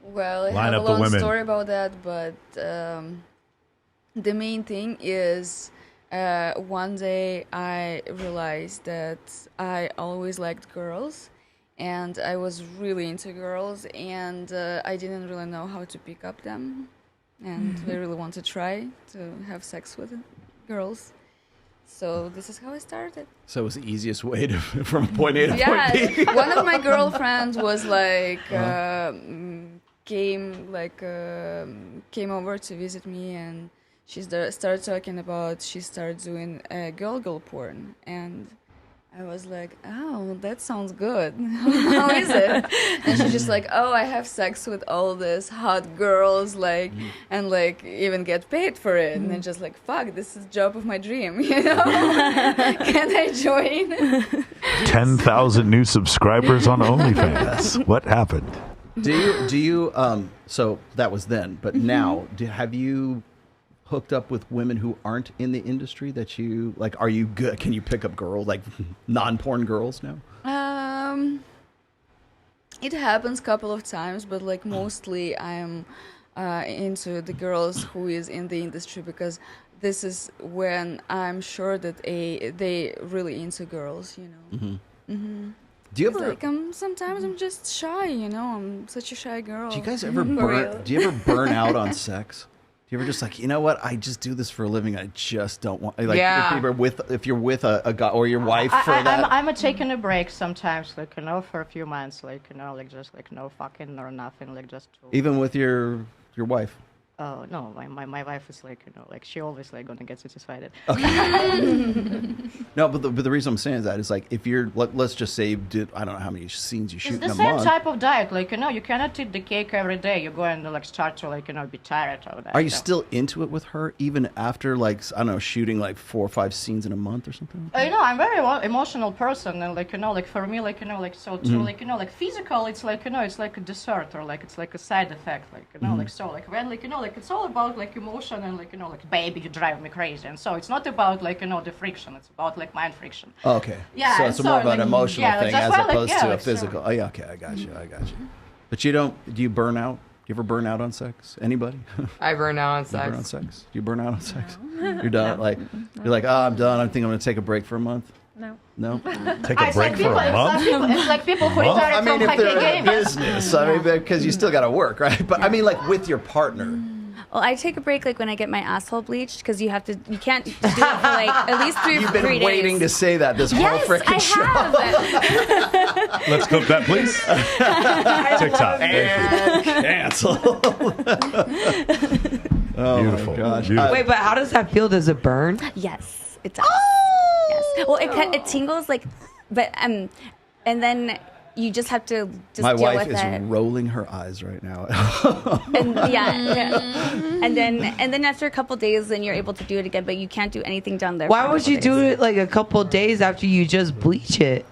Well, I
Line
have
up
a
the
long
women.
story about that, but the main thing is one day I realized that I always liked girls, and I was really into girls, and I didn't really know how to pick up them, and I really want to try to have sex with girls. So this is how I started.
So it was the easiest way to from point A to point B.
One of my girlfriends was like came over to visit me, and she started talking about she started doing girl porn, and I was like, oh, that sounds good. How is it? And she's just like, oh, I have sex with all these hot girls, like, and like even get paid for it. And then just like, fuck, this is job of my dream, you know? Can I join?
10,000 new subscribers on OnlyFans. What happened?
Do you so that was then, but now have you hooked up with women who aren't in the industry that you like? Are you good? Can you pick up girls, like non-porn girls now?
It happens a couple of times, but like mostly I'm into the girls who is in the industry, because this is when I'm sure that they really into girls, you know.
Mm-hmm.
Mm-hmm.
Do you ever
like sometimes I'm just shy, you know. I'm such a shy girl.
Do you guys ever burn out on sex? Do you ever just like, you know what? I just do this for a living. I just don't want. Like, if you're with a guy or your wife for that.
I'm taking a break sometimes, like, you know, for a few months, like, you know, like just like no fucking or nothing, like just.
Even with your wife.
Oh no, my wife is like, you know, like she always like gonna get satisfied.
Okay. No, but the reason I'm saying that is like if you're let's just say you did, I don't know how many scenes you shoot in a month.
It's the same type of diet, like, you know, you cannot eat the cake every day. You're going to like start to like, you know, be tired of that.
Are you still into it with her even after like, I don't know, shooting like 4 or 5 scenes in a month or something?
You know, I'm very emotional person, and like, you know, like for me, like, you know, like so to like, you know, like physical, it's like, you know, it's like a dessert, or like it's like a side effect, like, you know, like so like when like, you know, like it's all about like emotion and like, you know, like baby, you drive me crazy, and so it's not about like, you know, the friction, it's about like mind friction.
Oh, okay.
Yeah.
So it's more of an emotional thing as opposed to a physical.
Sure.
Oh yeah, okay, I got you. But do you burn out? Do you ever burn out on sex? Anybody?
I burn out on sex.
You burn on sex? Do you burn out on sex? You're done. Like you're like, oh, I'm done. I think I'm going to take a break for a month. No.
Take a break for a month?
It's like people who retire
I mean,
from
if they're
hockey
in
games.
business, I mean, because you still got to work, right? But I mean, like with your partner.
Well, I take a break like when I get my asshole bleached, because you can't do it for like at least 3
You've
3
been
days.
waiting to say that this whole freaking show.
Let's clip that, please. TikTok.
And cancel. Oh,
beautiful.
My gosh.
Beautiful.
Wait, but how does that feel? Does it burn?
Yes, it does. Yes. Well, it tingles like, but and then you just have to just
My
deal
wife
with
is
it.
rolling her eyes right now.
And and then after a couple days, then you're able to do it again, but you can't do anything down there.
Why would you do it like a couple days after you just bleach it?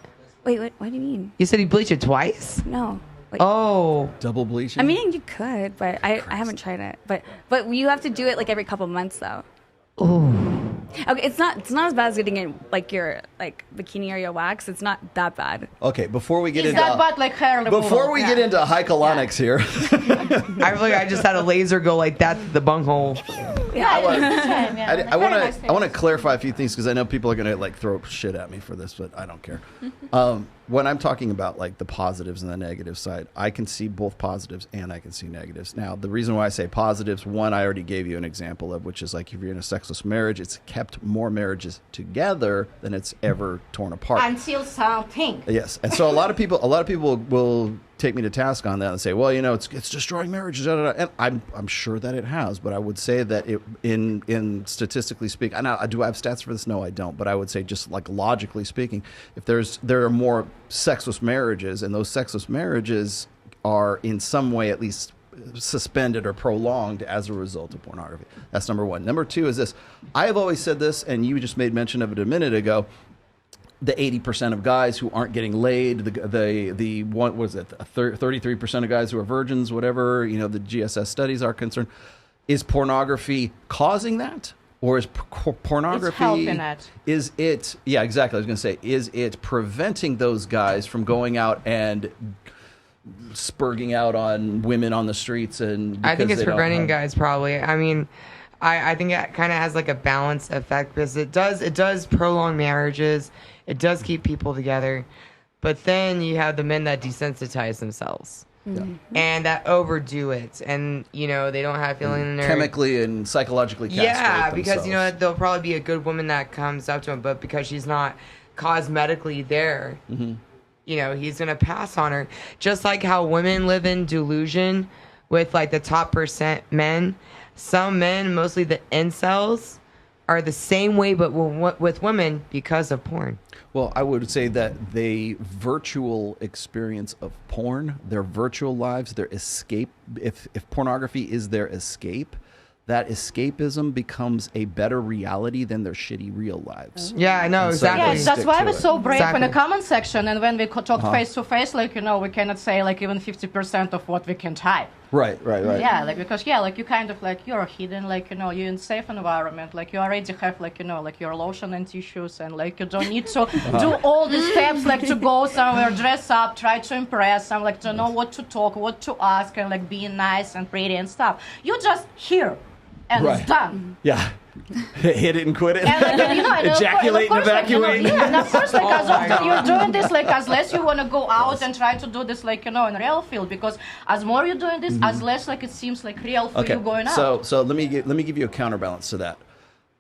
Wait, what do you mean?
You said you bleach it twice?
No. Like,
oh.
Double bleaching?
I mean, you could, but I haven't tried it. But you have to do it like every couple months, though.
Oh.
Okay, it's not as bad as getting in like your like bikini or your wax. It's not that bad.
Okay, before we get
It's
into
not bad like hair removal.
before we get into hycolonics here,
I feel like I just had a laser go like that to the bunghole.
I want to clarify a few things because I know people are going to like throw shit at me for this, but I don't care. When I'm talking about like the positives and the negative side, I can see both positives and I can see negatives. Now, the reason why I say positives, one, I already gave you an example of, which is like if you're in a sexless marriage, it's kept more marriages together than it's ever torn apart.
Until something.
Yes, and so a lot of people will take me to task on that and say, well, you know, it's destroying marriages, and I'm sure that it has, but I would say that it in statistically speaking, and do I have stats for this? No, I don't, but I would say just like logically speaking, if there are more sexless marriages, and those sexless marriages are in some way at least suspended or prolonged as a result of pornography. That's number one. Number two is this. I have always said this, and you just made mention of it a minute ago. The 80% of guys who aren't getting laid, the what was it? 33% of guys who are virgins, whatever, you know, the GSS studies are concerned. Is pornography causing that? Or is pornography...
It's helping it.
Is it... Yeah, exactly. I was going to say, is it preventing those guys from going out and spurging out on women on the streets, and
I think it's preventing
have...
guys probably. I mean, I think it kind of has like a balance effect because it does prolong marriages, it does keep people together, but then you have the men that desensitize themselves. And that overdo it, and they don't have feeling in their
chemically and psychologically castrate
because
themselves.
there'll probably be a good woman that comes up to him, but because she's not cosmetically there, he's gonna pass on her. Just like how women live in delusion with like the top % men. Some men, mostly the incels, are the same way, but with women because of porn.
Well, I would say that the virtual experience of porn, their virtual lives, their escape, if pornography is their escape, that escapism becomes a better reality than their shitty real lives.
Yeah, I know, exactly.
Yes, that's why I was so brave in the comment section, and when we talked face to face, we cannot say even 50% of what we can type.
Right.
Yeah, because you kind of you're hidden, you're in safe environment, you already have your lotion and tissues, and you don't need to do all the steps to go somewhere, dress up, try to impress, and to know what to talk, what to ask, and being nice and pretty and stuff. You're just here, and it's done.
Yeah. Hit it and quit it.
And,
ejaculate and evacuate.
And of course, as often you're doing this, as less you want to go out and try to do this, in real field, because as more you're doing this, as less it seems real for you going out.
So let me give you a counterbalance to that,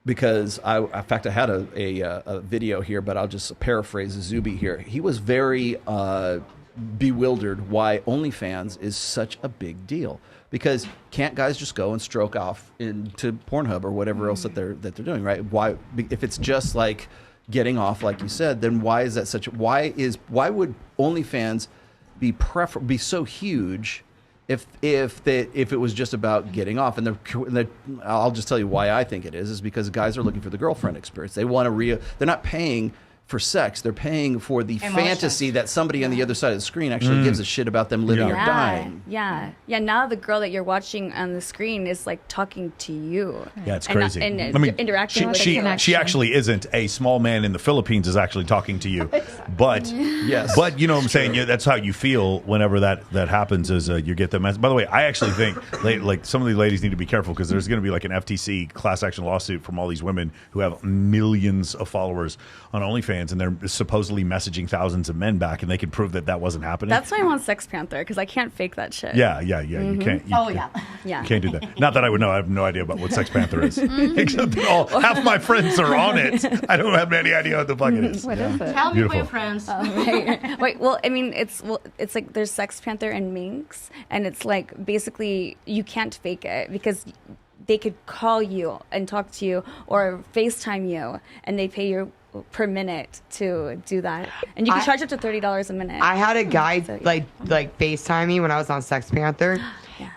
because I had a video here, but I'll just paraphrase Zuby here. He was very bewildered why OnlyFans is such a big deal. Because can't guys just go and stroke off into Pornhub or whatever else that they're doing, right? Why, if it's just getting off, like you said, then why is that why would OnlyFans be so huge if it was just about getting off? And I'll just tell you why I think it is because guys are looking for the girlfriend experience. They want to they're not paying for sex, they're paying for the fantasy that somebody on the other side of the screen actually gives a shit about them living or dying.
Yeah. Now the girl that you're watching on the screen is talking to you.
Yeah, it's crazy.
And interacting with
she actually isn't. A small man in the Philippines is actually talking to you. But but you know what I'm saying? That's how you feel whenever that happens is you get the message. By the way, I actually think some of these ladies need to be careful because there's going to be an FTC class action lawsuit from all these women who have millions of followers on OnlyFans. And they're supposedly messaging thousands of men back, and they can prove that wasn't happening.
That's why I want Sex Panther, because I can't fake that shit.
Yeah. You can't. You can't do that. Not that I would know. I have no idea about what Sex Panther is. Except that half my friends are on it. I don't have any idea what the fuck it is.
What is it?
Tell me, my friends.
Wait. Well, I mean, it's there's Sex Panther and Minx, and it's basically you can't fake it because they could call you and talk to you or FaceTime you, and they pay you per minute to do that, and you can charge up to $30 a minute.
I had a guy FaceTime me when I was on Sex Panther,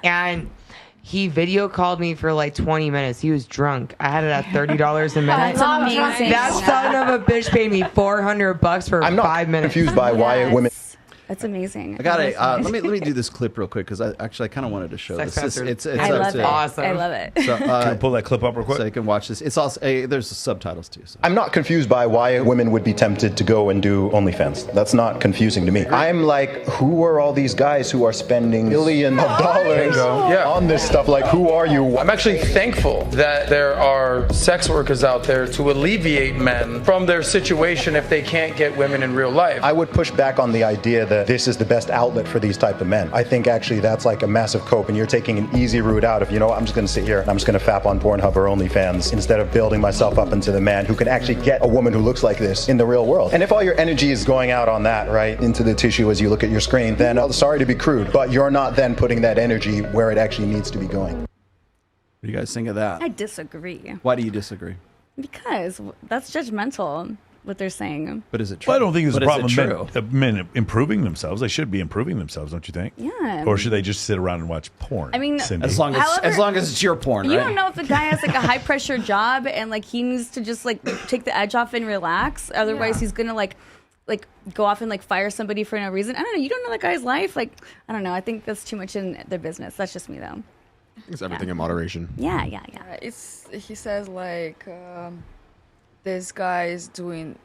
and he video called me for 20 minutes. He was drunk. I had it at $30 a minute.
That's amazing.
That son of a bitch paid me $400 for 5 minutes.
Confused by why women.
That's amazing.
I got it. Let me do this clip real quick because I kind of wanted to show this.
I love it.
Awesome.
I love it.
So,
can you pull that clip up real quick
so you can watch this? It's also there's subtitles too. So.
I'm not confused by why women would be tempted to go and do OnlyFans. That's not confusing to me. I'm who are all these guys who are spending millions of dollars on this stuff? Who are you?
I'm actually thankful that there are sex workers out there to alleviate men from their situation if they can't get women in real life.
I would push back on the idea that this is the best outlet for these type of men. I think actually that's a massive cope, and you're taking an easy route out of, I'm just going to sit here and I'm just going to fap on Pornhub or OnlyFans instead of building myself up into the man who can actually get a woman who looks like this in the real world. And if all your energy is going out on that, right, into the tissue as you look at your screen, then sorry to be crude, but you're not then putting that energy where it actually needs to be going.
What do you guys think of that?
I disagree.
Why do you disagree?
Because that's judgmental. What they're saying.
But is it true?
Well, I don't think there's a problem men improving themselves. They should be improving themselves, don't you think?
Yeah.
Or should they just sit around and watch porn?
I mean,
Cindy?
as long as it's your porn, right?
You don't know if the guy has a high pressure job and he needs to just take the edge off and relax. Otherwise, he's gonna go off and fire somebody for no reason. I don't know. You don't know that guy's life. I don't know. I think that's too much in their business. That's just me though.
It's everything in moderation.
Yeah.
He says this guy is doing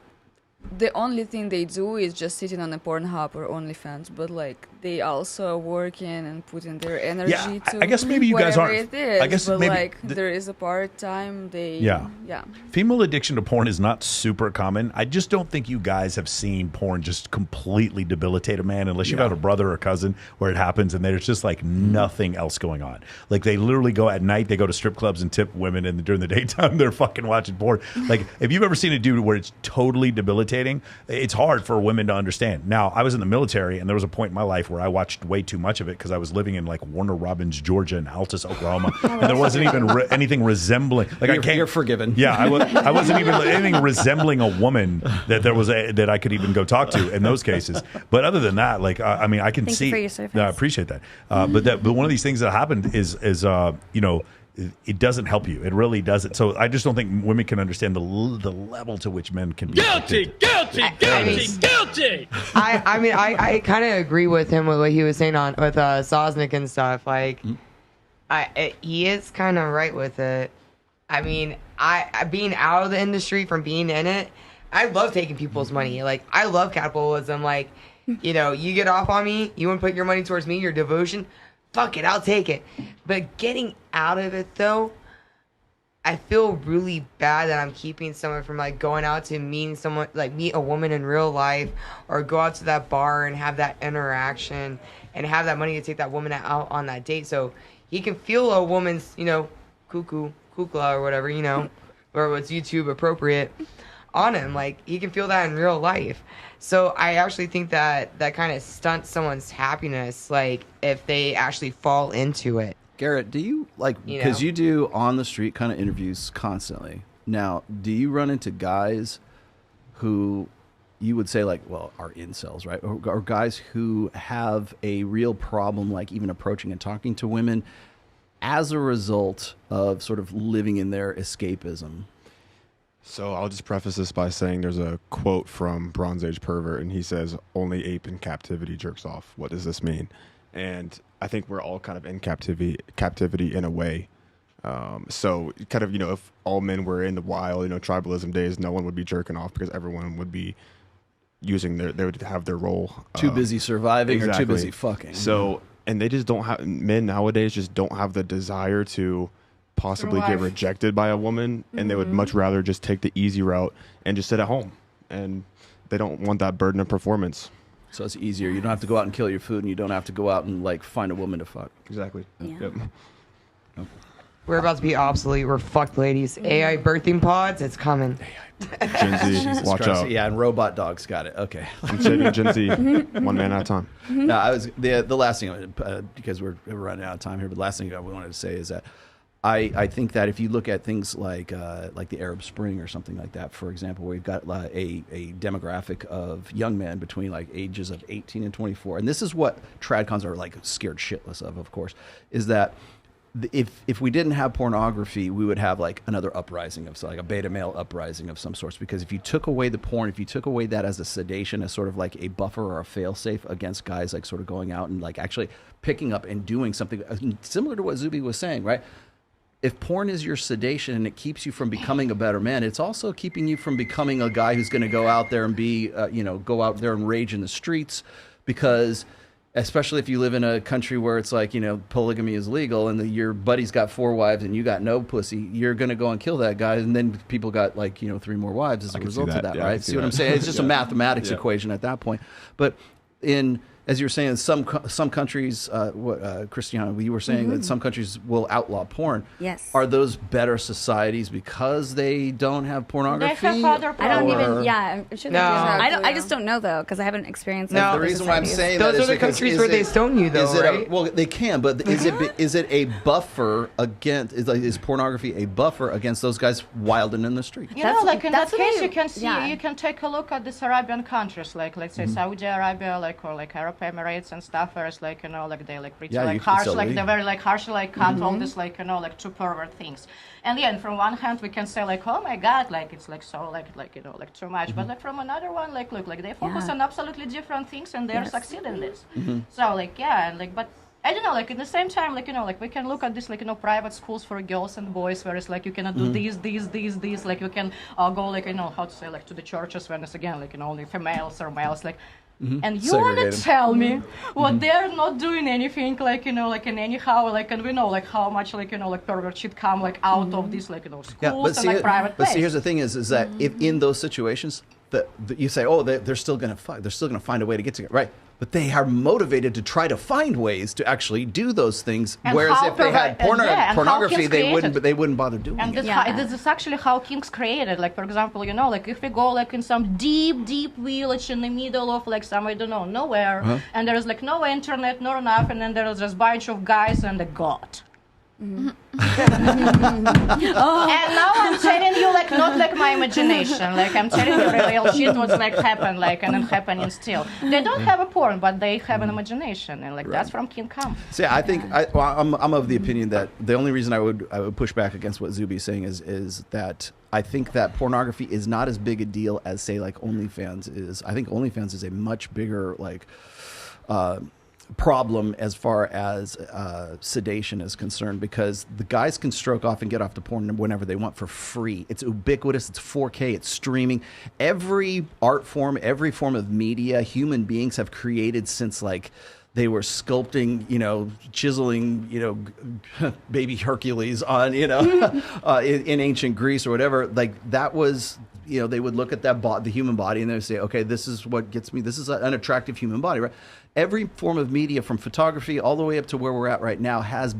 the only thing they do is just sitting on a Pornhub or OnlyFans, but like they also are working and putting their energy to
I guess maybe you guys aren't.
It is,
I guess
but
maybe
like there is a part-time.
Yeah. Female addiction to porn is not super common. I just don't think you guys have seen porn just completely debilitate a man unless you've had a brother or cousin where it happens and there's just like nothing else going on. Like they literally go at night, they go to strip clubs and tip women, and during the daytime they're fucking watching porn. Like if you've ever seen a dude where it's totally debilitating, it's hard for women to understand. Now, I was in the military, and there was a point in my life where I watched way too much of it because I was living in like Warner Robins, Georgia, and Altus, Oklahoma, and there wasn't even anything resembling. Like
You're forgiven.
Yeah, I wasn't even anything resembling a woman that there was that I could even go talk to in those cases. But other than that, like I mean, I can
Thank
see.
you for your service.
No, I appreciate that. But one of these things that happened is you know. It doesn't help you. It really doesn't. So I just don't think women can understand the level to which men can be
guilty.
I mean, I kind of agree with him with what he was saying with Sosnick and stuff. Like, he is kind of right with it. I mean, I being out of the industry from being in it, I love taking people's money. Like, I love capitalism. Like, you know, you get off on me, you want to put your money towards me, your devotion. Fuck it, I'll take it. But getting out of it, though, I feel really bad that I'm keeping someone from like going out to meet a woman in real life, or go out to that bar and have that interaction and have that money to take that woman out on that date. So he can feel a woman's, you know, kukla or whatever, you know, or what's YouTube appropriate on him. Like he can feel that in real life. So I actually think that kind of stunts someone's happiness, like if they actually fall into it.
Garrett, do you because you do on the street kind of interviews constantly. Now, do you run into guys who you would say like, well, are incels, right? Or guys who have a real problem, like even approaching and talking to women as a result of sort of living in their escapism?
So I'll just preface this by saying there's a quote from Bronze Age Pervert, and he says, "Only ape in captivity jerks off." What does this mean? And I think we're all kind of in captivity in a way. So kind of, you know, if all men were in the wild, you know, tribalism days, no one would be jerking off because everyone would be using they would have their role.
Too busy surviving or too busy fucking.
So, and they just don't have, men nowadays just don't have the desire to possibly get rejected by a woman, and they would much rather just take the easy route and just sit at home, and they don't want that burden of performance.
So it's easier. You don't have to go out and kill your food, and you don't have to go out and like find a woman to fuck.
Exactly.
Yeah.
Yep.
We're about to be obsolete. We're fucked, ladies. AI birthing pods, it's coming.
Gen Z, watch out.
Yeah, and robot dogs got it. Okay.
Gen Z, one man at a time.
No, I was the last thing, because we're running out of time here, but the last thing I wanted to say is that I think that if you look at things like the Arab Spring or something like that, for example, where you've got a demographic of young men between like ages of 18 and 24, and this is what tradcons are like scared shitless of course, is that if we didn't have pornography, we would have like another uprising of like a beta male uprising of some sorts. Because if you took away the porn, if you took away that as a sedation, as sort of like a buffer or a failsafe against guys like sort of going out and like actually picking up and doing something similar to what Zuby was saying, right? If porn is your sedation and it keeps you from becoming a better man, it's also keeping you from becoming a guy who's going to go out there and be, go out there and rage in the streets. Because especially if you live in a country where it's like, polygamy is legal and your buddy's got 4 wives and you got no pussy, you're going to go and kill that guy. And then people got 3 more wives as a result of that,
yeah,
right? See what I'm saying? It's just a mathematics equation at that point. But as you were saying, some countries, Christiana, you were saying that some countries will outlaw porn.
Yes.
Are those better societies because they don't have pornography?
They have other
I don't even. I'm sure
No.
I just don't know though because I haven't experienced.
No, the reason why I'm saying
those
that is
are the
because
countries where they stone you, though, right?
Well, they can, but is it a buffer against? Is pornography a buffer against those guys wilding in the street?
In that case, you can see. Yeah. You can take a look at these Arabian countries, like let's say Saudi Arabia, or Arab Emirates and stuff, where it's they pretty harsh, they're very harsh, cut all this too pervert things. And yeah, and from one hand we can say oh my god, it's so too much, but from another one, look, they focus on absolutely different things and they're succeeding in this. So but I don't know, like, at the same time, like, you know, like, we can look at this, like, you know, private schools for girls and boys, where it's like, you cannot do these, like, you can go, like, you know, how to say, like, to the churches when it's, again, like, you know, only females or males, like, and you want to tell me what they're not doing anything, like, you know, like, and anyhow, like, and we know, like, how much, like, you know, like, pervert shit come, like, out of these, like, you know, schools and, like, private
But see, here's the thing is that if in those situations, that you say, oh, they're still going to fight, they're still going to find a way to get together, right? But they are motivated to try to find ways to actually do those things.
And
whereas if they had pornography, they wouldn't bother doing
and
it.
This is actually how kings created. Like, for example, you know, like, if we go, like, in some deep village in the middle of, like, some, I don't know, nowhere, and there's, like, no internet nor nothing, and there's just a bunch of guys and a god. And now I'm telling you, like, not like my imagination, like, I'm telling you real shit what's, like, happened, like, and it's happening still. They don't have a porn, but they have an imagination, and, like, that's from King Kong.
So yeah, I think I'm of the opinion that the only reason I would push back against what Zuby's saying is that I think that pornography is not as big a deal as, say, like, OnlyFans is. I think OnlyFans is a much bigger, like, problem as far as sedation is concerned, because the guys can stroke off and get off the porn whenever they want for free. It's ubiquitous. It's 4K. It's streaming. Every art form, every form of media human beings have created since, like, they were sculpting, you know, chiseling, you know, baby Hercules on, you know, in ancient Greece or whatever. Like, that was, you know, they would look at that the human body and they would say, okay, this is what gets me. This is an attractive human body, right? Every form of media, from photography all the way up to where we're at right now, has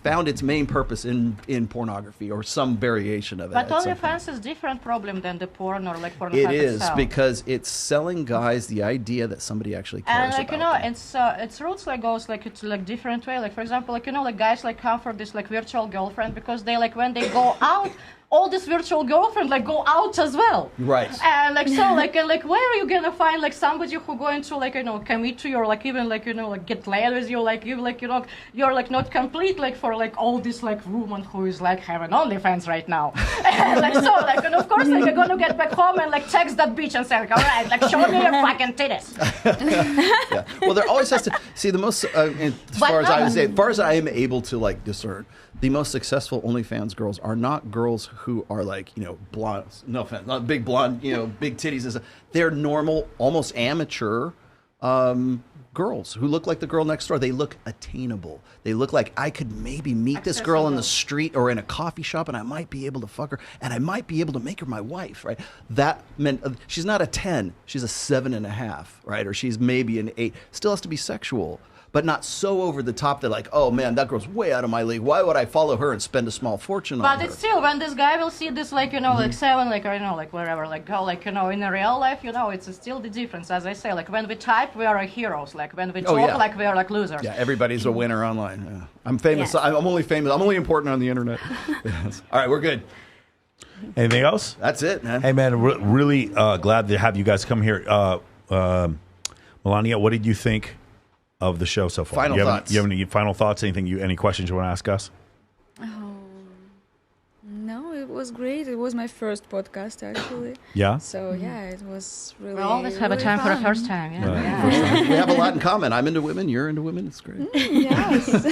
found its main purpose in pornography or some variation of it.
But OnlyFans is a different problem than the porn or, like, pornography.
It is, because it's selling guys the idea that somebody actually cares
and, like,
about
you know, its roots, like, goes, like, it's, like, different way. Like, for example, like, you know, like, guys, like, come for this, like, virtual girlfriend because they, like, when they go out, all these virtual girlfriends, like, go out as well.
Right.
And, like, so, like, where are you gonna find, like, somebody who going to, like, you know, commit to you, or, like, even, like, you know, like, get laid with you, like, you know, you're, like, not complete, like, for, like, all this, like, woman who is, like, having OnlyFans right now. And, like, so, like, and of course, like, you're gonna get back home and, like, text that bitch and say, like, all right, like, show me your fucking titties.
Yeah. Well, there always has to see the most as far as I am able to, like, discern, the most successful OnlyFans girls are not girls who are, like, you know, blonde, no offense, not big blonde, you know, big titties. They're normal, almost amateur girls who look like the girl next door. They look attainable. They look like I could maybe meet this girl in the street or in a coffee shop, and I might be able to fuck her, and I might be able to make her my wife, right? That meant she's not a 10, she's a 7.5, right? Or she's maybe an 8. Still has to be sexual, but not so over the top that, like, oh man, that girl's way out of my league. Why would I follow her and spend a small fortune on her?
But it's still, when this guy will see this, like, you know, like 7, like, or, you know, like, wherever, like, go, like, you know, in the real life, you know, it's still the difference. As I say, like, when we type, we are heroes. Like, when we talk, like, we are, like, losers.
Yeah, everybody's a winner online. Yeah. I'm famous. Yes. I'm only famous. I'm only important on the internet. Yes. All right, we're good.
Anything else?
That's it, man.
Hey, man, really glad to have you guys come here. Melania, what did you think of the show so far?
Final thoughts.
You have any final thoughts? Any questions you want to ask us?
Oh, no, it was great. It was my first podcast, actually.
Yeah?
So, yeah, it was really
We always have a time for a first time. Yeah.
We have a lot in common. I'm into women. You're into women. It's great.
Yes.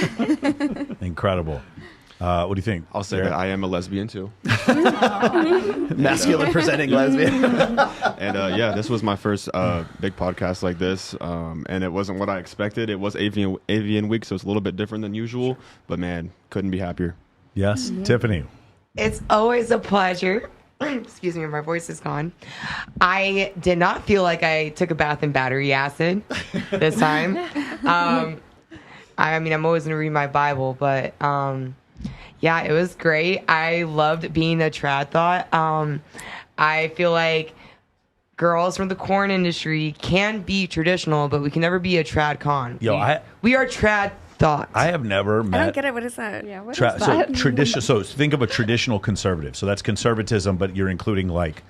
Incredible. What do you think?
I'll say that I am a lesbian, too.
Masculine presenting lesbian.
And yeah, this was my first big podcast like this, and it wasn't what I expected. It was Avian Week, so it's a little bit different than usual, but man, couldn't be happier.
Yes. Tiffany.
It's always a pleasure. Excuse me, my voice is gone. I did not feel like I took a bath in battery acid this time. I mean, I'm always going to read my Bible, but yeah, it was great. I loved being a trad thought. I feel like girls from the corn industry can be traditional, but we can never be a trad con. We are trad thought.
I have never met.
I don't get it. What is that? Yeah,
what is that? So tradition. So think of a traditional conservative. So that's conservatism, but you're including, like,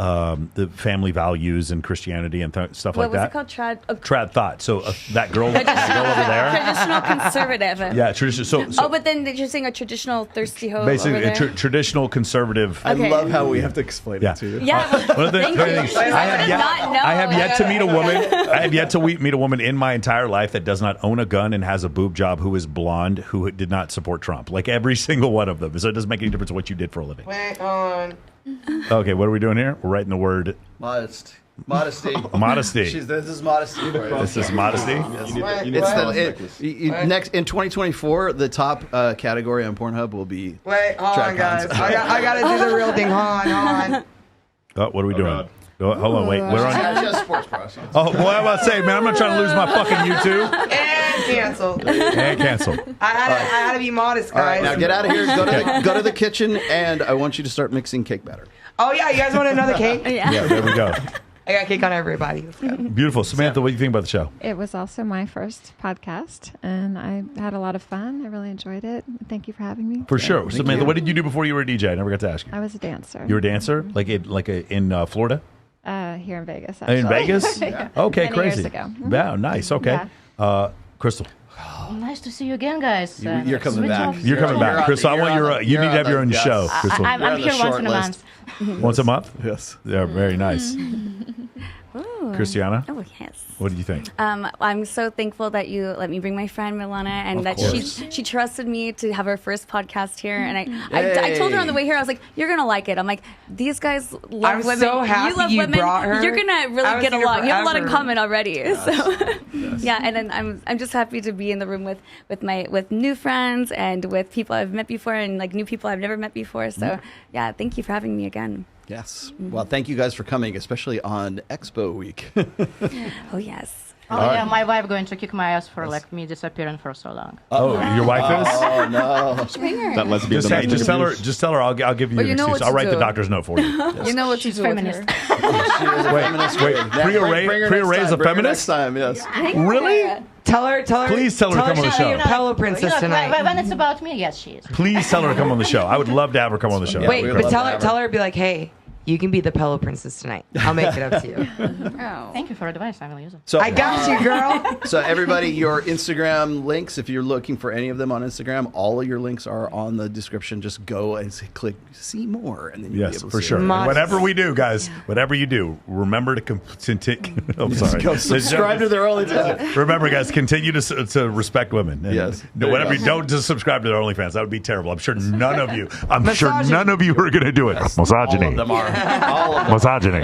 the family values and Christianity and stuff like that.
What was it called?
Trad thought. So that girl over there.
Traditional conservative.
Yeah, traditional. So,
but then you're saying a traditional thirsty hoe.
Basically, a traditional conservative.
I love how we have to explain it to you.
Yeah.
One of the things, I have yet to meet a woman. I have yet to meet a woman in my entire life that does not own a gun and has a boob job who is blonde who did not support Trump. Like every single one of them. So it doesn't make any difference what you did for a living.
Wait on.
Okay, what are we doing here? We're writing the word
modesty.
Modesty.
This is modesty.
This is modesty.
Next in 2024, the top category on Pornhub will be.
Wait, hold on, guys. I gotta do the real thing. Hold on.
Oh, what are we doing? Oh, hold on, wait. We're on.
Sports process.
Oh, boy, I'm about to say, man, I'm not trying to lose my fucking YouTube.
And canceled.
I
had to be modest, guys.
All right, now get out of here. Go to the kitchen, and I want you to start mixing cake batter.
Oh yeah, you guys want another cake?
Yeah, there we go.
I got cake on everybody. Let's go.
Beautiful. Samantha, what do you think about the show?
It was also my first podcast, and I had a lot of fun. I really enjoyed it. Thank you for having me.
For sure. Samantha, what did you do before you were a DJ? I never got to ask you.
I was a dancer.
You were a dancer? In Florida?
Here in Vegas, actually.
In Vegas?
Yeah.
Okay,
Many
crazy.
years ago.
Wow, nice. Okay.
Yeah.
Crystal.
Nice to see you again, guys.
You're coming back.
You're coming back. Crystal, I want you need to have your own show, Crystal.
I'm here once in a month.
Once a month?
Yes.
Yeah, very nice.
Ooh.
Christiana?
Oh, yes.
What do you think?
I'm so thankful that you let me bring my friend Milana, and that she trusted me to have her first podcast here. And I told her on the way here, I was like, "You're gonna like it." I'm like, "These guys love women.
So happy
you love
you
women.
brought her.
You're gonna really get along. You have a lot in common already."
Yes.
So
Yes.
yeah, and then I'm just happy to be in the room with new friends and with people I've met before and like new people I've never met before. So yeah, thank you for having me again.
Yes. Well, thank you guys for coming, especially on Expo Week.
Oh yes.
Oh yeah, my wife going to kick my ass for like me disappearing for so long.
Oh, your wife is?
Oh no.
That lesbian.
Just tell her. I'll give you an excuse. I'll write the doctor's note for you.
Yes. You know what she's
feminist.
Wait. Priya Ray is a feminist?
Next time, yes.
Really?
Tell her.
Please tell her to come on the show.
Pillow princess tonight.
When it's about me, yes, she is.
Please tell her to come on the show. I would love to have her come on the show.
Wait, but tell her, be like, hey, you can be the pillow princess tonight. I'll make it up to you.
Thank you for advice. I will use it.
So,
I got you, girl.
So everybody, your Instagram links, if you're looking for any of them on Instagram, all of your links are on the description. Just go and click see more, and then you'll be able to see
sure.
it.
Whatever we do, guys, whatever you do, remember to I'm sorry.
Go subscribe to their OnlyFans.
Remember, guys, continue to respect women. And
yes.
Whatever you don't just subscribe to their OnlyFans. That would be terrible. I'm sure none of you are going to do it.
Yes,
Misogyny.
all of them are. All of them.
Misogyny.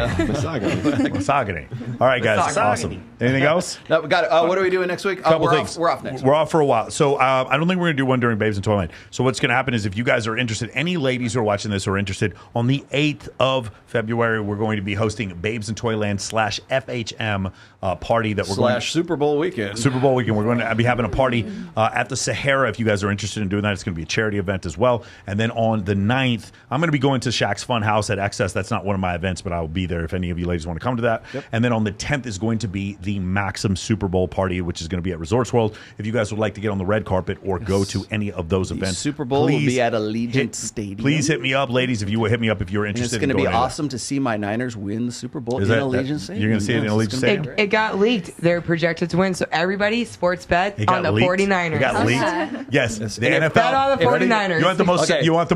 All right, guys. Misogyny. Awesome. Anything else?
No, we got it. What are we doing next week?
Couple things.
We're off next week.
We're off for a while. So I don't think we're going to do one during Babes in Toyland. So what's going to happen is if you guys are interested, any ladies who are watching this are interested, on the 8th of February, we're going to be hosting Babes in Toyland /FHM party that we're going
Super Bowl weekend.
Super Bowl weekend. We're going to be having a party at the Sahara. If you guys are interested in doing that, it's going to be a charity event as well. And then on the 9th, I'm going to be going to Shaq's Fun House at Excess. That's not one of my events, but I'll be there if any of you ladies want to come to that. Yep. And then on the 10th is going to be the Maxim Super Bowl party, which is going to be at Resorts World. If you guys would like to get on the red carpet or go to any of those events,
Super Bowl will be at Allegiant Stadium.
Please hit me up, ladies, if you will hit me up if you're interested.
It's going to be awesome to see my Niners win the Super Bowl in Allegiant Stadium.
You're going to see it in Allegiant Stadium?
It got leaked. They're projected to win, so everybody sports bet on the 49ers.
It got leaked. Yes, the NFL.
Bet on the 49ers.
You want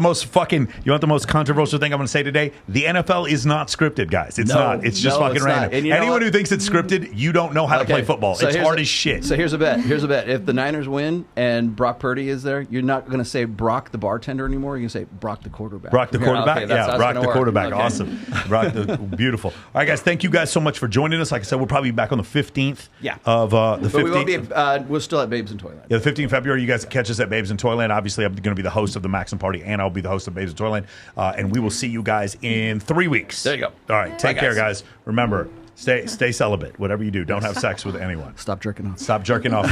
the most controversial thing I'm going to say today? The NFL is not scripted, guys. It's not. It's just fucking random. Anyone who thinks it's scripted, you don't know how to play football. So it's hard as shit.
So here's a bet. If the Niners win and Brock Purdy is there, you're not going to say Brock the bartender anymore. You're going to say Brock the quarterback.
Brock the quarterback?
Okay,
yeah, Brock the quarterback.
Okay.
Awesome. Brock the beautiful. All right, guys. Thank you guys so much for joining us. Like I said, we'll probably be back on the 15th of the 15th.
But we won't be, we're still at Babes in Toyland.
Yeah, the 15th of February, you guys can catch us at Babes in Toyland. Obviously, I'm going to be the host of the Maxim Party, and I'll be the host of Babes in Toyland. And we will see you guys in 3 weeks.
There you go.
All right. Take care, guys. Remember, stay celibate. Whatever you do, don't have sex with anyone.
Stop jerking off.
Stop jerking off.